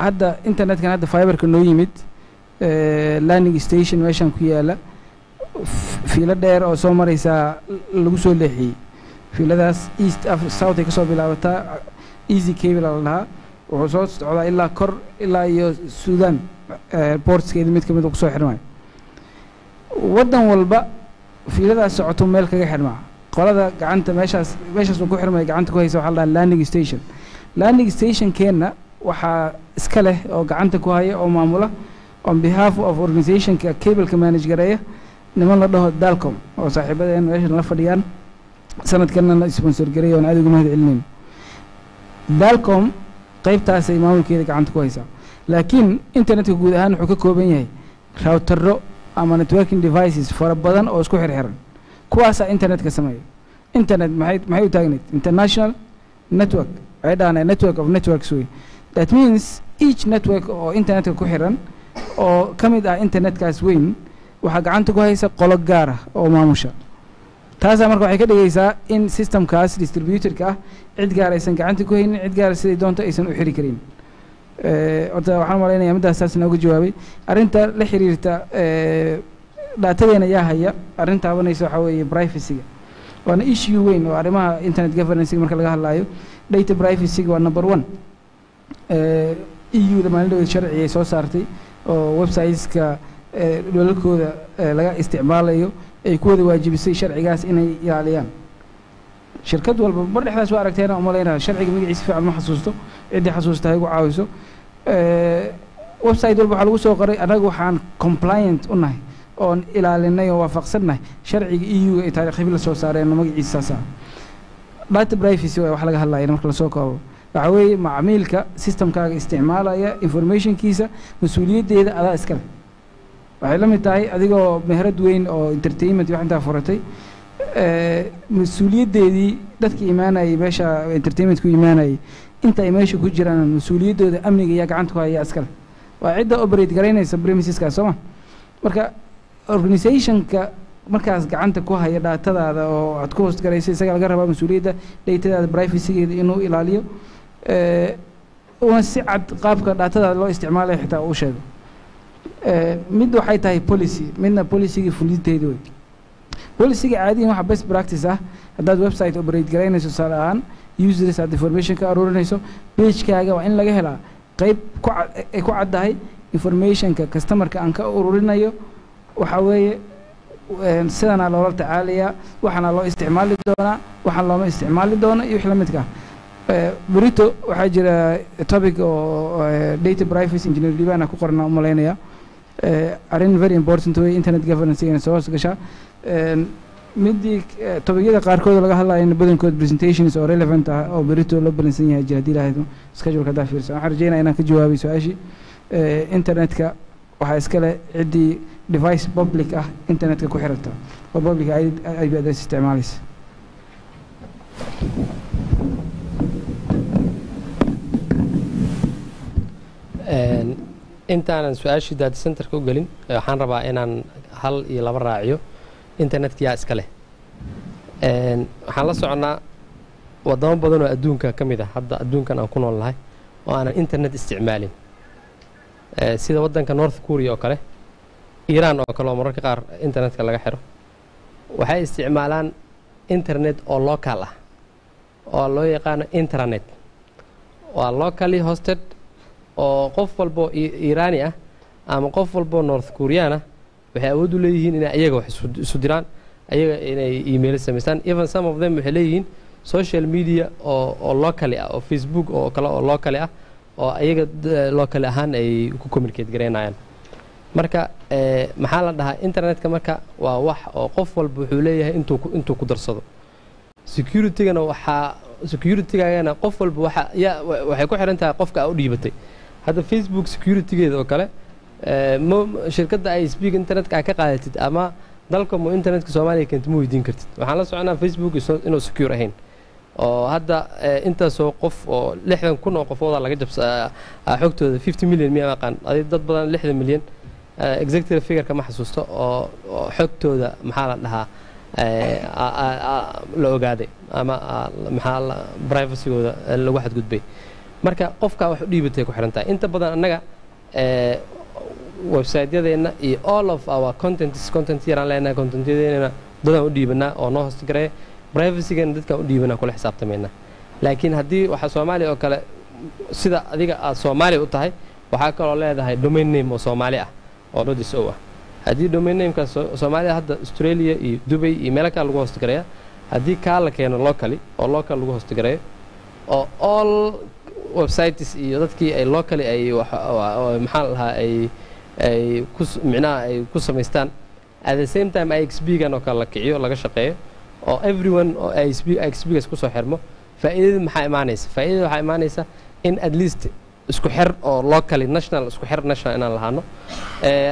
hadda internetkan hadda fiberka noo yimid landing station meeshan ku yaala fiilo dheer oo soo maraysaa lagu soo leexiyey fiiladaas east south ay ka soo bilaabataa easy cable la dhahaa wuxuu soo socdaa ilaa kor ilaa iyo sudan portskeeda mid ka mid ku soo xirmaayo waddan walba fiiladaas socoto meel kaga xirmaa qolada gacanta meeshaas uu ku xirmaya gacanta ku haysa waxaa la dhahaa landing station keenna waxaa iska leh oo gacanta ku haya oo maamula on behalf of organizationka cableka manage gareeya niman la dhaho dalcom oo saaxiibadeen meeshan la fadhiyaan sanadkanna la sponsor gareeya oon aad uga mahad celinayno dalcom qaybtaasay maamulkeeda gacanta ku haysaa laakiin internetka guud ahaan wuxuu ka kooban yahay routerro ama networking devices fara badan oo isku xirxiran kuwaasaa internetka sameeya internet maxay u taagnayd international network waxay dhahanaa network of networks way that means each network oo internetka ku xiran oo ka mid ah internetkaas weyn waxaa gacanta ku haysa qolo gaar ah oo maamusha taasaa marka waxay ka dhigaysaa in systemkaas distributorka ah cid gaar aysan gacanta ku haynin cid gaar siday doonto aysan u xiri karin horta waxaan malaynayaa middaas saas inooga jawaabay arrinta la xiriirta dhaatadeena yaa haya arrin taabanaysa waxaa weeye privacyga waana issue weyn oo arrimaha internet governance marka laga hadlaayo data privacyga waa number 1 EU da maalin sharci ay soo saartay oo websiteska dowladkooda laga isticmaalayo ay ku wada waajibisay sharcigaas inay ilaaliyaan shirkad walba mar dhexdaas waa aragteena umaleynaa sharciga magaciisa fiican ma xasuusto ciddii xasuusta hay ugu caawiso website walba waxaa lagu soo qoray annagu waxaan compliant u nahay oon ilaalinay oo waafaqsannahay sharciga EU ay taariikh hibil soo saareen magaciisa saasa data privacy waa wax laga hadlayo marka la soo koobo waxa weeye macmiilka systemkaaga isticmaalaya informationkiisa mas-uuliyaddeeda adaa iskale waxay la mid tahay adigoo meherad weyn oo entertainment wax intaa furatay mas-uuliyaddeedii dadka imaanayay meesha entertainmentku imaanayay inta ay meesha ku jiraan mas-uuliyaddooda amniga ayaa gacanta ku haya iskale waa cidda operate garaynaysa premiseskaas sooma marka organizationka markaas gacanta ku haya dhaatadaada oo aad ku host garaysa isaga laga rabaa mas-uuliyadda datadaada privacygeeda inuu ilaaliyo una si cad qaabka dhaatadaada loo isticmaalayo xitaa uu sheego mid waxay tahay policy midna policygii fulinteeda wey policiga caadiyan waxa best practice ah haddaad website operate garaynayso tusaale ahaan users aad information ka aruurinayso pagekaaga waa in laga helaa qayb ay ku caddahay informationka customerka aan ka ururinayo waxaa weeye sidanaa loola tacaalayaa waxaana loo isticmaali doonaa waxaan looma isticmaali doona iyo wix la midka burito waxaa jira topic oo data privacy engineer libana ku qorana umalaynaya arrin very important way internet governance ayna soo hoos gashaa midii topicyada qaarkood laga hadlayo badankood presentations oo relevant ah oo burito loo balansan yahay jira hadii lahayd schedule-ka daa fiirsan waxaan rajeynayaa inaan ka jawaabay su-aashii internetka waxaa iskale ciddii device public ah internetka ku xirata oo public IP address isticmaalaysa intaanan su-aashii data centerka u gelin waxaan rabaa inaan hal iyo laba raaciyo internetka yaa iska leh waxaan la soconnaa wadamo badan oo adduunka ka mid ah hadda adduunkan aan ku nool nahay oo aanan internet isticmaalin sida waddanka north korea oo kale iiraan oo kale oo mararka qaar internetka laga xiro waxay isticmaalaan internet oo local ah oo loo yaqaano intranet waa locally hosted oo qof walbo iiraani ah ama qof walbo north korean ah waxay awood u leeyihiin inay ayaga wax isu diraan ayaga inay email samaystaan even some of them waxay leeyihiin social media oo locally ah oo Facebook oo kale oo locally ah oo ayaga locally ahaan ay ku communicate gareynayaan marka maxaa la dhahaa internetka marka waa wax oo qof walba wuxuu leeyahay intuu ku darsado security-gana security-gaagana qof walba waxay ku xiran tahay qofka u dhiibatay hadda Facebook security-geeda oo kale shirkadda ay speak internetka ka qaadatid ama dalka internetka Soomaaliya keenta ma weydiin kartid waxaan la soconaa Facebook inuu secure ahayn oo hadda intaasoo qof oo 60,000 oo qofooda laga jabsaa xogtooda 50 milyan miya aqaan dad badan 60 milyan executive figure ma xasuusto oo xogtooda maxaa la dhahaa la ogaaday ama maxaa privacy-gooda lagu xadgudbay marka qofka wax u dhiibatay ku xiran tahay inta badan annaga website-yadeena iyo all of our content yaraan leenahay content-yadeena dadaan u dhiibanaa oo noo host gareeya privacy-gana dadkaan u dhiibanaa kula xisaabtamayna laakiin haddii waxa Soomaaliya oo kale sida adiga aad Soomaali u tahay waxaa kaloo leedahay domain name oo Soomaali ah oo .so ah haddii domain name-ka Soomaaliya hadda Australia iyo Dubai iyo meel kale lagu host gareeya haddii kaa la keeno locally oo local lagu host gareeyo oo all websites iyo dadkii ay locally ay maxaa la dhahaa ay ku samaystaan at the same time IXB-gan oo kale la kiciyo laga shaqeeyo oo everyone oo IXB-gas ku soo xirmo faa'iidada maxaa imaanaysa faa'iidada waxaa imaanaysa in at least isku xir oo locally national isku xir national inaan lahaano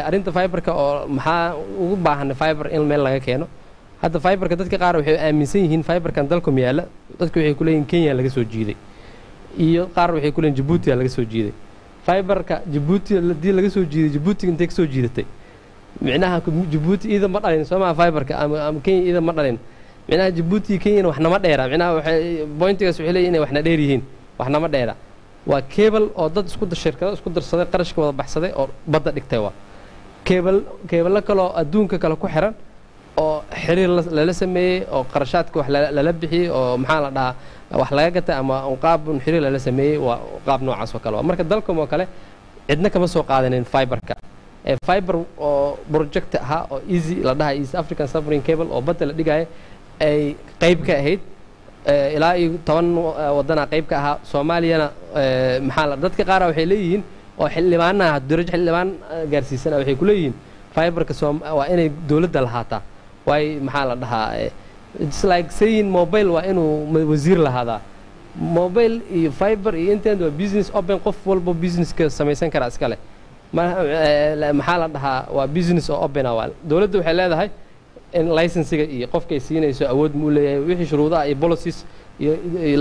arinta fiberka oo maxaa ugu baahan fiber in meel laga keeno hadda fiberka dadka qaar waxay aaminsan yihiin fiberkan dalkom yaala dadku waxay ku leeyihiin Kenya laga soo jiiday iyo qaar waxay ku leeyihiin Djibouti laga soo jiiday fiberka Djibouti ladii laga soo jiiday Djibouti intee ka soo jiidatay micnaha Djibouti ida ma dhalin Soomaa fiberka ama Kenya ida ma dhalin micnaha Djibouti Kenya waxna ma dheera micnaha waxay pointigaas waxay leeyihiin waxna dheer yihiin waxna ma dheera waa cable oo dad shirkado isku darsaday qarashka wada baxsaday oo badda dhigtay waa cable kale oo adduunka kale ku xiran oo xiriir lala sameeyay oo qarashaadka wax lala bixiyay oo maxaa la dhahaa wax laga gatay ama qaab xiriir lala sameeyay waa qaab noocaas oo kale marka dalkom oo kale cidna kama soo qaadanin fiberka fiber oo project aha oo easy la dhahay East African Submarine Cable oo badda la dhigay ay qayb ka ahayd ilaa 10 wadana qayb ka ahaa Soomaaliyana maxaa la dadka qaar waxay leeyihiin oo xildhibaanaha darajo xildhibaan gaarsiisan waxay ku leeyihiin fiberka waa inay dawladda lahaataa way maxaa la dhahaa it's like saying mobile waa inuu wasiir lahaadaa mobile iyo fiber iyo internet waa business open qof walba business-ka samaysan kara iska leh maxaa la dhahaa waa business oo open ah dawladda waxay leedahay in license-ga iyo qofkay siinayso awood mu leeyahay wixii shuruudaha iyo policies iyo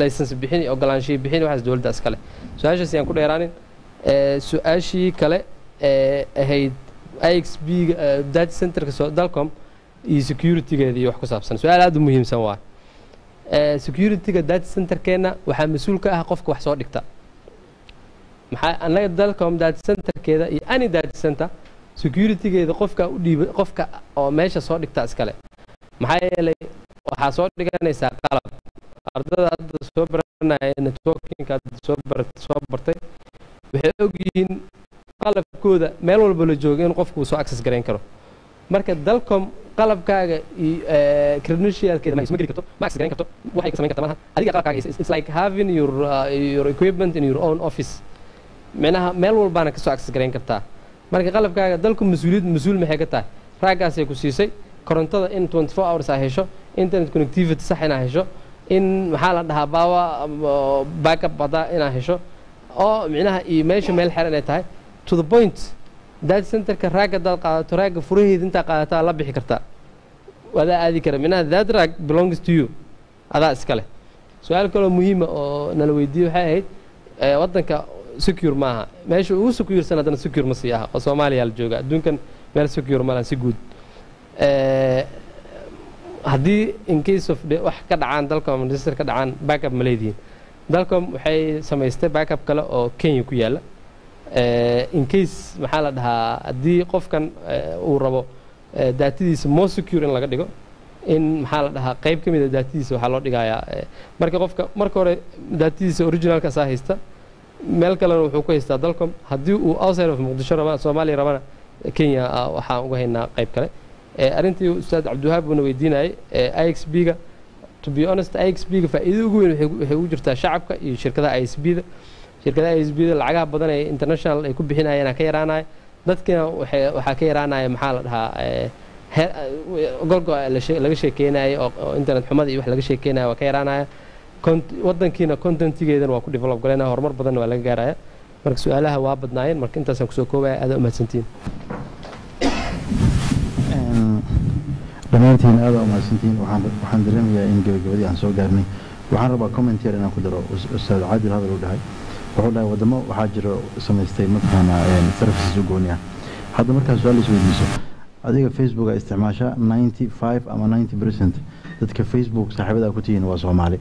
license bixin iyo ogolaanshiyo bixin waxaas dawladda iska leh su'aashaas ayaan ku dheeraanin su'aashii kale ahayd IXB data center-ka dalkom iyo security-geeda iyo wax ku saabsan su'aal aad u muhiimsan waa security-ga data center-keena waxaa mas'uul ka ah qofka wax soo dhigta maxaa annaga dalkom data center-keeda iyo any data center security-geeda qofka oo meesha soo dhigta iskale maxaa yeelay waxaa soo dhiganaysaa qalab ardada hadda soo baranaya networking-ka soo bartay waxay og yihiin qalabkooda meel walba la joogo in qofku soo access gareyn karo marka dalkom qalabkaaga iyo credentialkeeda ma geli karto ma access gareyn karto waxay ka samayn kartaa malaha adiga qalabkaaga it's like having your equipment in your own office micnaha meel walbaana ka soo access gareyn kartaa marka qalabkaaga dalku mas'uul maxay ka tahay raagaasay ku siisay korontada in 24 hours ay hesho internet connectivity sax inaa hesho in maxaa la dhahaa power backup bada inaa hesho oo micnaha iyo meesha meel xiran ay tahay to the point data center-ka raaga dad qaadato raaga furaheeda inta qaadataa la bixi kartaa wada aadi kara micnaha that rag belongs to you adaa iska leh su'aal kale muhiim oo nala weydiiyay waxay ahayd wadanka secure maaha meesha ugu secure sanadana secure ma sii aha oo Soomaaliya la jooga adduunkan meel secure ma laha si guud haddii in case of wax ka dhacaan dalkom register ka dhacaan backup ma leedihiin dalkom waxay samaystay backup kale oo Kenya ku yaala in case maxaa la dhahaa haddii qofkan uu rabo daatadiisa more secure in laga dhigo in maxaa la dhahaa qayb ka mid ah daatadiisa waxaa loo dhigayaa marka hore daatadiisa originalka saa haysta meel kalena wuxuu ku haystaa dalkom haddii uu outside of Muqdisho raba Soomaaliya rabana kenya waxaan uga haynaa qayb kale arrintii ustaad cabdiwahaab buuna weydiinayay IXB-ga to be honest IXB-ga faa'iido ugu weyn waxay ugu jirtaa shacabka iyo shirkadaha ISB-da shirkadaha ISB-da lacagaha badan ee international ay ku bixinayaan ka yaraanaya dadkina waxaa ka yaraanaya maxaa la dhahaa golgo laga sheekeynayo oo internet xumada iyo wax laga sheekeynayo waa ka yaraanaya wadankiina contentigeedana waa ku develop gareynaya horumar badanna waa laga gaaraya marka su-aalaha waa badnaayeen marka intaasaan kusoo koobaya aad umahadsantiin dhammaantiin aad umahadsantiin waxaan dareemayaa in gabagabadii aan soo gaarnay waxaan rabaa comment yar inaan ku daro ustaad caadil hadal u dhahay wuxuu dhahay wadamo waxaa jiro samaystay mataqaana services u gooni ah hadda markaa su-aal isweydiiso adiga facebook a isticmaasha 95 ama 90% dadka facebook saaxiibada ku tihiin waa Soomaali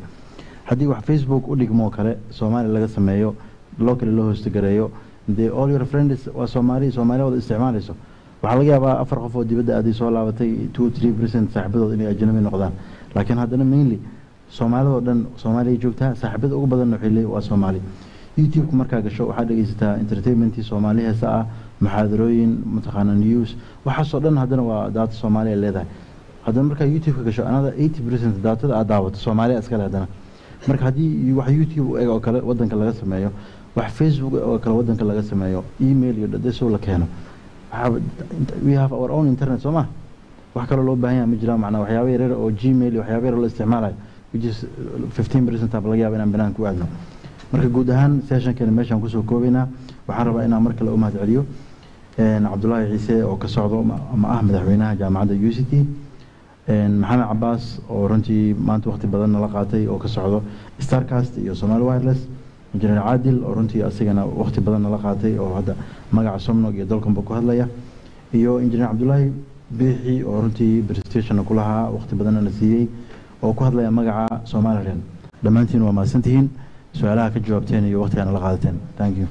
haddii wax facebook u dhigmo kale Soomaali laga sameeyo locally loo host gareeyo they all your friends waa Soomaali wada isticmaalayso waxa laga yaabaa 4 qof oo dibadda aad soo laabatay 2-3% saaxiibadood inay ajnabi noqdaan laakiin haddana mainly Soomaalida oo dhan Soomaaliya joogtaa saaxiibada ugu badan waxay leeyihiin waa Soomaali YouTube markaa gasho waxaad dhageysataa entertainmentii Soomaali heesa ah maxaadarooyin mataqaana news waxaasoo dhan haddana waa data Soomaaliya leedahay haddana markaa YouTube ka gasho anada 80% datada aad daawato Soomaaliya iska leh haddana marka haddii wax YouTube oo kale wadanka laga sameeyo wax Facebook oo kale wadanka laga sameeyo email iyo dadasoo la keeno we have our own internet Soomaa wax kale loo baahan yahay ma jiraan macna waxyaabo yaryar oo Gmail iyo waxyaabo yaryar la isticmaalayo which is 15% laga yaabo inaan banaan ku aadno marka guud ahaan session-kan meeshan ku soo koobayna waxaan rabaa inaan mar kale u mahad celiyo Cabdullaahi Ciise oo ka socdo ama ah madaxweynaha jaamacadda UCT maxamed Cabbaas oo runtii maanta waqti badan la qaatay oo ka socdo Starcast iyo Somali Wireless injineer Caadil oo runtii asagana waqti badan la qaatay oo hadda magaca Somnog iyo dalkan ku hadlaya iyo injineer Cabdullaahi Biixi oo runtii presentation ku lahaa waqti badan la siiyay oo ku hadlaya magaca Somaliland dhammaantiin waa mahadsantihiin su'aalaha ka jawaabteen iyo waqtiga la qaadateen thank you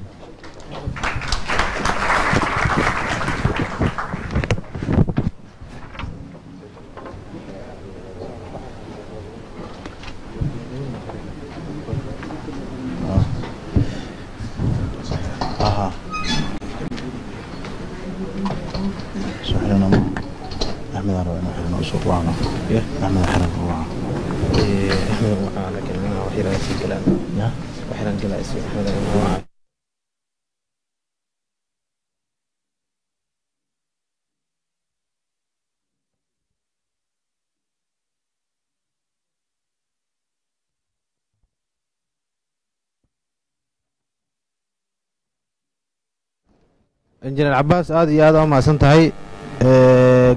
injineer Cabbaas aad iyo aad u mahadsan tahay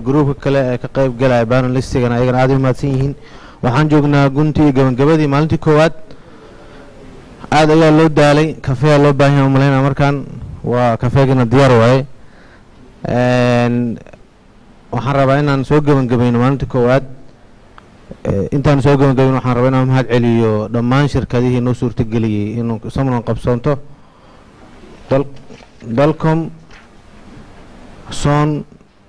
gruubka kale ee ka qayb galaya panelistigan ayagana aad u mahadsan yihiin waxaan joognaa guntii gabagabadii maalintii koowaad aad ayaa loo daalay kafee loo baahan yahay umaleynaa markaan waa kafeegana diyaar waaye waxaan rabaa inaan soo gabagabayno maalintii koowaad intaan soo gabagabayn waxaan rabaa inaan mahad celiyo dhammaan shirkadihii noo suurtageliyey inuu samnon qabsoonto dalcom Son,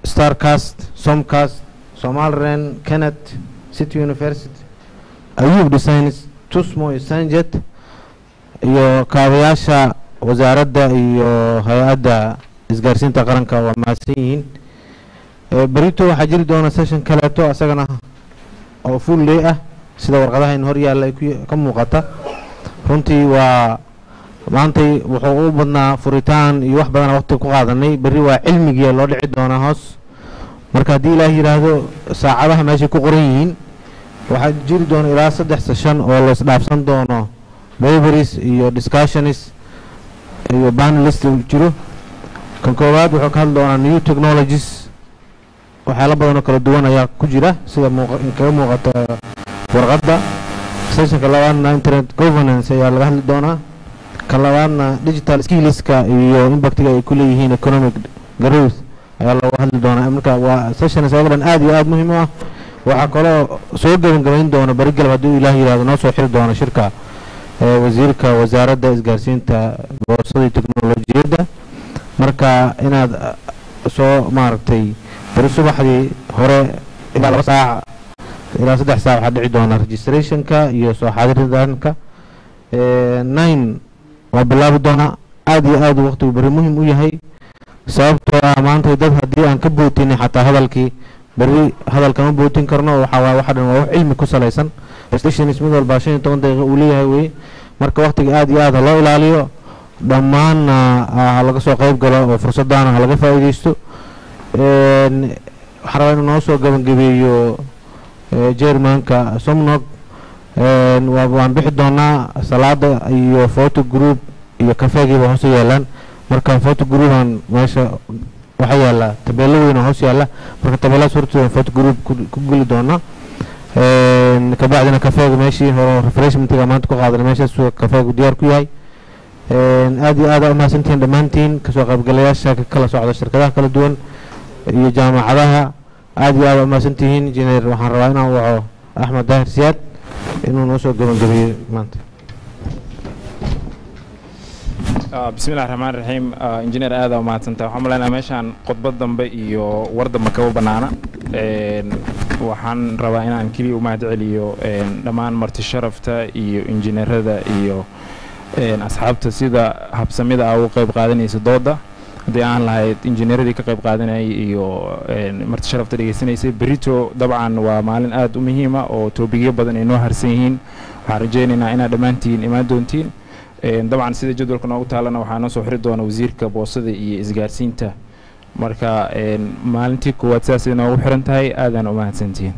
Starcast, Somcast, Somalren, Kenneth, City University, Ayub Designs, Tusmo iyo Sanjet iyo kaabayaasha wasaaradda iyo hay-adda isgaarsiinta qaranka waa mahadsan yihiin berito waxaa jiri doona session kaleeto asagana oo full day ah sida warqadaha in hor yaalla ay ka muuqata runtii waa maantay wuxuu u badnaa furitaan iyo wax badan waqti ku qaadanay bari waa cilmigii loo dhici doonaa hoos marka haddii ilaahay yiraahdo saacadaha meesha ku qoran yihiin waxaa jiri doona ilaa 3 session oo la isdhaafsan doono papers iyo discussions iyo panelist jiro kan koowaad wuxuu ka hadli doonaa new technologies waxyaalo badan oo kala duwan ayaa ku jira sida kaga muuqata warqadda sessionka labaadna internet governance ayaa laga hadli doonaa kalabaadna digital skillska iyo impactiga ay ku leeyihiin economic growth ayaa looga hadli doonaa marka waa sessions ayadan aad iyo aad muhiim u ah waxaa kaloo soo gabagabayn doona barigalab hadduu ilaah yiraahdo noo soo xiri doono shirka wasiirka wasaaradda isgaarsiinta boorsada iyo teknolojiyadda marka inaad soo maaragtay bari subaxdii hore ilaa 2 saac ilaa 3 saac waxaa dhici doona registrationka iyo soo xaadiridaanka 9 waa bilaabi doona aad iyo aad waqtigu bari muhiim u yahay sababtoo ah maanta dad haddii aan ka bootin xataa hadalkii berri hadalkama bootin karno waxaa waaye waxa dhan waa wax cilmi ku salaysan stations mid walba 15 daqiiqo uu leeyahay wey marka waqtiga aad iyo aad loo ilaaliyo dhammaan laga soo qayb galo oo fursadana laga faa'iideysto waxaan rabaa inuu noo soo gabagabeeyo Jermanka Somnog waan bixi doonaa salaada iyo photo group iyo kafeegiiba hoos yeelan marka photo group aan meesha waxa yaala tabeelo weyn hoos yaala marka tabeelaas hortooda photo group ku guli doona ka bacdina kafeega meeshii hore refreshmentiga maanta ku qaadanay meeshaas kafeegu diyaar ku yahay aad iyo aad u mahadsantihiin dhammaantiin kasoo qaybgalayaasha ka kala socda shirkadaha kala duwan iyo jaamacadaha aad iyo aad u mahadsantihiin injineer waxaan rabaa inaan waco Axmed Daahir Siyaad inuu noo soo gabagabeeyo maanta بسم الله الرحمن الرحيم انجينير آدم ما تنتا وحمل أنا ماشان قطب الضمب إيو ورد مكوب بنانا وحن ربعنا عن كلي وما دعليو لما مرت الشرفته إيو انجينير هذا إيو أصحاب تسيدا هبسميدا أو قيب قادني سدودا دي أنا لهاي انجينير دي كقيب قادني إيو مرت الشرفته دي سنة يصير بريتو طبعا ومالن آد مهمة أو توبيجي بدن إنه هرسين وحرجينا إنا دمانتين إما دونتين طبعا sida jadwalka noogu taalana waxaa noo soo xiri doona wasiirka boosada iyo isgaarsiinta marka maalintii koowaad sidaas inoogu xiran tahay aadaan u mahadsantihiin